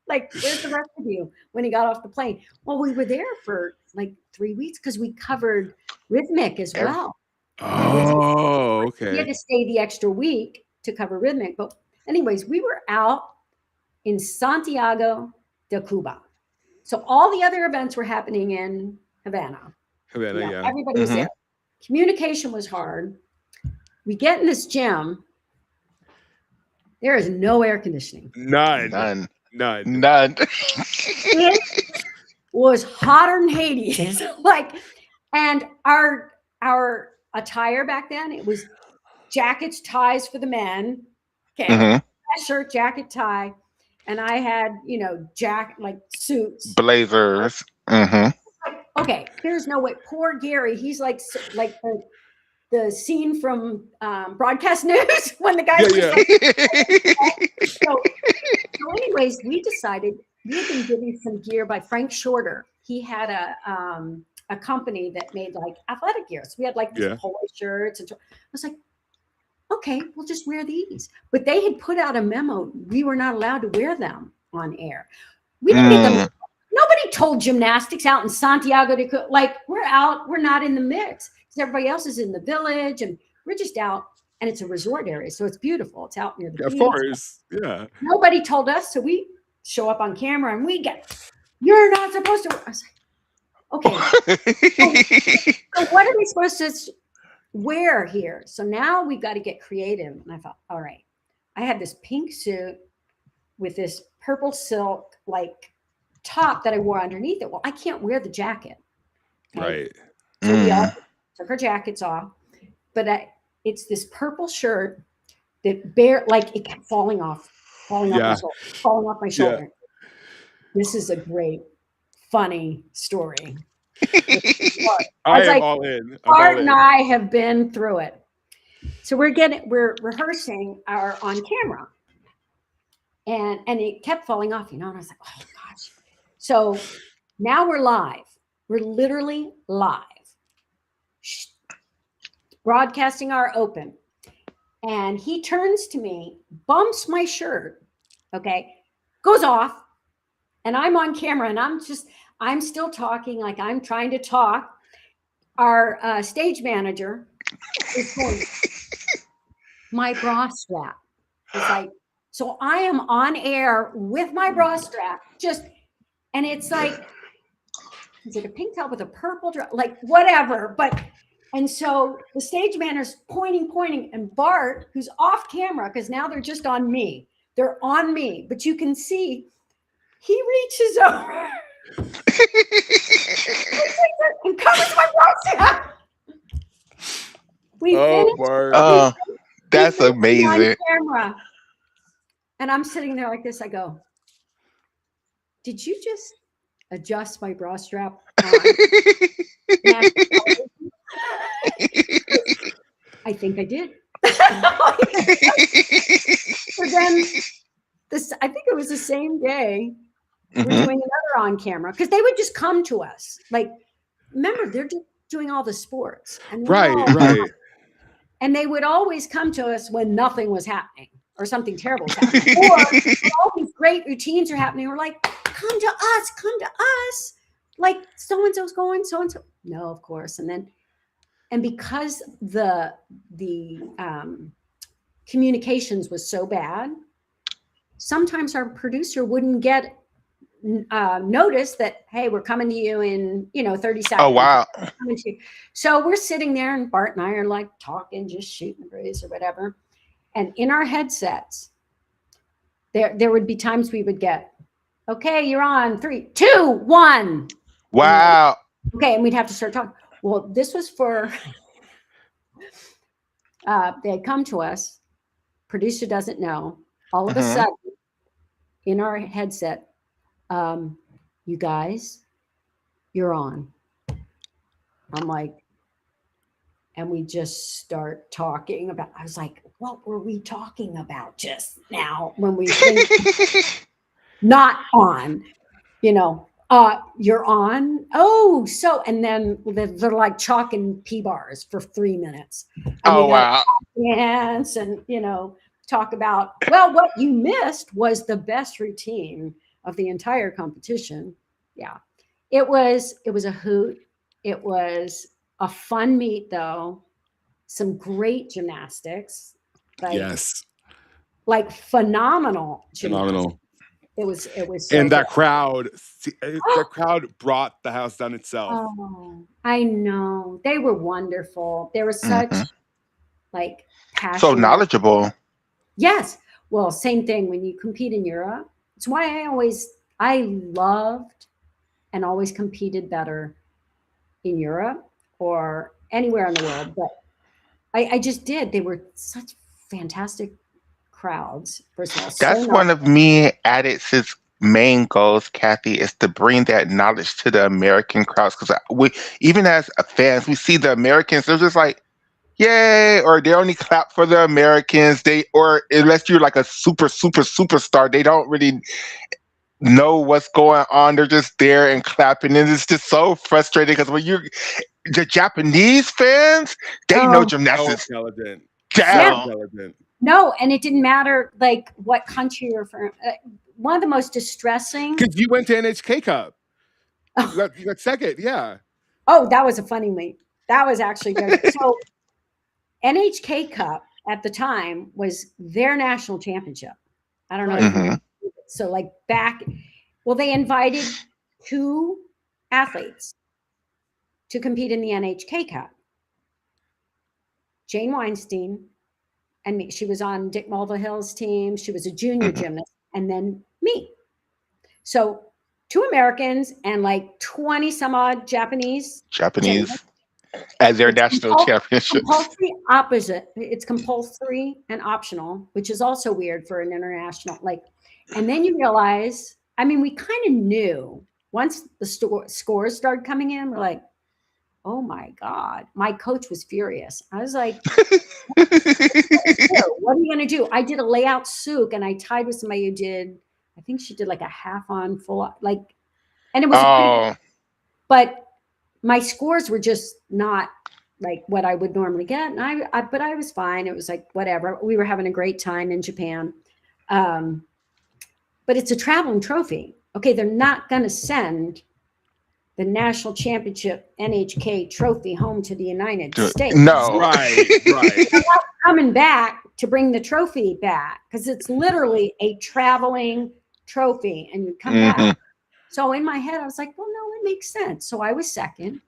Like, where's the rest of you when he got off the plane? Well, we were there for like 3 weeks because we covered Rhythmic as well. Oh, okay. We had to stay the extra week to cover Rhythmic. But anyways, we were out in Santiago de Cuba. So all the other events were happening in Havana. Yeah. Everybody was there. Communication was hard. We get in this gym. There is no air conditioning. None. It was hotter than Hades. And our attire back then, it was jackets, ties for the men. Okay. Shirt, jacket, tie. And I had, suits. Blazers. Okay, there's no way. Poor Gary, he's like the scene from Broadcast News when the guy so anyways, we decided we had been given some gear by Frank Shorter. He had a company that made like athletic gear. So we had like these polo shirts. And I was like, okay, we'll just wear these. But they had put out a memo. We were not allowed to wear them on air. We didn't get them. Nobody told gymnastics out in Santiago de Cuba, like, we're out, we're not in the mix. Because everybody else is in the village and we're just out, and it's a resort area. So it's beautiful. It's out near the beach. Of course. Yeah. Nobody told us. So we show up on camera and you're not supposed to. I was like, okay. So what are we supposed to wear here? So now we've got to get creative. And I thought, all right, I had this pink suit with this purple silk, like, top that I wore underneath it. Well, I can't wear the jacket. Right. So we all took our jackets off, but it's this purple shirt that it kept falling off my shoulder. Yeah. This is a great, funny story. I am all in. Art and I have been through it. So we're rehearsing our on camera, and it kept falling off, and I was like, oh gosh. So now we're live. We're literally live. Broadcasting our open. And he turns to me, bumps my shirt, okay, goes off, and I'm on camera, and I'm still talking like I'm trying to talk. Our stage manager is going, my bra strap. It's like, so I am on air with my bra strap, and it's like, is it a pink top with a purple dress? Like, whatever. And so the stage manager's pointing, and Bart, who's off camera, because now they're just on me. They're on me, but you can see he reaches over and covers my bra strap. We finished. That's amazing. Camera. And I'm sitting there like this. I go, did you just adjust my bra strap? I think I did. So then I think it was the same day we're doing another on camera, because they would just come to us. Like, remember, they're just doing all the sports. And right. And they would always come to us when nothing was happening or something terrible was happening. Or all these great routines are happening. We're like, come to us. Like, so-and-so's going, so-and-so. No, of course. And because the communications was so bad, sometimes our producer wouldn't get notice that, hey, we're coming to you in 30 seconds. Oh wow. So we're sitting there, and Bart and I are like talking, just shooting the breeze or whatever. And in our headsets, there would be times we would get, okay, you're on 3, 2, 1. Wow. Okay, and we'd have to start talking. Well, this was for they had come to us. Producer doesn't know. All of a sudden, in our headset, you guys, you're on. I'm like, and we just start talking about. I was like, what were we talking about just now when we think not on? You're on. Oh, so, and then they're like chalking P-bars for 3 minutes. Oh wow. Dance and talk about, well, what you missed was the best routine of the entire competition. Yeah, it was a hoot. It was a fun meet, though. Some great gymnastics. Yes. Like phenomenal gymnastics. Phenomenal. It was so And that good. crowd brought the house down itself. Oh, I know. They were wonderful. They were such like passionate. So knowledgeable. Yes. Well, same thing when you compete in Europe. It's why I loved and always competed better in Europe or anywhere in the world. But I just did. They were such fantastic crowds. First of all, That's one of me Addict's main goals, Kathy, is to bring that knowledge to the American crowds. Because we, even as fans, we see the Americans, they're just like, yay, or they only clap for the Americans. Or unless you're like a superstar, they don't really know what's going on. They're just there and clapping. And it's just so frustrating because the Japanese fans, they know So gymnastics intelligent. down. So intelligent. No, and it didn't matter like what country you're from. One of the most distressing. Because you went to NHK Cup. You got second, yeah. Oh, that was a funny meet. That was actually good. So NHK Cup at the time was their national championship. I don't know. If you know. So like they invited 2 athletes to compete in the NHK Cup. Jane Weinstein and me. She was on Dick Mulvihill's team. She was a junior gymnast, and then me. So 2 Americans and like 20 some odd Japanese as their national championships. Compulsory opposite. It's compulsory and optional, which is also weird for an international. And then you realize, I mean, we kind of knew once the scores started coming in. We're like, oh my God. My coach was furious. I was like, what are you going to do? I did a layout souk and I tied with somebody who did, I think she did like a half on full, and it was, but my scores were just not like what I would normally get. And but I was fine. It was like, whatever. We were having a great time in Japan. But it's a traveling trophy. Okay. They're not going to send the national championship NHK trophy home to the United States. No. Right. They're not coming back to bring the trophy back because it's literally a traveling trophy and you come back. So in my head, I was like, well, no, it makes sense. So I was second,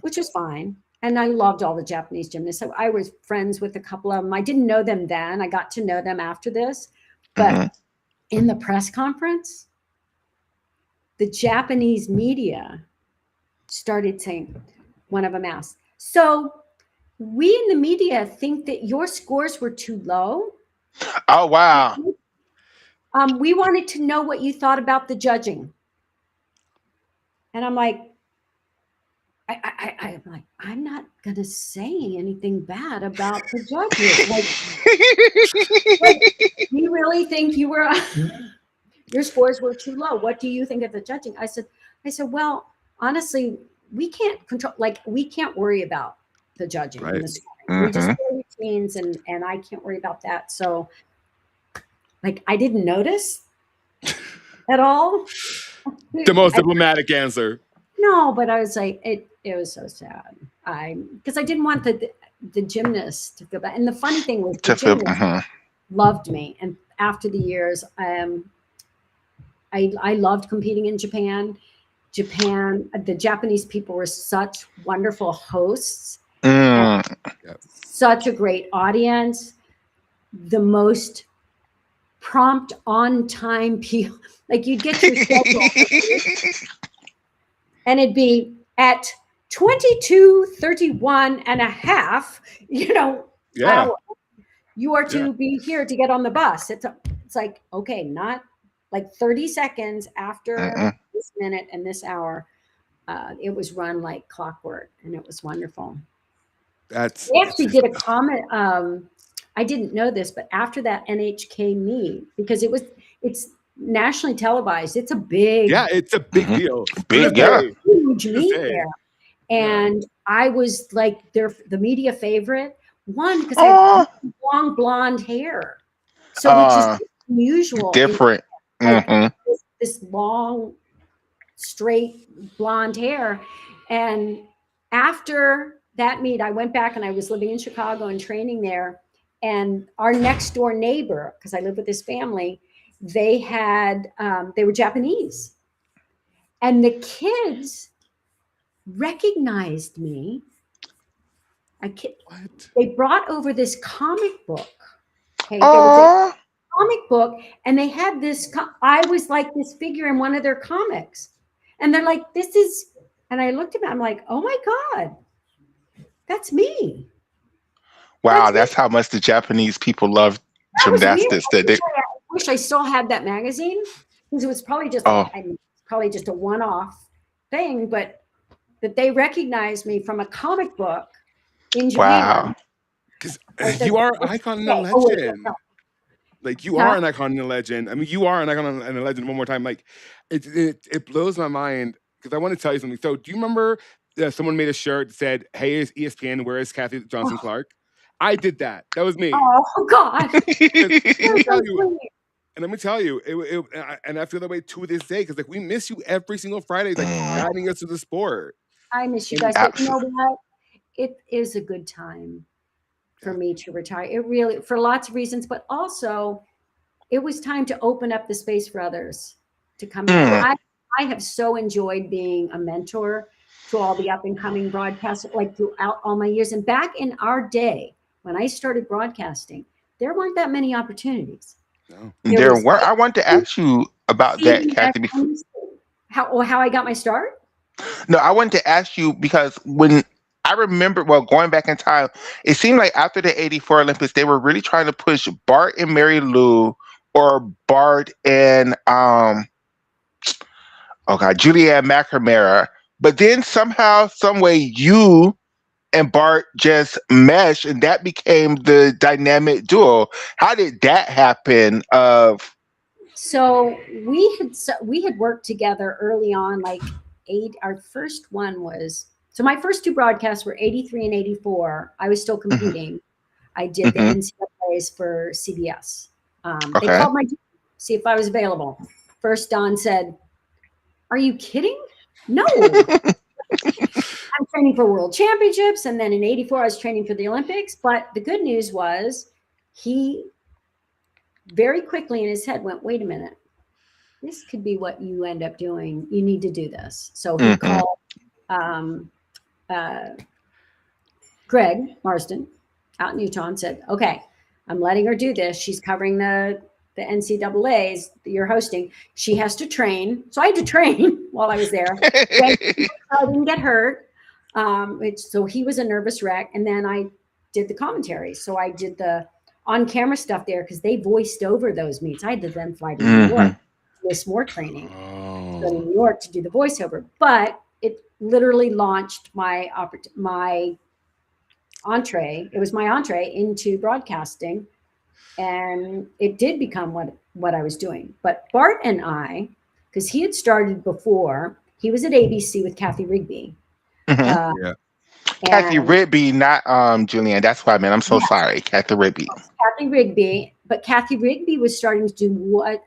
which was fine. And I loved all the Japanese gymnasts. So I was friends with a couple of them. I didn't know them then. I got to know them after this. But in the press conference, the Japanese media started saying, one of them asked, so we in the media think that your scores were too low. Oh, wow. We wanted to know what you thought about the judging. And I'm like, I'm not going to say anything bad about the judges. Do you really think your scores were too low? What do you think of the judging? I said, well, honestly, we can't control, we can't worry about the judging and the scoring. We just play routines and I can't worry about that. So I didn't notice at all. The most diplomatic answer. No, but I was like, it was so sad. Because I didn't want the gymnast to feel bad. And the funny thing was the gymnast loved me. And after the years, I loved competing in Japan. The Japanese people were such wonderful hosts and Mm. Yeah. such a great audience. The most prompt, on time people. Like you'd get your schedule and it'd be at 22:31 and a half, Yeah. hour. You are Yeah. to be here to get on the bus. It's like, okay, not like 30 seconds after Mm-mm. this minute and this hour. It was run like clockwork and it was wonderful. That's They actually did a comment. I didn't know this, but after that NHK meet, because it's nationally televised, it's a big, yeah, it's a big Mhm. deal to this Big, it's a yeah. day. huge To this meet day. there. Yeah. And I was like the media favorite. One, because I have Oh, long blonde hair. So which is uh, unusual in different. like Hmm. this long, straight blonde hair. And after that meet, I went back and I was living in Chicago and training there. And our next door neighbor, because I live with this family, they were Japanese. And the kids recognized me. What? They brought over this comic book. Okay, there was a Oh, comic book, and they had this. I was like this figure in one of their comics, and they're like, "This is." And I looked at them. I'm like, "Oh my god, that's me. wow. That's me." That's how much the Japanese people love That was weird. gymnastics. That they. I wish I still had that magazine because it was probably just Oh, probably just a one-off thing, but that they recognized me from a comic book in wow. Japan. Because I said, you are an "What's icon and a today? Oh wait, legend. no, Like you huh? are an icon and a legend. I mean, you are an icon and a legend. One more time, like it blows my mind because I want to tell you something. So, do you remember someone made a shirt that said, "Hey, is ESPN? Where is Kathy Johnson Oh, Clarke?" I did that. That was me. oh God, 'Cause let you're me so tell you, sweet." and let me tell you, and I feel that way to this day because like we miss you every single Friday, like Mm, guiding us to the sport. I miss you And guys, but you know absolutely. what? It is a good time for yeah, me to retire. It really, for lots of reasons, but also it was time to open up the space for others to come in. Mm, I have so enjoyed being a mentor to all the up and coming broadcasters, like throughout all my years. And back in our day, when I started broadcasting, there weren't that many opportunities. no, There there was were. I wanted to ask you about that, CBS, Kathy. Before. NBC. How I got my start? No, I wanted to ask you because when I remember, well, going back in time, it seemed like after the '84 Olympics, they were really trying to push Bart and Mary Lou or Bart and oh god, Julianne McNamara. But then somehow, some way, you and Bart just meshed, and that became the dynamic duo. How did that happen? Of So we had worked together early on, like eight. Our first one was so my first two broadcasts were 83 and 84. I was still mhm, competing. I did the mhm, NCAA's for CBS. They okay. called my see if I was available. First, Don said, "Are you kidding? No, I'm training for world championships." And then in 84, I was training for the Olympics. But the good news was he very quickly in his head went, wait a minute, this could be what you end up doing. You need to do this. So he Hmm. called um, uh, Greg Marsden out in Utah and said, okay, I'm letting her do this. She's covering the NCAAs that you're hosting. She has to train. So I had to train while I was there. I didn't get hurt. So he was a nervous wreck. And then I did the commentary. So I did the on camera stuff there because they voiced over those meets. I had to then fly to New York, Hmm. miss more training, go to oh, New York to do the voiceover. But it literally launched my entree. It was my entree into broadcasting, and it did become what I was doing. But Bart and I, because he had started before, he was at ABC with Kathy Rigby, Hmm. uh, yeah. Kathy and Rigby, not Julianne. That's what I meant. I'm so yes, sorry, Kathy Rigby. Kathy Rigby. But Kathy Rigby was starting to do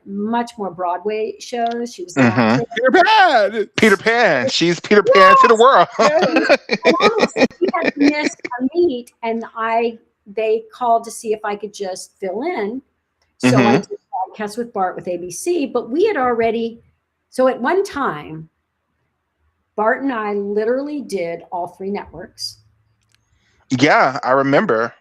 much more Broadway shows. She was an Hmm. actress. You're bad. Peter Pan. She's Peter Pan to the Yes, world. Yes. and honestly, he had missed a meet, and they called to see if I could just fill in. So I Hmm. did broadcast with Bart with ABC, but we had already, so at one time, Bart and I literally did all 3 networks. Yeah, I remember.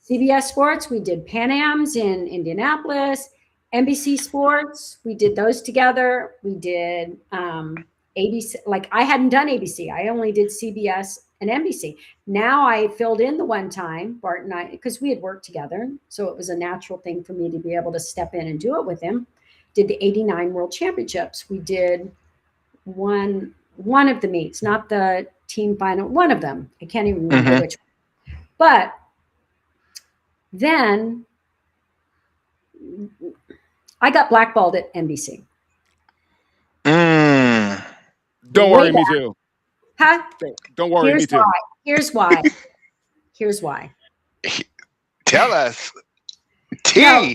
CBS Sports, we did Pan Am's in Indianapolis. NBC Sports, we did those together. We did ABC. Like I hadn't done ABC. I only did CBS and NBC. Now I filled in the one time, Bart and I, because we had worked together. So it was a natural thing for me to be able to step in and do it with him. Did the 89 World Championships. We did one of the meets, not the team final, one of them. I can't even remember which one. But then I got blackballed at NBC. Don't worry, me too. Huh? Don't worry, me too. Here's why. Here's why. Tell us. No,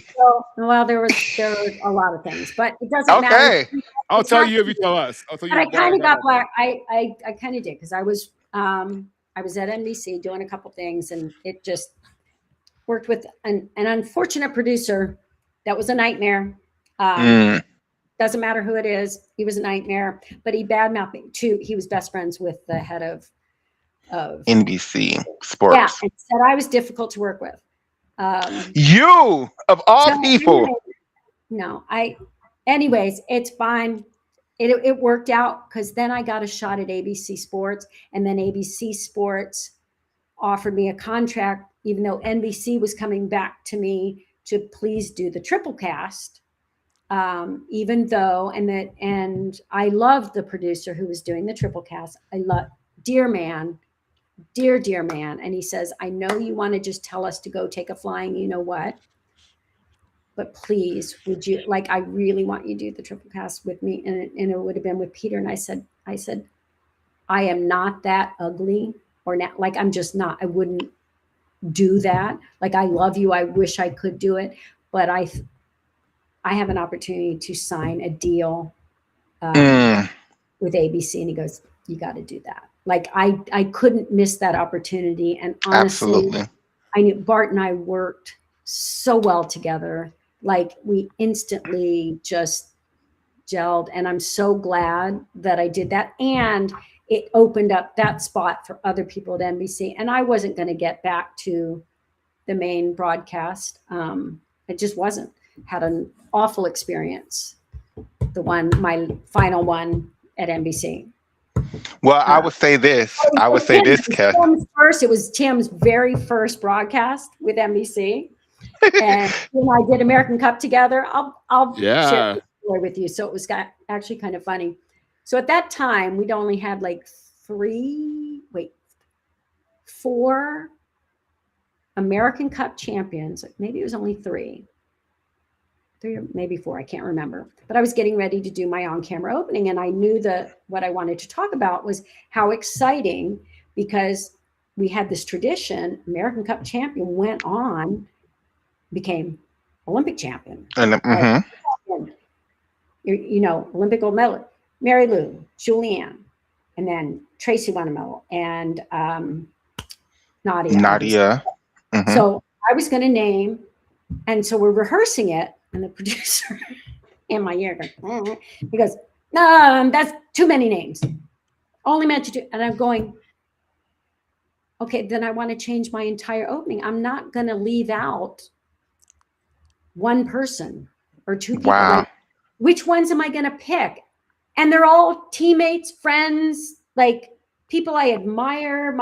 well, there were a lot of things, but it doesn't matter. I'll tell you if you tell us. I'll tell you. But I kind of got black. I kind of did because I was at NBC doing a couple things, and it just worked with an unfortunate producer. That was a nightmare. Doesn't matter who it is. He was a nightmare, but he badmouthed me too. He was best friends with the head of NBC Sports. Yeah, and said I was difficult to work with. You of all people. Anyways, it's fine. It worked out because then I got a shot at ABC Sports, and then ABC Sports offered me a contract, even though NBC was coming back to me to please do the triple cast. Even though, and I loved the producer who was doing the triple cast. I love, dear man. And he says, I know you want to just tell us to go take a flying, you know what, but please, would you, like, I really want you to do the triple cast with me. And it would have been with Peter. And I said, I am not that ugly or not, like, I'm just not, I wouldn't do that. Like, I love you. I wish I could do it, but I have an opportunity to sign a deal with ABC. And he goes, you got to do that. Like I couldn't miss that opportunity. And honestly, absolutely. I knew Bart and I worked so well together. Like we instantly just gelled, and I'm so glad that I did that. And it opened up that spot for other people at NBC. And I wasn't going to get back to the main broadcast. It just wasn't. Had an awful experience. My final one at NBC. Well, I would say this. Kat. It was Tim's very first broadcast with NBC, and I did American Cup together. I'll share the story with you. So it was actually kind of funny. So at that time, we'd only had like 4 American Cup champions. Maybe it was only 3 or maybe 4, I can't remember. But I was getting ready to do my on-camera opening, and I knew that what I wanted to talk about was how exciting, because we had this tradition. American Cup champion went on, became Olympic champion. Olympic gold medal, Mary Lou, Julianne, and then Tracy won a medal, and Nadia. Mm-hmm. So I was going to name, and so we're rehearsing it. And the producer in my ear goes, he goes, no, that's too many names. Only meant to do. And I'm going, okay, then I want to change my entire opening. I'm not going to leave out one person or 2 people. Wow. Like, which ones am I going to pick? And they're all teammates, friends, like people I admire.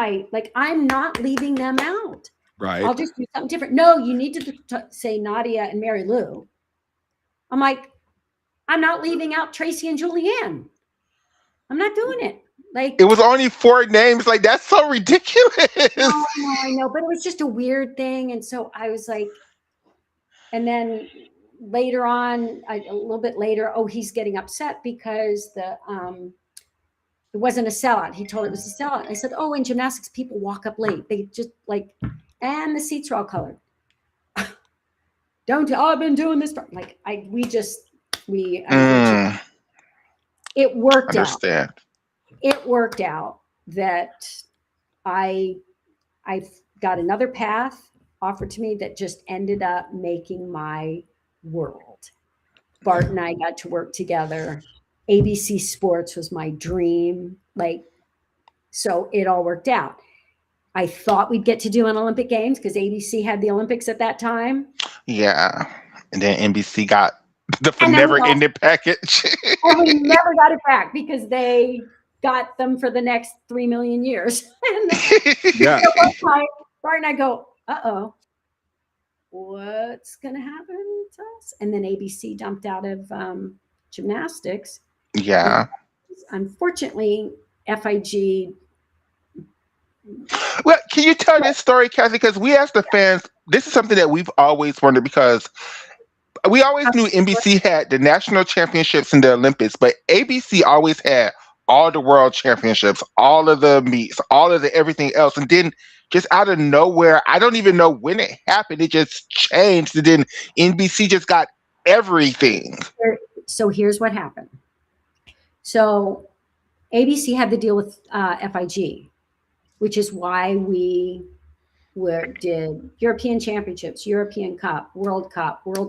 I'm not leaving them out. Right. I'll just do something different. No, you need to say Nadia and Mary Lou. I'm like, I'm not leaving out Tracy and Julianne. I'm not doing it. Like, it was only 4 names. Like, that's so ridiculous. I know, but it was just a weird thing. And so I was like, and then later on, a little bit later, he's getting upset because it wasn't a sellout. He told it was a sellout. I said, in gymnastics, people walk up late. They just and the seats are all colored. I've been doing this. Like it worked Understand. out. It worked out that I got another path offered to me that just ended up making my world. Bart and I got to work together. ABC Sports was my dream. Like, so it all worked out. I thought we'd get to do an Olympic Games because ABC had the Olympics at that time. Yeah. And then NBC got the And then we never lost, ending package. and we never got it back because they got them for the next 3 million years. And Yeah. Bart and I go, uh-oh, what's going to happen to us? And then ABC dumped out of gymnastics. Yeah. Unfortunately, FIG. Well, can you tell this story, Kathy? Because we asked the fans, this is something that we've always wondered because we always knew NBC had the national championships and the Olympics, but ABC always had all the world championships, all of the meets, all of the everything else. And then just out of nowhere, I don't even know when it happened. It just changed. And then NBC just got everything. So here's what happened. So ABC had the deal with FIG, which is why we did European Championships, European Cup, World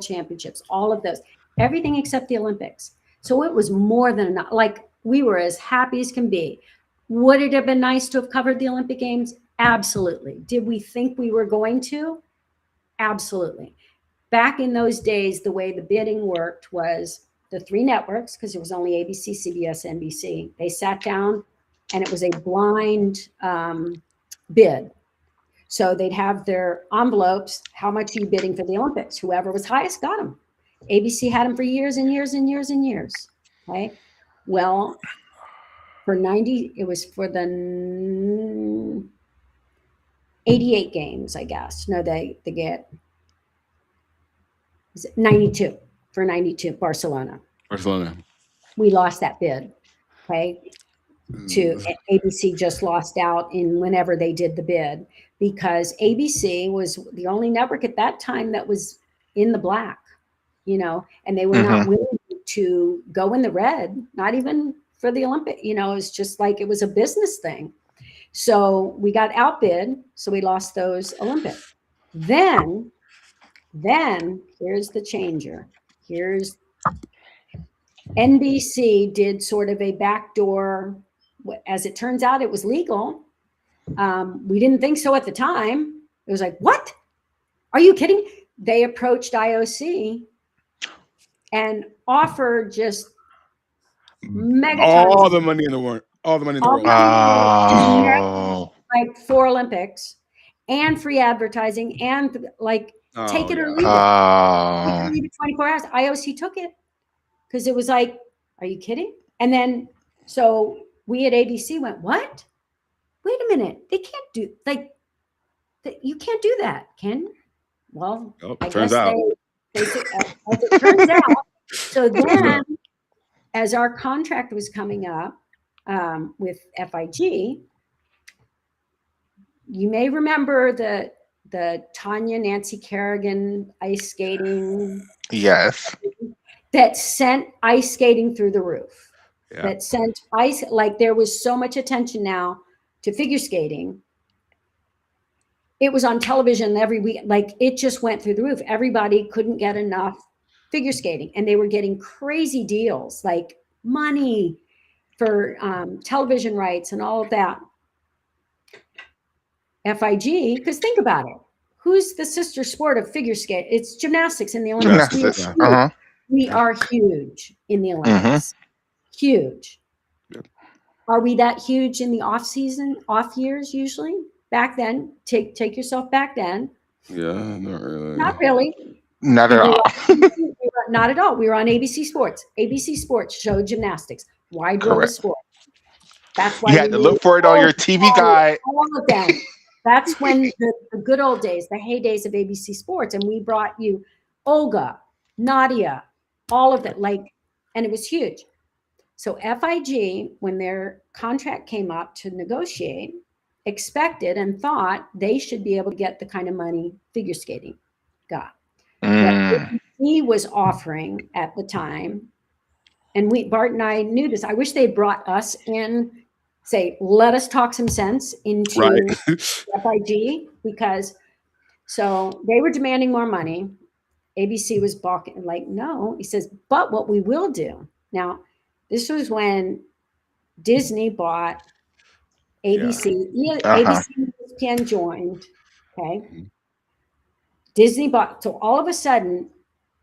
Championships, all of those, everything except the Olympics. So it was more than enough. Like, we were as happy as can be. Would it have been nice to have covered the Olympic Games? Absolutely. Did we think we were going to? Absolutely. Back in those days, the way the bidding worked was the 3 networks, because it was only ABC, CBS, NBC. They sat down and it was a blind bid. So they'd have their envelopes. How much are you bidding for the Olympics? Whoever was highest got them. ABC had them for years and years and years and years. Okay. Well, it was for the 88 games, I guess. No, they get 92 for 92 Barcelona. We lost that bid. Okay. To ABC just lost out in whenever they did the bid, because ABC was the only network at that time that was in the black, and they were not willing to go in the red, not even for the Olympic, it's just like it was a business thing. So we got outbid, so we lost those Olympics. Then here's the changer. Here's NBC did sort of a backdoor. As it turns out, it was legal. We didn't think so at the time. It was like, what? Are you kidding? They approached IOC and offered just mega all the money in the world. All the money in the world. Oh. Like 4 Olympics and free advertising and take it or leave it. Oh. Leave it 24 hours. IOC took it because it was like, are you kidding? And then so we at ABC went, what? Wait a minute. They can't do you can't do that, Ken. Well, I turns guess out. as it turns out. So then, as our contract was coming up with FIG, you may remember the Tanya Nancy Kerrigan ice skating. Yes. That sent ice skating through the roof. Yeah. That sent ice, like there was so much attention now to figure skating. It was on television every week. Like it just went through the roof. Everybody couldn't get enough figure skating, and they were getting crazy deals, like money for television rights and all of that. FIG, because think about it. Who's the sister sport of figure skate? It's gymnastics in the Olympics. Gymnastics. We are huge in the Olympics. Huge. Yep. Are we that huge in the off years usually? Back then, take yourself back then. Yeah, not really. Not really. Not at all. Not at all. We were on ABC Sports. ABC Sports showed gymnastics. Wide world of sport. That's why you had to look for it on your TV guide. All of them. That's when the good old days, the heydays of ABC Sports, and we brought you Olga, Nadia, all of that, and it was huge. So FIG, when their contract came up to negotiate, expected and thought they should be able to get the kind of money figure skating got. What he was offering at the time, and Bart and I knew this. I wish they brought us in, say, let us talk some sense into FIG, because so they were demanding more money. ABC was balking, like, no. He says, but what we will do. Now, this was when Disney bought ABC. ABC and ESPN joined. Okay. Mm-hmm. Disney bought. So all of a sudden,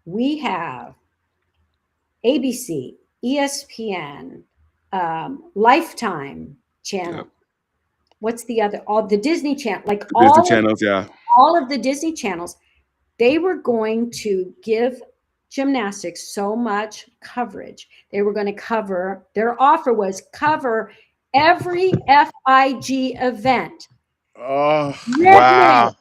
we have ABC, ESPN, Lifetime channel. Yep. What's the other? All the Disney channel, like The Disney channels, all of the Disney channels. They were going to give gymnastics so much coverage. They were going to cover. Their offer was cover every FIG event. Oh, wow.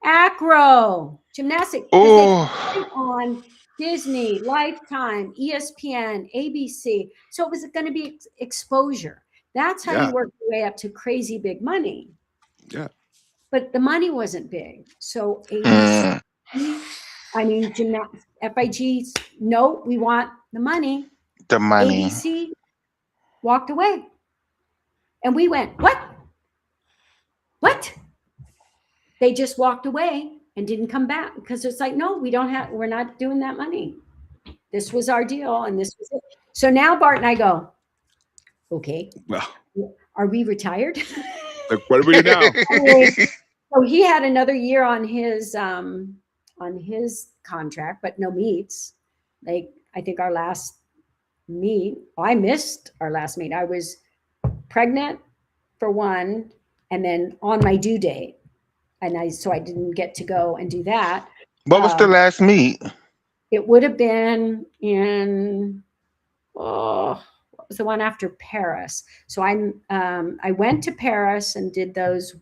Acro, gymnastics, because they put it on Disney, Lifetime, ESPN, ABC. So it was going to be exposure. That's how you work your way up to crazy big money. Yeah. But the money wasn't big. So ABC, gymnastics, FIG's, no, we want the money. The money. ABC walked away. And we went, what? What? They just walked away and didn't come back because it's like, no, we're not doing that money. This was our deal and this was it. So now Bart and I go, okay, well, are we retired? Like, what do we do now? So he had another year on his contract, but no meets. Like, I think our last meet, I missed our last meet. I was pregnant for one, and then on my due date. And so I didn't get to go and do that. What was the last meet? It would have been in, what was the one after Paris? So I went to Paris and did those.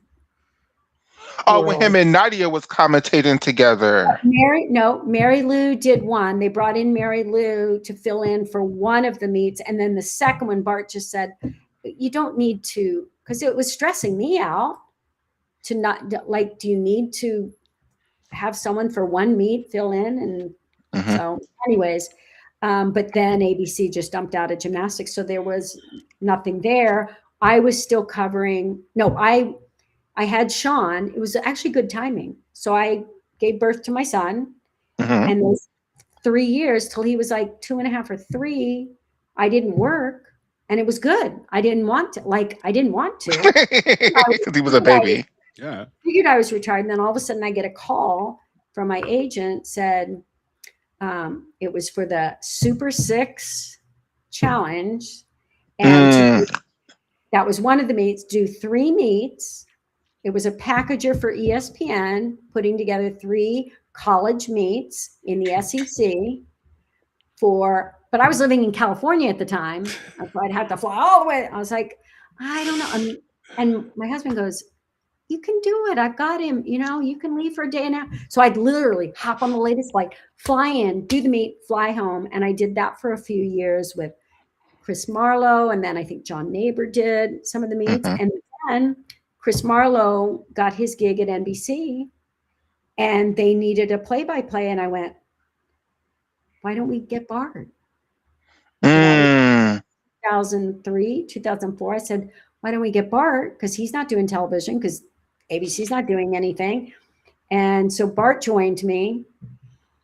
Oh, when him and Nadia was commentating together. Mary Lou did one. They brought in Mary Lou to fill in for one of the meets. And then the second one, Bart just said, you don't need to, because it was stressing me out. To not, like, do you need to have someone for one meet fill in? And so anyways, but then ABC just dumped out of gymnastics. So there was nothing there. I was still covering. No, I had Sean. It was actually good timing. So I gave birth to my son, and those 3 years till he was like 2.5 or 3, I didn't work, and it was good. I didn't want to. Because he was a baby. Yeah. Figured I was retired. And then all of a sudden I get a call from my agent, said it was for the Super 6 challenge. And that was one of the meets, do 3 meets. It was a packager for ESPN, putting together 3 college meets in the SEC but I was living in California at the time. So I'd have to fly all the way. I was like, I don't know. And my husband goes, you can do it. I've got him. You can leave for a day and a half. So I'd literally hop on the latest flight, fly in, do the meet, fly home. And I did that for a few years with Chris Marlowe. And then I think John Neighbor did some of the meets. And then Chris Marlowe got his gig at NBC and they needed a play-by-play. And I went, why don't we get Bart? 2003, 2004. I said, why don't we get Bart? Because he's not doing television, because ABC's not doing anything. And so Bart joined me,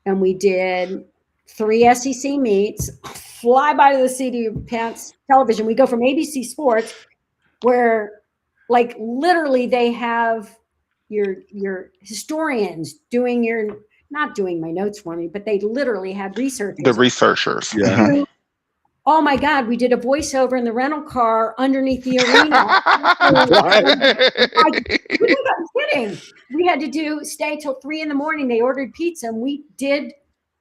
and we did 3 SEC meets, fly by to the seat of pants television. We go from ABC Sports, where like literally they have your historians doing not doing my notes for me, but they literally had researchers. The researchers. Yeah. Oh my God, we did a voiceover in the rental car underneath the arena. I'm kidding. We had to stay till 3 a.m. They ordered pizza, and we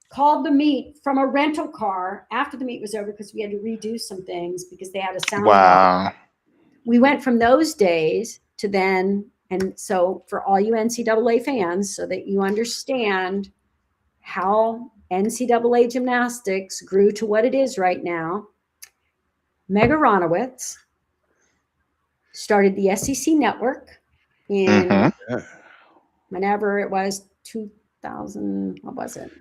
called the meet from a rental car after the meet was over, because we had to redo some things because they had a sound. Wow. We went from those days to then. And so for all you NCAA fans, so that you understand how NCAA gymnastics grew to what it is right now, Mega Ronowitz started the SEC network in whenever it was 2000, what was it?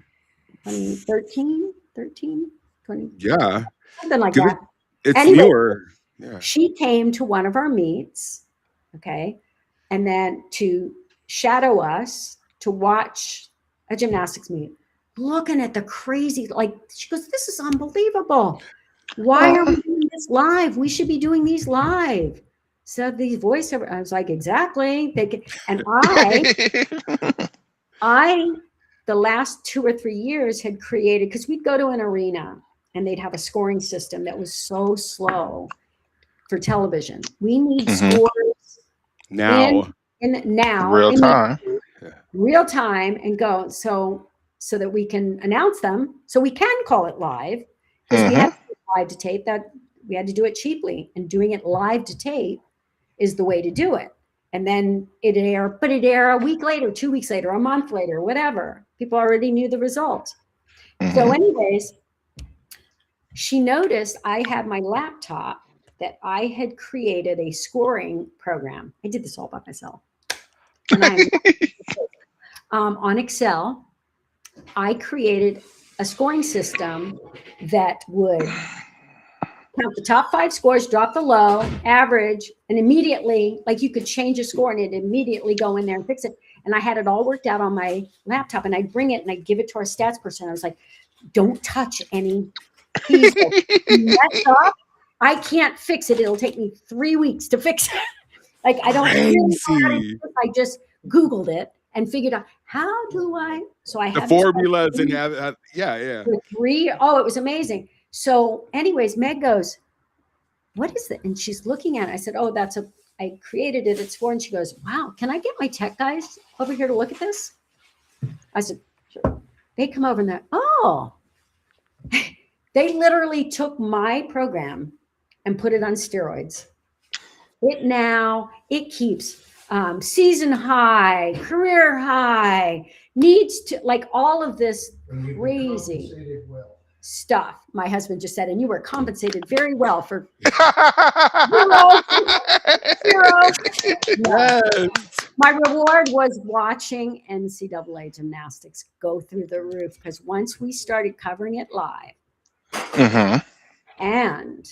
2013, 20, Yeah. something like that. It's newer. Yeah. She came to one of our meets, okay, and then to shadow us, to watch a gymnastics meet. looking at the crazy, like, she goes, this is unbelievable. Why are we doing this live? We should be doing these live. So these voiceover, I was like, exactly. They can, and the last 2 or 3 years had created, because we'd go to an arena and they'd have a scoring system that was so slow for television. We need scores Now. Real time. real time and go so that we can announce them, so we can call it live, because we had to do live to tape, that we had to do it cheaply, and doing it live to tape is the way to do it. And then it'd air a week later, 2 weeks later, a month later, whatever. People already knew the result. So anyways, she noticed I had my laptop that I had created a scoring program. I did this all by myself. And on Excel, I created a scoring system that would count the top 5 scores, drop the low, average, and immediately, like, you could change a score and it'd immediately go in there and fix it. And I had it all worked out on my laptop, and I'd bring it and I'd give it to our stats person. I was like, don't touch any keys. Mess up, I can't fix it. It'll take me 3 weeks to fix it. Like, I don't really know how to do it. I just Googled it and figured out, how do I? So I The had formulas and yeah. it was amazing. So anyways, Meg goes, what is that? And she's looking at it. I said, oh, I created it. It's for, and she goes, wow, can I get my tech guys over here to look at this? I said, sure. They come over and they're, oh, they literally took my program and put it on steroids. It keeps season high, career high, needs to, like, all of this crazy stuff. My husband just said, and you were compensated very well for zero. No. My reward was watching NCAA gymnastics go through the roof, because once we started covering it live, and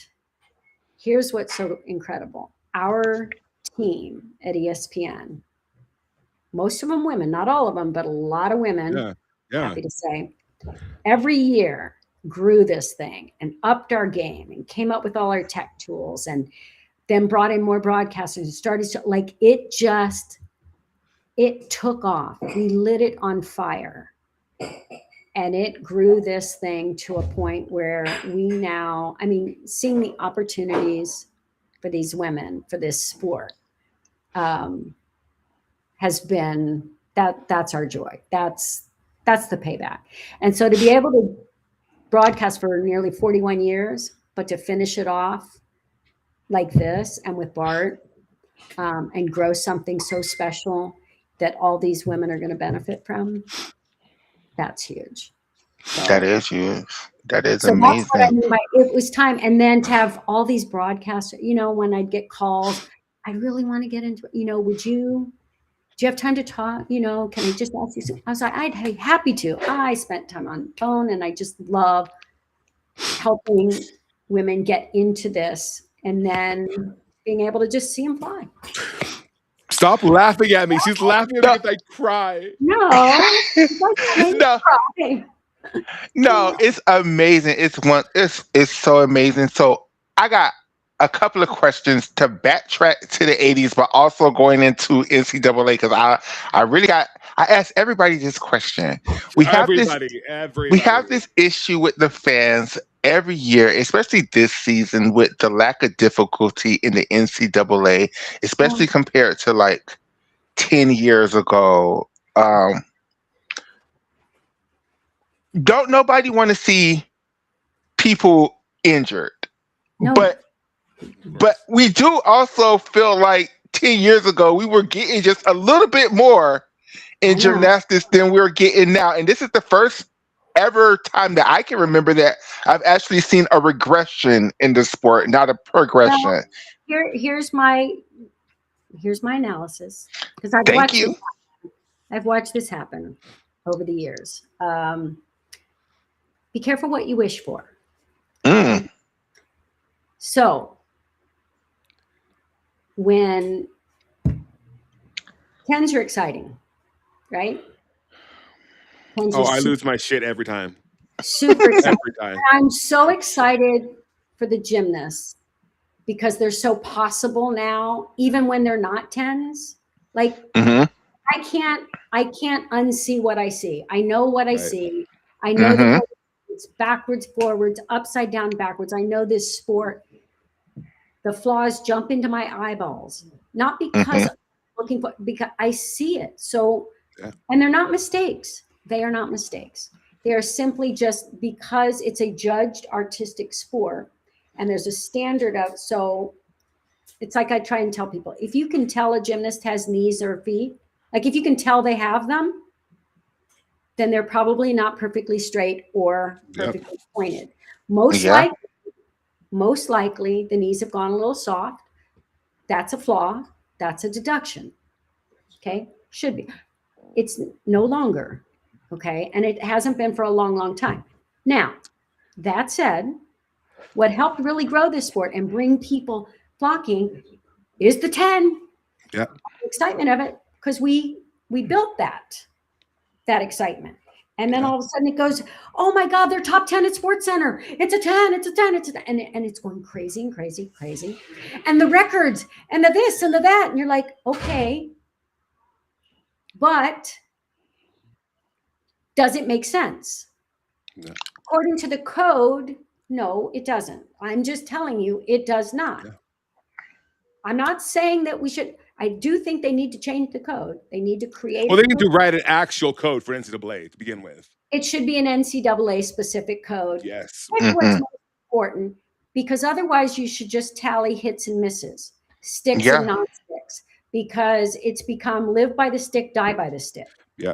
here's what's so incredible. Our team at ESPN, most of them women, not all of them, but a lot of women, happy to say, every year grew this thing and upped our game and came up with all our tech tools, and then brought in more broadcasters and started to, like, it took off. We lit it on fire, and it grew this thing to a point where we now, I mean, seeing the opportunities for these women, for this sport, has been, that's our joy. That's the payback. And so to be able to broadcast for nearly 41 years, but to finish it off like this and with Bart, and grow something so special that all these women are going to benefit from, that's huge. So, that is huge. That is so amazing. that's what I mean by it was time. And then to have all these broadcasts, when I'd get calls, I really want to get into, do you have time to talk? Can I just ask you something? I was like, I'd be happy to. I spent time on the phone, and I just love helping women get into this, and then being able to just see them fly. Stop laughing at me. She's laughing at me because I cry. No. No, it's amazing. It's so amazing. So I got a couple of questions to backtrack to the 80s, but also going into NCAA, because I asked everybody this question. We have this issue with the fans every year, especially this season, with the lack of difficulty in the NCAA, especially compared to like 10 years ago. Don't nobody want to see people injured, No. but we do also feel like 10 years ago we were getting just a little bit more in gymnastics than we're getting now. And this is the first ever time that I can remember that I've actually seen a regression in the sport, not a progression. Well, here's my analysis, because I've watched this happen over the years. Be careful what you wish for. So when 10s are exciting, right? Oh, I lose my shit every time. Super excited. Every time. I'm so excited for the gymnasts because they're so possible now, even when they're not 10s. Like Mm-hmm. I can't unsee what I see. I know what I Right. see. I know Mm-hmm. it's backwards, forwards, upside down, backwards. I know this sport. The flaws jump into my eyeballs, not because Mm-hmm. I'm looking for, because I see it. So, Yeah. and they're not mistakes. They are not mistakes. They are simply just because it's a judged artistic sport and there's a standard of, so it's like I try and tell people, if you can tell a gymnast has knees or feet, like if you can tell they have them, then they're probably not perfectly straight or Yep. perfectly pointed. Most Yeah. likely the knees have gone a little soft. That's a flaw. That's a deduction. Okay. Should be. It's no longer. Okay. And it hasn't been for a long, long time. Now, that said, what helped really grow this sport and bring people flocking is the 10. Yeah. The excitement of it, because we built that excitement. And then Yeah. all of a sudden it goes, oh my God, they're top 10 at Sports Center. It's a 10, it's a 10, it's a 10. And it's going crazy and crazy, crazy. And the records and the this and the that. And you're like, okay, but does it make sense? Yeah. According to the code, no, it doesn't. I'm just telling you, it does not. Yeah. I'm not saying that we should. I do think they need to change the code. They need to create. Well, they need to write an actual code for NCAA to begin with. It should be an NCAA specific code. Yes. That's what's Mm-hmm. most important, because otherwise you should just tally hits and misses, sticks Yeah. and non-sticks, because it's become live by the stick, die by the stick. Yeah.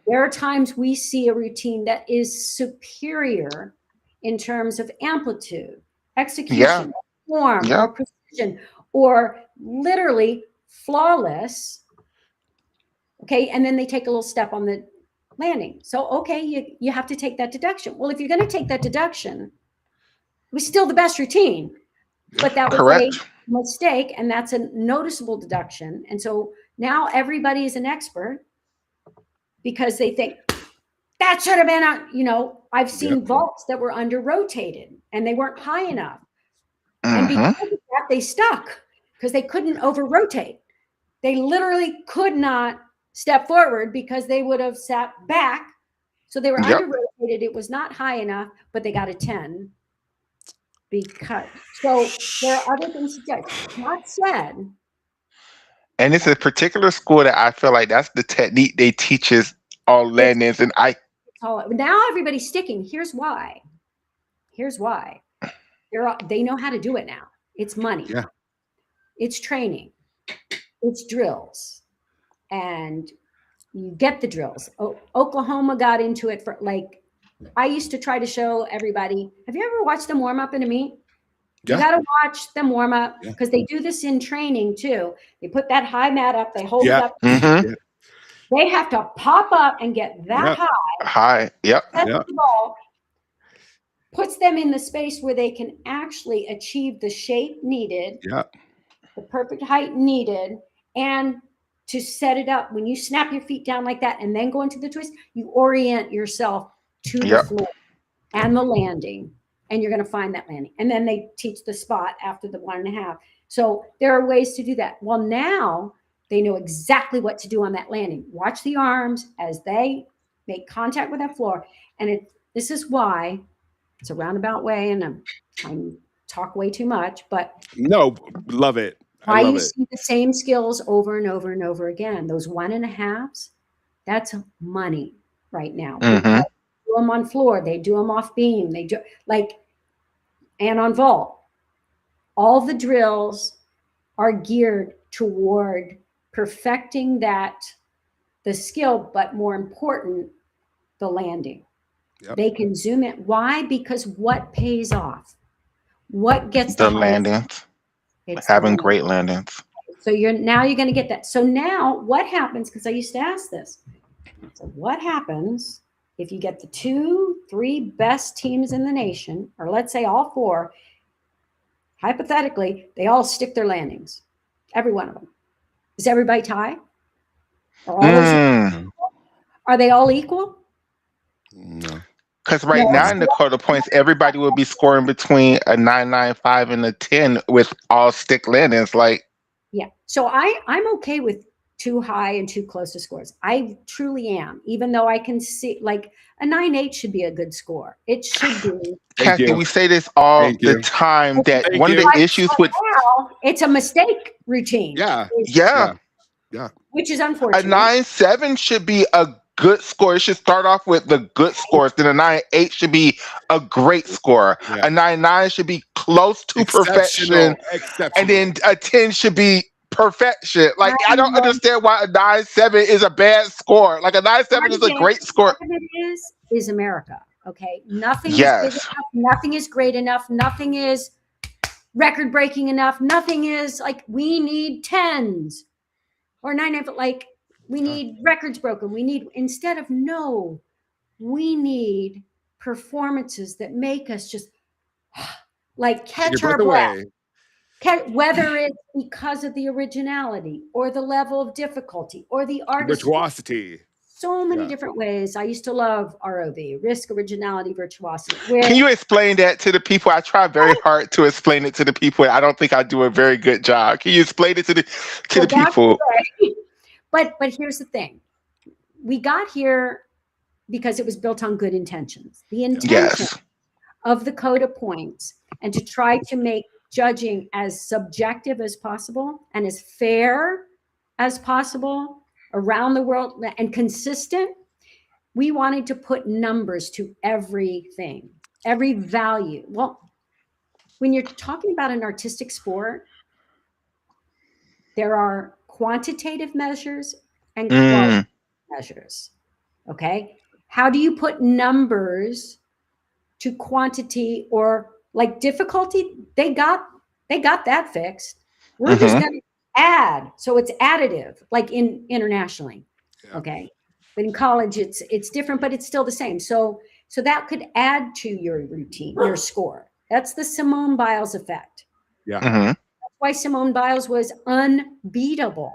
There are times we see a routine that is superior in terms of amplitude, execution, form, Yeah. or precision, or literally flawless. Okay, and then they take a little step on the landing. So, okay, you have to take that deduction. Well, if you're going to take that deduction, it was still the best routine, but that was Correct. a mistake, and that's a noticeable deduction. And so now everybody is an expert because they think that should have been, I've seen vaults that were under rotated and they weren't high enough. And Mm-hmm. because of that, they stuck because they couldn't over rotate. They literally could not step forward because they would have sat back. So they were Yep. under rotated. It was not high enough, but they got a 10 because. So there are other things to judge. Not said. And it's a particular school that I feel like that's the technique they teaches all landings. And Now everybody's sticking. Here's why. They know how to do it now. It's money. Yeah. It's training. It's drills. And you get the drills. Oklahoma got into it for I used to try to show everybody. Have you ever watched them warm up in a meet? You got to watch them warm up because they do this in training too. They put that high mat up, they hold it up. Mm-hmm. They have to pop up and get that high. Yep. The ball puts them in the space where they can actually achieve the shape needed, the perfect height needed, and to set it up. When you snap your feet down like that and then go into the twist, you orient yourself to the floor and the landing, and you're going to find that landing. And then they teach the spot after the 1.5. So there are ways to do that. Well, now they know exactly what to do on that landing. Watch the arms as they make contact with that floor. And this is why it's a roundabout way, and I'm trying to talk way too much, but no, love it. Why you see the same skills over and over and over again. Those 1.5s, that's money right now. Mm-hmm. They do them on floor, they do them off beam, they do and on vault. All the drills are geared toward perfecting the skill, but more important, the landing. Yep. They can zoom in. Why? Because what pays off? What gets the landings? It's having great landings. So you're going to get that. So now what happens? Because I used to ask this. So what happens if you get the 2-3 best teams in the nation, or let's say all 4, hypothetically, they all stick their landings, every one of them. Is everybody tied? Are they all equal? No. Because right No, now in the Dakota points, everybody will be scoring between a 995 and a 10 with all stick landings. Like, yeah. So I'm okay with too high and too close to scores. I truly am, even though I can see like a 9.8 should be a good score. It should be. Thank Kathy, you. we say this all Thank the you. time that Thank one of you. the issues with, Now it's a mistake routine, Yeah. yeah, Yeah. Yeah. which is a unfortunate. 9.7 should be a good score. It should start off with the good scores. Then a 9.8 should be a great score. Yeah. A 9.9 should be close to perfection. Exceptional. And Exceptional. then a 10 should be perfection. I Like, I don't love understand why a 9.7 is a bad score. Like, a 9.7 is a great score. part of it is America. Okay. Nothing is big Yes. enough, nothing is great enough, nothing is record breaking enough, nothing is like we need tens or nine, like we need records broken. We need instead of no, we need performances that make us just like Take your catch breath our breath. away. Whether it's because of the originality or the level of difficulty or the artistry, Virtuosity. so many Yeah. different ways. I used to love ROV, risk, originality, virtuosity. Can you explain that to the people? I try very hard to explain it to the people. I don't think I do a very good job. Can you explain it to the That's people? right. But here's the thing. We got here because it was built on good intentions. The intention Yes. of the code of points and to try to make judging as subjective as possible and as fair as possible around the world and consistent. We wanted to put numbers to everything, every value. Well, when you're talking about an artistic sport, there are quantitative measures and qualitative Mm, measures. Okay. How do you put numbers to quantity or like difficulty? They got that fixed. We're just hmm going to add. So it's additive, like in internationally. Yeah. Okay. But in college it's different, but it's still the same. So that could add to your routine, your score. That's the Simone Biles effect. Yeah. hmm That's why Simone Biles was unbeatable.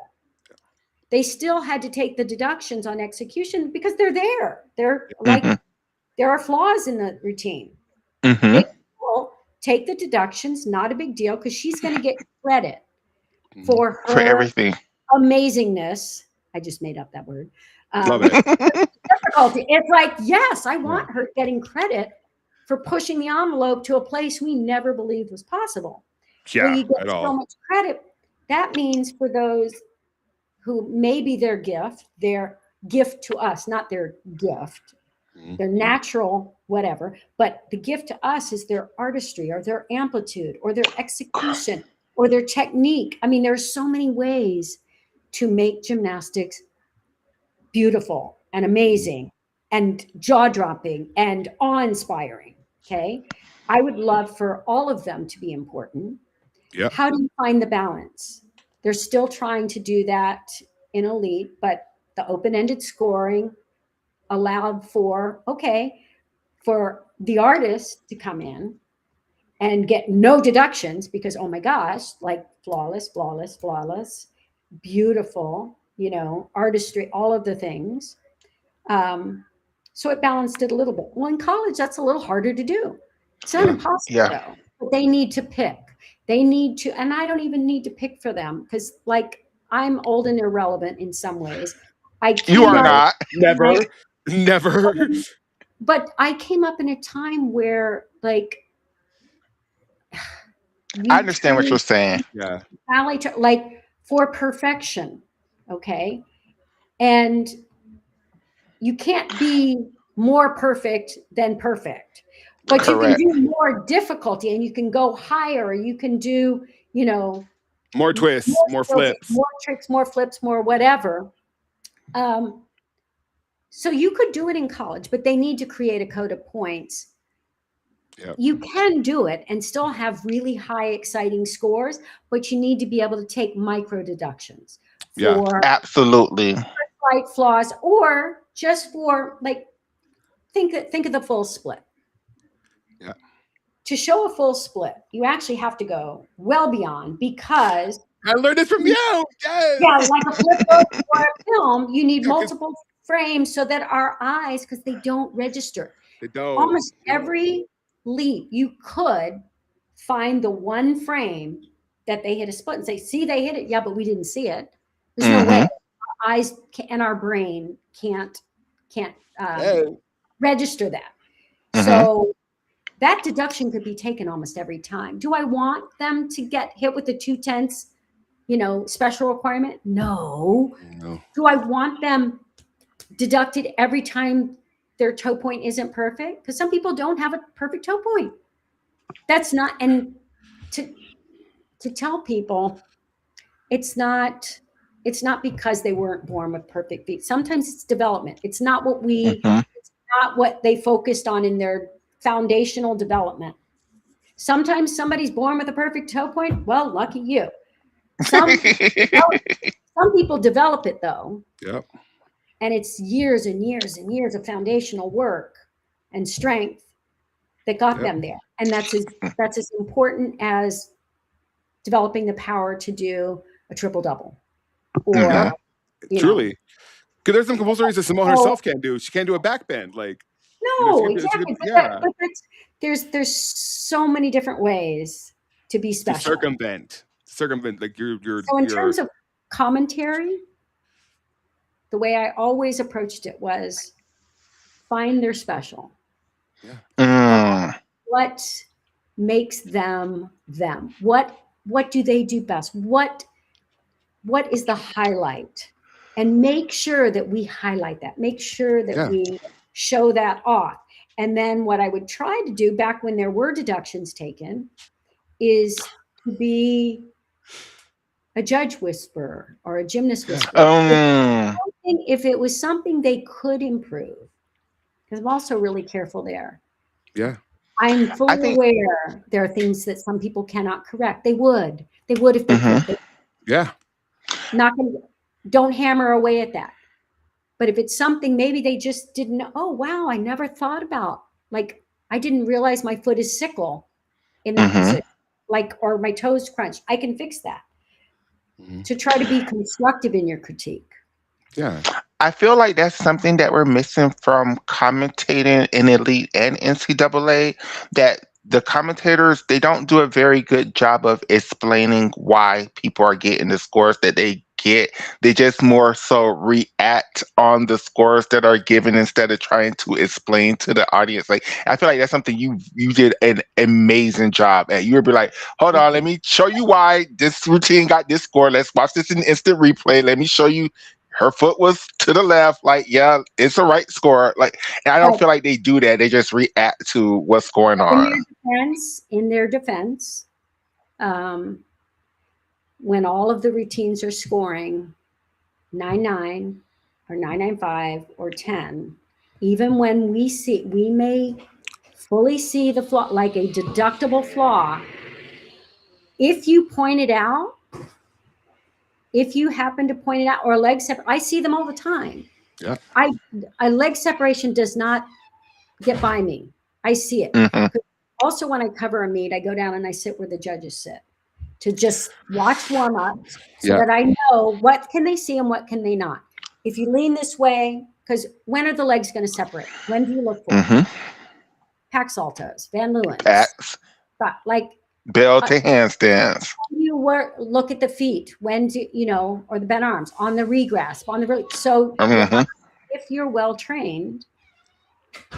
They still had to take the deductions on execution because they're there. They're like hmm there are flaws in the routine. hmm They will take the deductions, not a big deal, because she's going to get credit for For her everything. amazingness. I just made up that word. Love it. Difficulty. It's like, yes, I want Yeah. her getting credit for pushing the envelope to a place we never believed was possible. Well, Yeah. you get At so all. much credit. That means for those who maybe their gift to us, not their gift, Mhm. their natural whatever, but the gift to us is their artistry or their amplitude or their execution or their technique. I mean, there's so many ways to make gymnastics beautiful and amazing and jaw-dropping and awe-inspiring. Okay. I would love for all of them to be important. Yeah. How do you find the balance? They're still trying to do that in elite, but the open-ended scoring allowed for, okay, for the artist to come in and get no deductions because, oh my gosh, like flawless, flawless, flawless, beautiful, artistry, all of the things. So it balanced it a little bit. Well, in college, that's a little harder to do. It's not Yeah. impossible Yeah. though. But they need to pick. They need to, and I don't even need to pick for them because, like, I'm old and irrelevant in some ways. I You came are up, Never. not. Never. Never. but I came up in a time where, like, I you understand what you're train saying. Yeah. like for perfection, okay, and you can't be more perfect than perfect, but you can Correct. do more difficulty and you can go higher. You can do, More twists. more More skills, flips. more tricks, more flips, more whatever. So you could do it in college, but they need to create a code of points. Yep. You can do it and still have really high, exciting scores, but you need to be able to take micro deductions Yeah. for Absolutely. slight flaws or just for like think of the full split. Yeah. To show a full split, you actually have to go well beyond because I learned this from you. Yes. yeah, like a flip book or a film, you need Yeah, 'cause multiple frame so that our eyes, because they don't register. They don't. Almost every leap, you could find the one frame that they hit a split and say, see, they hit it. Yeah, but we didn't see it. There's no way. Our eyes and our brain can't register that. So that deduction could be taken almost every time. Do I want them to get hit with the 2/10, special requirement? No. Do I want them deducted every time their toe point isn't perfect? Because some people don't have a perfect toe point. That's not, and to tell people it's not because they weren't born with perfect feet. Sometimes it's development. It's not what they focused on in their foundational development. Sometimes somebody's born with a perfect toe point. Well, lucky you. Some people develop it though. Yep. And it's years and years and years of foundational work and strength that got them there. And that's as important as developing the power to do a triple double. Or truly. Because there's some compulsories that Simone herself can't do. She can't do a back bend. Like no, exactly. But there's so many different ways to be special. Circumvent. Like you're. So in terms of commentary, the way I always approached it was find their special. Yeah. What makes them them? What do they do best? What is the highlight? And make sure that we highlight that. Make sure that we show that off. And then what I would try to do back when there were deductions taken is to be a judge whisperer or a gymnast whisperer. If it was something they could improve, because I'm also really careful there. Yeah. I'm fully aware there are things that some people cannot correct. They would if they could. Yeah. Don't hammer away at that. But if it's something maybe they just didn't know, oh wow, I never thought about, like I didn't realize my foot is sickle in that position, or my toes crunch. I can fix that. To try to be constructive in your critique. Yeah. I feel like that's something that we're missing from commentating in Elite and NCAA, that the commentators, they don't do a very good job of explaining why people are getting the scores that they get. They just more so react on the scores that are given instead of trying to explain to the audience. Like, I feel like that's something you did an amazing job at. You would be like, hold on, let me show you why this routine got this score. Let's watch this in instant replay. Let me show you her foot was to the left. Like, yeah, it's a right score. Like, and I don't feel like they do that. They just react to what's going on. In their defense, when all of the routines are scoring 9.9 or 9.95 or 10, even when we may fully see the flaw, like a deductible flaw, if you point it out, if you happen to point it out, or a leg separation, I see them all the time. Yeah. A leg separation does not get by me. I see it. Also, when I cover a meet, I go down and I sit where the judges sit to just watch warm up so that I know what can they see and what can they not. If you lean this way, because when are the legs going to separate? When do you look for it? Pack saltos, Van Leeuwen's. Packs. Like bell to handstands. You look at the feet. When do or the bent arms on the regrasp on the so if you're well trained,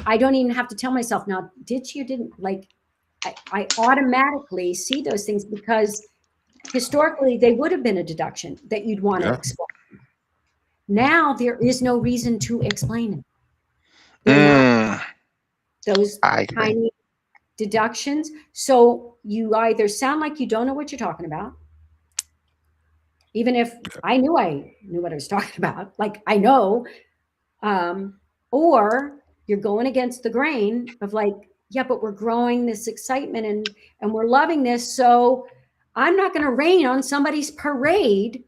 I don't even have to tell myself now. Did you didn't like? I automatically see those things because historically they would have been a deduction that you'd want to explain. Now there is no reason to explain it. Those tiny deductions. So you either sound like you don't know what you're talking about, even if I knew what I was talking about, like I know, or you're going against the grain of like, yeah, but we're growing this excitement and we're loving this. So I'm not going to rain on somebody's parade.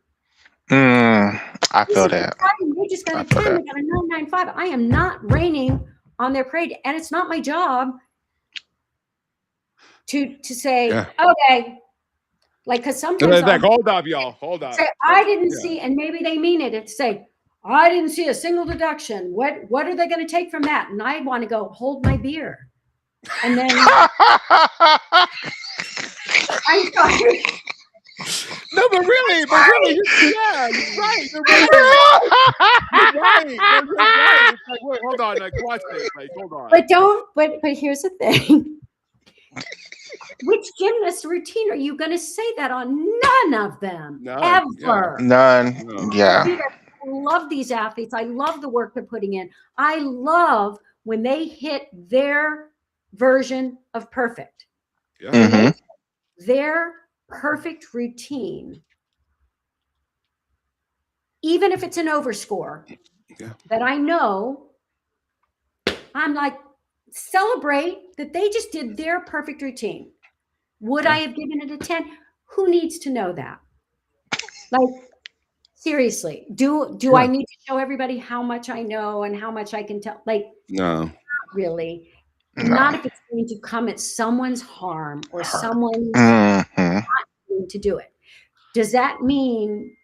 I feel that. They just got a 10, they got a 9.95. I am not raining on their parade. And it's not my job to say, okay, like, because sometimes like, hold up, y'all, hold up. Say, I didn't see, and maybe they mean it. It's say, I didn't see a single deduction. What are they going to take from that? And I want to go hold my beer. And then I'm sorry. No, but really, yeah, you're right. You're right. You're right. No, you're right. It's like, wait, hold on. Like, watch it. Like, hold on. But here's the thing. Which gymnast routine are you going to say that on? None of them. None, Ever. None. No. Yeah. Dude, I love these athletes. I love the work they're putting in. I love when they hit their version of perfect. Yeah. Mhm. Their perfect routine, even if it's an overscore, Yeah. that I know, I'm like, celebrate that they just did their perfect routine. Would I have given it a 10? Who needs to know that? Like, seriously, do I need to show everybody how much I know and how much I can tell? Like, No. not really. No. Not if it's going to come at someone's harm or someone's Mhm. need to do it. Does that mean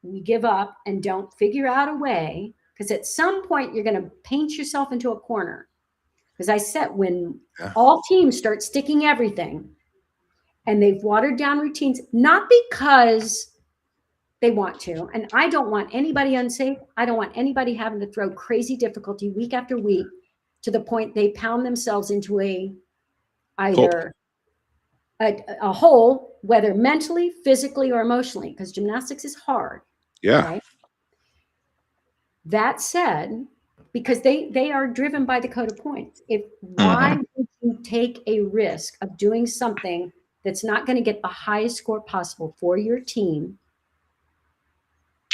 we give up and don't figure out a way? Because at some point you're going to paint yourself into a corner. Because I said, when all teams start sticking everything and they've watered down routines, not because they want to, and I don't want anybody unsafe. I don't want anybody having to throw crazy difficulty week after week to the point they pound themselves into either a hole, whether mentally, physically, or emotionally, because gymnastics is hard. Yeah. Right? That said, because they are driven by the code of points. Why would you take a risk of doing something that's not going to get the highest score possible for your team?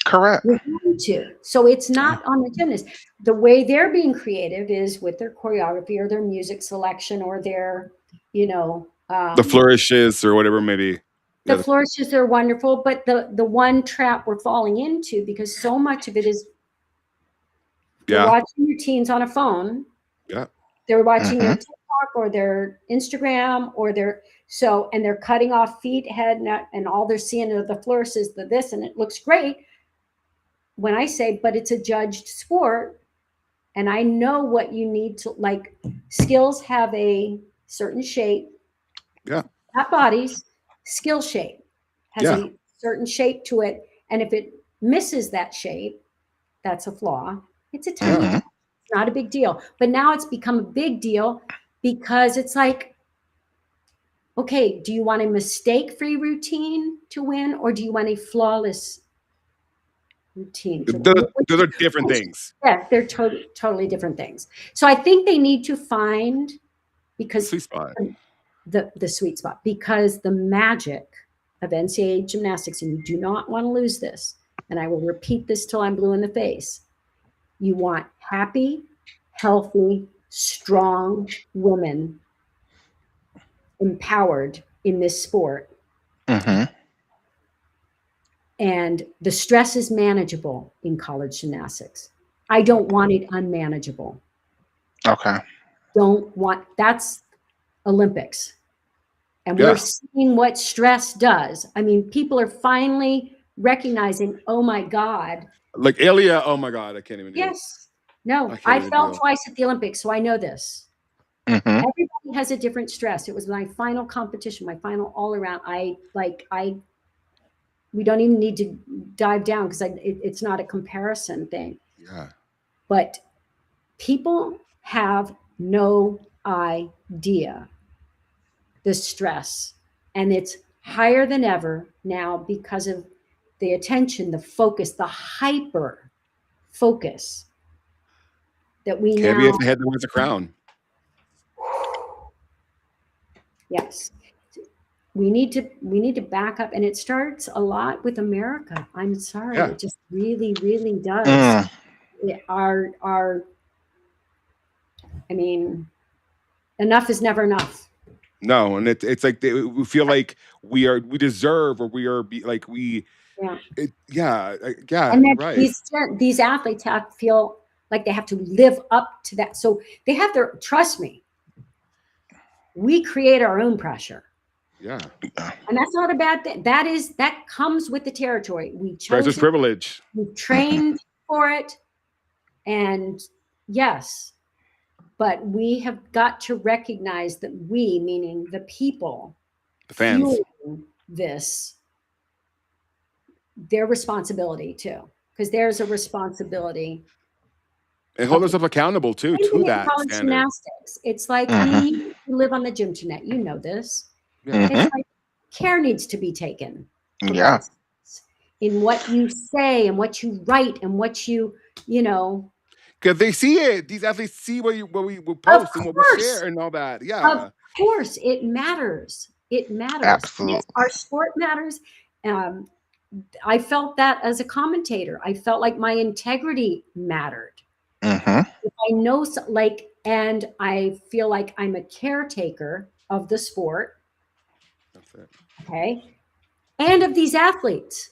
Correct. You're going to. So it's not on the gymnast. The way they're being creative is with their choreography or their music selection or their, the flourishes or whatever, maybe. The flourishes are wonderful, but the one trap we're falling into, because so much of it is they're watching your teens on a phone. Yeah. They're watching their TikTok or their Instagram or and they're cutting off feet, head, and all they're seeing are the flourishes, the this, and it looks great. When I say, but it's a judged sport, and I know what you need to, like, skills have a certain shape. Yeah. Not bodies, skill shape has a certain shape to it. And if it misses that shape, that's a flaw. It's a tiny, it's not a big deal. But now it's become a big deal because it's like, okay, do you want a mistake-free routine to win, or do you want a flawless routine to win? Those are different things. Yeah, they're totally different things. So I think they need to find, because sweet spot. The sweet spot, because the magic of NCAA gymnastics, and you do not want to lose this, and I will repeat this till I'm blue in the face. You want happy, healthy, strong women empowered in this sport. And the stress is manageable in college gymnastics. I don't want it unmanageable. Okay. That's Olympics. And we're seeing what stress does. I mean, people are finally recognizing, oh my God. Like Elia, oh my God, I can't even do it. Yes. No, I fell twice at the Olympics, so I know this. Everybody has a different stress. It was my final competition, my final all around. We don't even need to dive down because it's not a comparison thing. Yeah. But people have no idea the stress, and it's higher than ever now because of the attention, the focus, the hyper focus that we now. Heavy as the head that wears a crown. Yes, we need to back up, and it starts a lot with America. I'm sorry, it just really, really does. I mean, enough is never enough. No, and it's like we feel like we deserve, or we are And then right. These athletes have to feel like they have to live up to that. So they have to trust me. We create our own pressure. Yeah. And that's not a bad thing. That comes with the territory. We chose privilege. We've trained for it. And yes, but we have got to recognize that we, meaning the people, The fans. fueling this, their responsibility too, because there's a responsibility. And hold themselves accountable too Same to thing in that college standard. gymnastics. It's like, Mhm. you live on the gym internet, you know this. Yeah. It's like care needs to be taken, for Yeah. God's sakes, in what you say and what you write and what you know. Because they see it. These athletes see what we Of post and what we course, share and all that. of Yeah. course, it matters. It matters. Yes, Absolutely. our sport matters. Um, I felt that as a commentator. I felt like my integrity mattered. Mhm. If I know, and I feel like I'm a caretaker of the sport, That's it. okay, and of these athletes,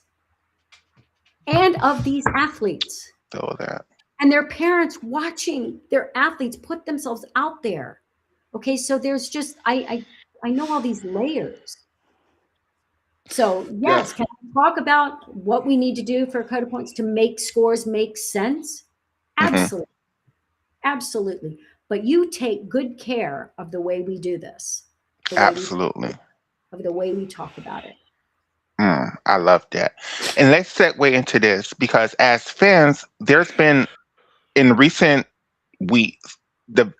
So that. and their parents watching their athletes put themselves out there. Okay, so there's just I know all these layers. So Yeah. yes, can we talk about what we need to do for code of points to make scores make sense? Mhm. Absolutely. Absolutely. But you take good care of the way we do this, Absolutely. of the way we talk about it. I love that. And let's segue into this because as fans, there's been in recent weeks the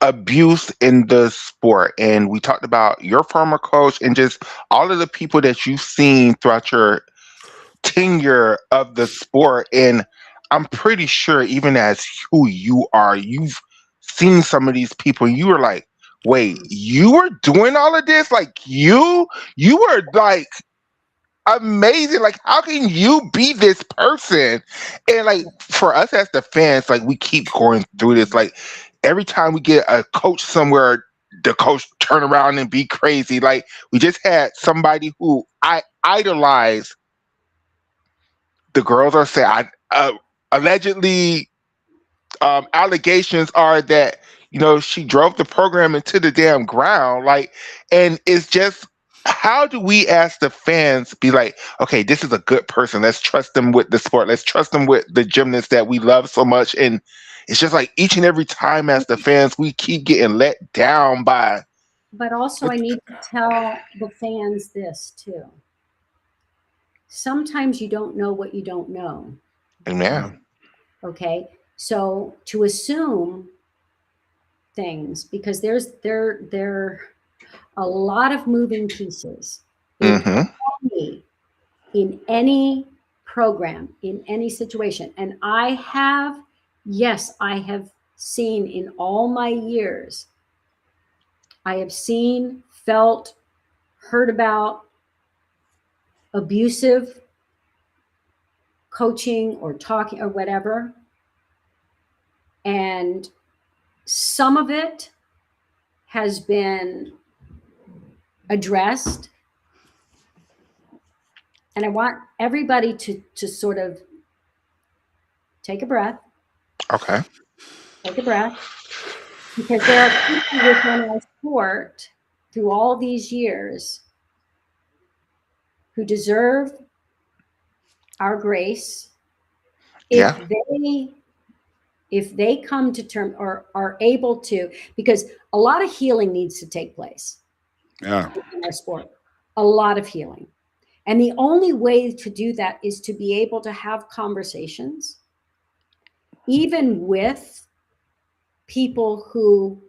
abuse in the sport, and we talked about your former coach and just all of the people that you've seen throughout your tenure of the sport. And I'm pretty sure, even as who you are, you've seen some of these people. And you were like, "Wait, you were doing all of this? Like you were like." Amazing. Like, how can you be this person? And like for us as the fans, like we keep going through this. Like every time we get a coach somewhere, the coach turn around and be crazy. Like we just had somebody who I idolize. The girls are saying, allegedly, allegations are that she drove the program into the damn ground. Like, and it's just how do we as the fans be like, okay, this is a good person, let's trust them with the sport, let's trust them with the gymnast that we love so much. And it's just like each and every time as the fans we keep getting let down by. But also, I need to tell the fans this too. Sometimes you don't know what you don't know. Man. Okay, so to assume things, because there a lot of moving pieces in Mm-hmm. in any program, in any situation. And I have seen in all my years, I have seen, felt, heard about abusive coaching or talking or whatever. And some of it has been addressed. And I want everybody to sort of take a breath, Okay. take a breath, because there are people within our sport through all these years who deserve our grace Yeah. if they come to term or are able to, because a lot of healing needs to take place Yeah. in our sport, a lot of healing. And the only way to do that is to be able to have conversations, even with people who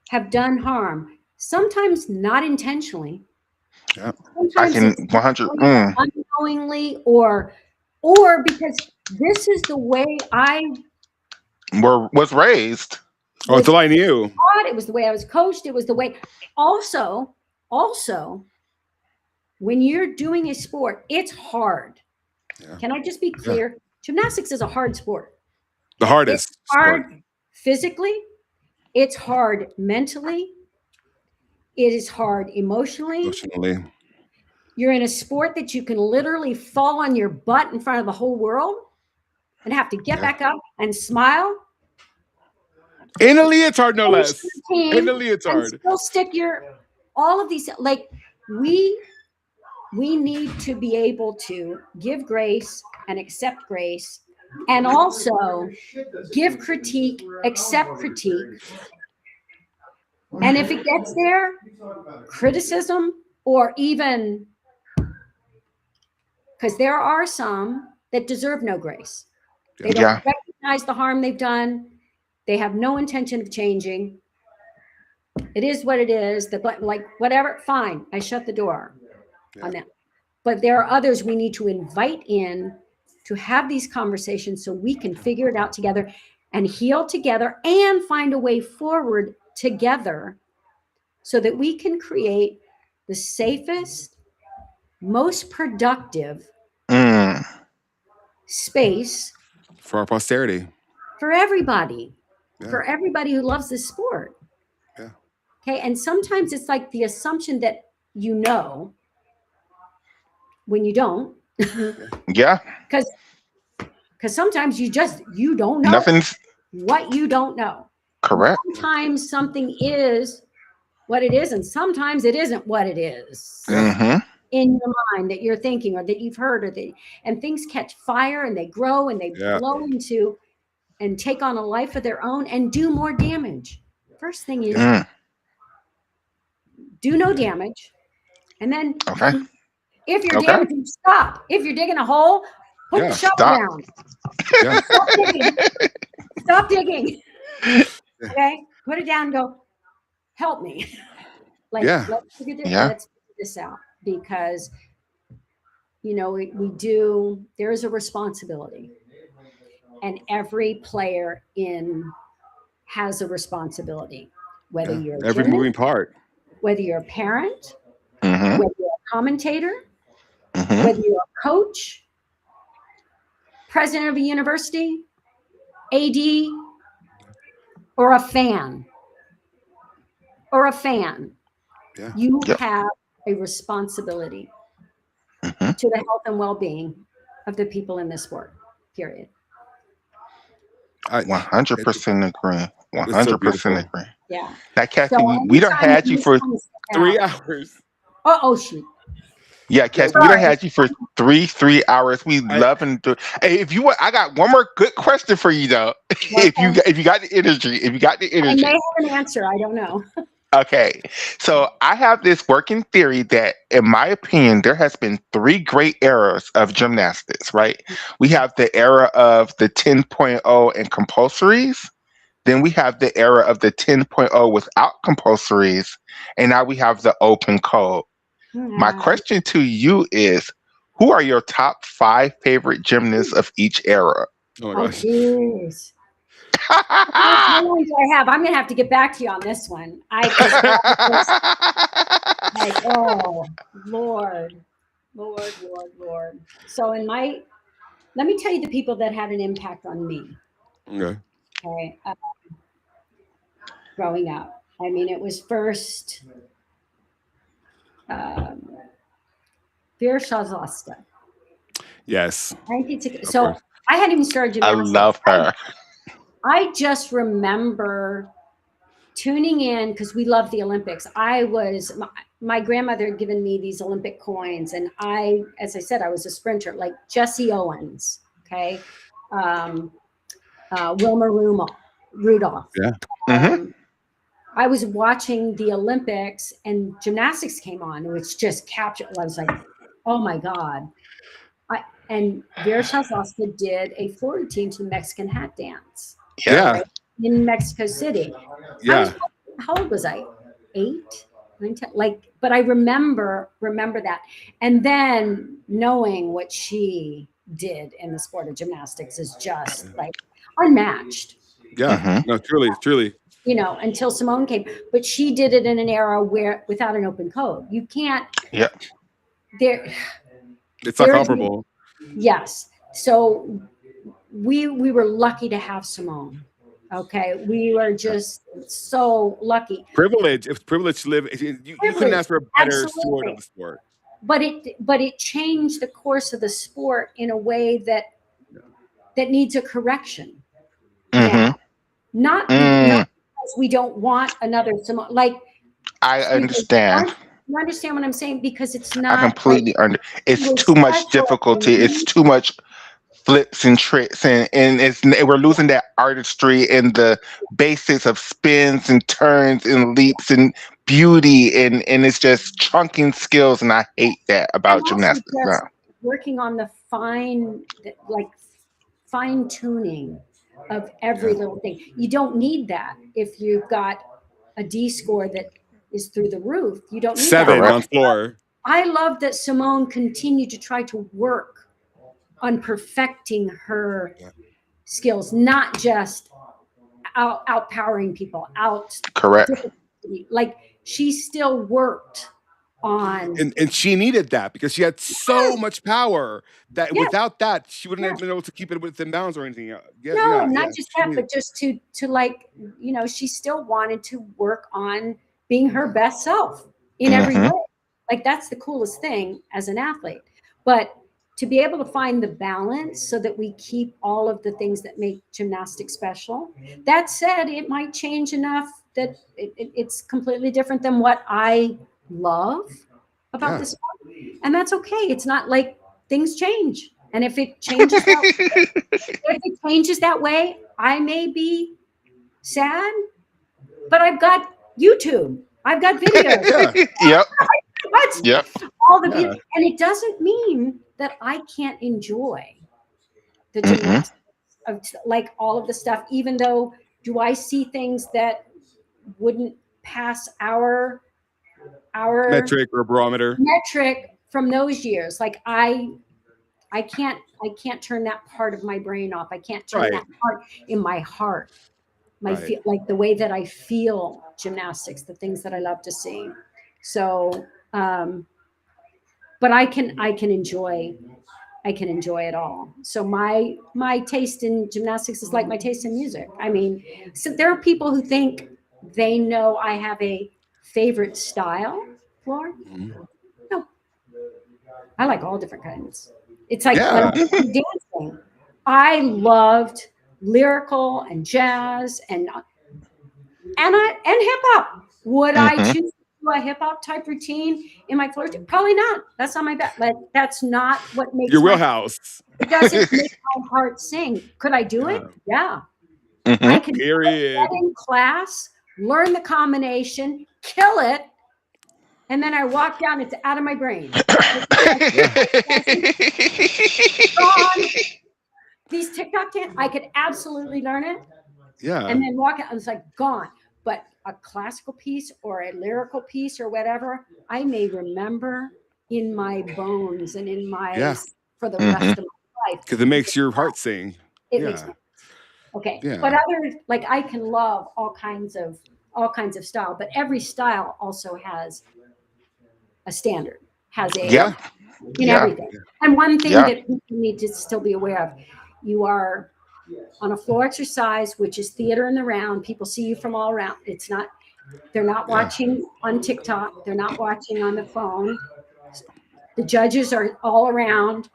have done harm, sometimes not intentionally. Yeah. I Sometimes can it's 100. unknowingly, or because this is the way I Was raised. Oh, was until I knew. taught. It was the way I was coached. It was the way. Also, when you're doing a sport, it's hard. Yeah. Can I just be clear? Gymnastics is a hard sport. The It's hardest hard sport. physically. It's hard mentally. It is hard emotionally. Emotionally. You're in a sport that you can literally fall on your butt in front of the whole world and have to get back up and smile. In a leotard, no Finish less. your In team a and leotard. still stick all of these, like we we need to be able to give grace and accept grace, and also give critique, accept critique. And if it gets there, criticism, or even, because there are some that deserve no grace. They don't Yeah. recognize the harm they've done. They have no intention of changing. It is what it is. Like, whatever, fine. I shut the door on that. But there are others we need to invite in to have these conversations so we can figure it out together and heal together and find a way forward together so that we can create the safest, most productive Mm. space For our posterity. for everybody, Yeah. for everybody who loves this sport. Yeah. Okay. And sometimes it's like the assumption that you know when you don't. Yeah. Because sometimes you don't know Nothing's what you don't know. correct. Sometimes something is what it is, and sometimes it isn't what it is Mm-hmm. in your mind that you're thinking or that you've heard, and things catch fire and they grow and they blow into and take on a life of their own and do more damage. First thing is do no damage. And then Okay. if you're Okay. damaging, stop. If you're digging a hole, put the shovel Stop. down. Yeah. Stop digging. Stop digging. Okay? Put it down and go, help me. Let's figure this out. Because, we do, there is a responsibility. And every player has a responsibility. Whether you're a every gymnast, moving part. whether you're a parent, Mm-hmm. whether you're a commentator, Mm-hmm. whether you're a coach, president of a university, AD, or a fan. Yeah. You have a responsibility to the health and well-being of the people in this sport, period. 100% agree. 100% agree. Yeah. Now, Kathy, we don't had you for 3 hours. Oh, shoot. Yeah, Kathy, we don't had you for 3 hours. We love and do. Hey, if you want, I got one more good question for you though. Okay. if you got the energy, I may have an answer. I don't know. Okay, so I have this working theory that, in my opinion, there has been 3 great eras of gymnastics, right? We have the era of the 10.0 and compulsories. Then we have the era of the 10.0 without compulsories. And now we have the open code. My question to you is, who are your top 5 favorite gymnasts of each era? Oh my gosh. Jeez. How long do I have? I'm going to have to get back to you on this one. Oh, Lord. So let me tell you the people that had an impact on me. Okay. Growing up. I mean, it was first Vera Shazasta. Yes. 1960. So I hadn't even started gymnastics. I love her. I just remember tuning in because we loved the Olympics. My grandmother had given me these Olympic coins, and as I said, I was a sprinter, like Jesse Owens, okay, Wilma Rudolph. Yeah. I was watching the Olympics, and gymnastics came on, which just captured. I was like, oh my God. And Vera Shazasta did a floor routine to the Mexican hat dance. Yeah. Right, in Mexico City. Yeah. How old was I? 8, 9, 10, but I remember that. And then knowing what she did in the sport of gymnastics is just like unmatched. Yeah. No, truly. Until Simone came. But she did it in an era without an open code. You can't. Yeah. It's not comparable. Yes. So we were lucky to have Simone. Okay. We were just so lucky. Privilege. It's privilege to live. You couldn't ask for a better steward of the sport. But it changed the course of the sport in a way that needs a correction. Now. Not because we don't want another Simone. I understand. You understand what I'm saying? Because it's I not like completely under. it It's was too much special for difficulty. It's me. too much flips and tricks, and we're losing that artistry and the basics of spins and turns and leaps and beauty, and it's just chunking skills, and I hate that And about also gymnastics now. just working on the like fine tuning of every Yeah. little thing. You don't need that if you've got a D score that is through the roof. You don't need that. 7 Correct. on floor. I love that Simone continued to try to work on perfecting her Yeah. skills, not just outpowering people, out Correct. difficulty. Like she still worked on. And she needed that because she had so Yes, much power that yes, without that she wouldn't have yes. been able to keep it within bounds or anything. Yeah, No, yeah, and yeah. not just She that, needed. but just to like, she still wanted to work on being her best self in every Hmm. way. Like that's the coolest thing as an athlete. But to be able to find the balance so that we keep all of the things that make gymnastics special. That said, it might change enough that it's completely different than what I love about Yeah. this sport. And that's okay. It's not like things change. And if it changes that way, I may be sad, but I've got YouTube. I've got videos. Yeah. Yep. What? Yep. All the Yeah. and it doesn't mean that I can't enjoy the Hmm. gymnastics of like all of the stuff, even though do I see things that wouldn't pass our Metric or barometer. metric from those years. Like I can't turn that part of my brain off. I can't turn Right. that part in my heart. My Right. feel like the way that I feel gymnastics, the things that I love to see. So but I can enjoy it all. So my taste in gymnastics is like my taste in music. I mean, so there are people who think they know I have a favorite style, Floor. Mhm. No, I like all different kinds. It's like when I Yeah. was dancing, I loved lyrical and jazz and hip hop. Would I Hmm. choose to do a hip hop type routine in my floor? Probably not. That's not my bet. Like that's not what Your makes my. wheelhouse. It doesn't make my heart sing. Could I do it? Yeah. Yeah, Hmm. I could Period. get in class, learn the combination, kill it, and then I walk down. It's out of my brain. Yeah. Gone. These TikTok I could absolutely learn it Yeah. and then walk out. I was like, gone. But a classical piece or a lyrical piece or whatever, I may remember in my bones and in my Yeah. for the Hmm. rest of my life. Because it makes your heart sing. It makes Yeah. me okay. But Yeah. other like I can love all kinds of style, but every style also has a standard, has a Yep. Yeah. in Yeah. everything. And one thing Yeah. that people need to still be aware of, you are on a floor exercise, which is theater in the round. People see you from all around. They're not Yeah. watching on TikTok. They're not watching on the phone. The judges are all around.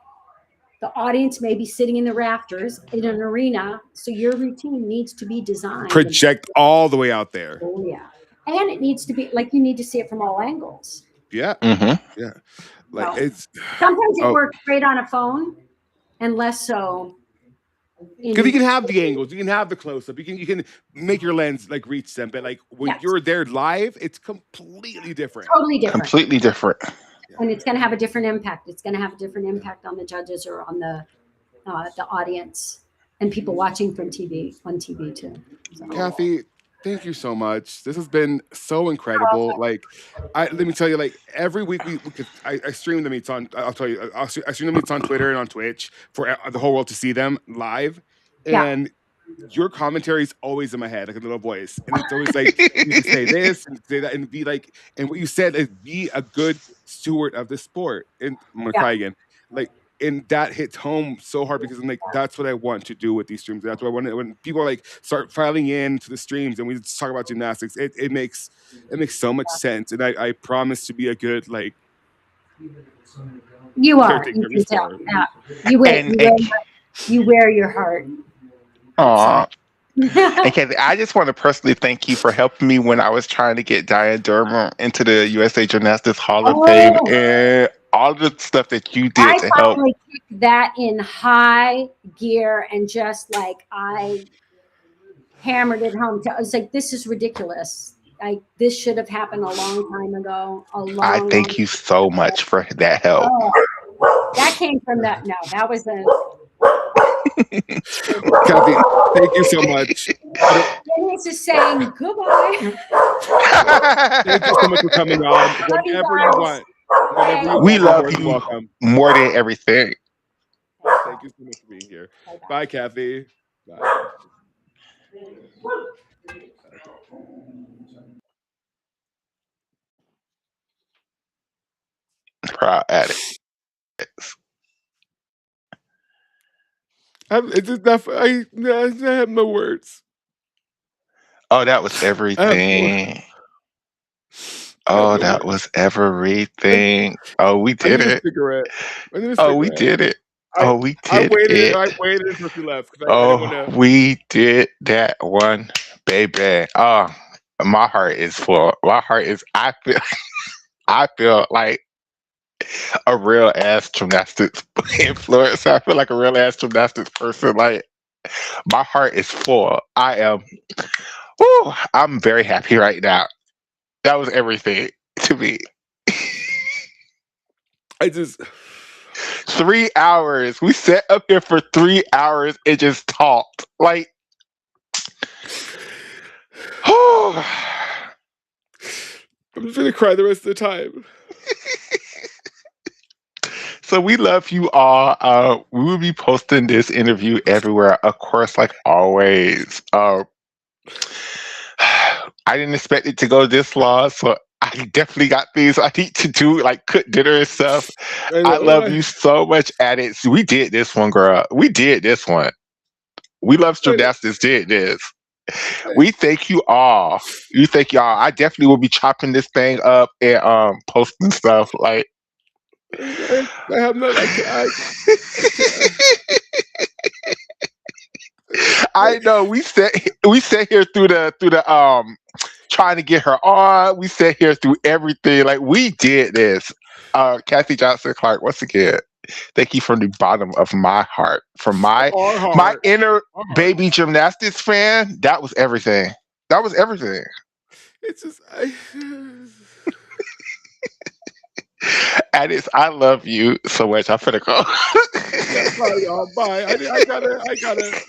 The audience may be sitting in the rafters in an arena. So your routine needs to be designed. Project all the way out there. Oh, yeah. And it needs to be like you need to see it from all angles. Yeah. Hmm. Yeah. Like So it's sometimes it oh, works great on a phone and less so because you in. can have the angles, you can have the close up, you can make your lens like reach them, but like when Yes, you're there live, it's completely different. totally different. Completely different. Yeah. And it's going to have a different impact. It's going to have a different impact on the judges or on the audience and people watching from TV on TV too. So, Kathy, thank you so much. This has been so incredible. Like, let me tell you, like every week I stream the meets on. I'll tell you, I stream the meets on Twitter and on Twitch for the whole world to see them live, yeah, and your commentary is always in my head, like a little voice, and it's always like you need to say this and say that, and be like, and what you said is be a good steward of the sport. And I'm gonna yeah, cry again, like. And that hits home so hard because I'm like, that's what I want to do with these streams. That's what I want to, when people like start filing in to the streams and we just talk about gymnastics. It makes so much sense. And I promise to be a good like you are. caretaker You of your can tell. sport. Yeah. You wear And you wear your heart. aw, So And Kathy, I just want to personally thank you for helping me when I was trying to get Diane Durham into the USA Gymnastics Hall of Fame Oh, and all the stuff that you did I to help. finally kicked that in high gear and just like I hammered it home. I was like, this is ridiculous. Like this should have happened a long time ago. A I long, long thank you so time ago. much for that help. Oh, that came from that. No, that was a. Kathy, thank you so much. Dennis is saying goodbye. Thank you so much for coming on. Love you Whenever you guys. want, whenever you We want, you're love more than you welcome. more than everything. Thank you so much for being here. Bye-bye. Bye, Kathy. Bye. Proud at it. It's just not, I have no words. Oh, that was I have no, everything. I have Oh, no that words. was everything. Oh, we I did need a it. cigarette. I need a Oh, we cigarette. did it. I Oh, we I did waited. it. I waited until she left because I didn't want Oh, to. we did that one, baby. Oh, my heart is full. My heart is. I feel. I feel like a real ass gymnastics influencer. I feel like a real ass gymnastics person. Like my heart is full. I am. Whew, I'm very happy right now. That was everything to me. I just. 3 hours. We sat up here for 3 hours and just talked. Like, oh. I'm just gonna cry the rest of the time. So we love you all. We will be posting this interview everywhere, of course, like always. I didn't expect it to go this long, so I definitely got things I need to do, like cook dinner and stuff. I I love know. you so much at it. We did this one, girl. We did this one. We love I know. gymnastics did this. We thank you all. You thank y'all. I definitely will be chopping this thing up and posting stuff like I have no. I can't. I can't. I know we sat here through the trying to get her on. We sat here through everything. Like we did this. Kathy Johnson Clarke, once again, thank you from the bottom of my heart. From my Our my heart. inner Our heart. baby gymnastics fan, that was everything. That was everything. It's just. And I love you so much. I'm finna go. Yeah, bye, y'all. Bye. I gotta.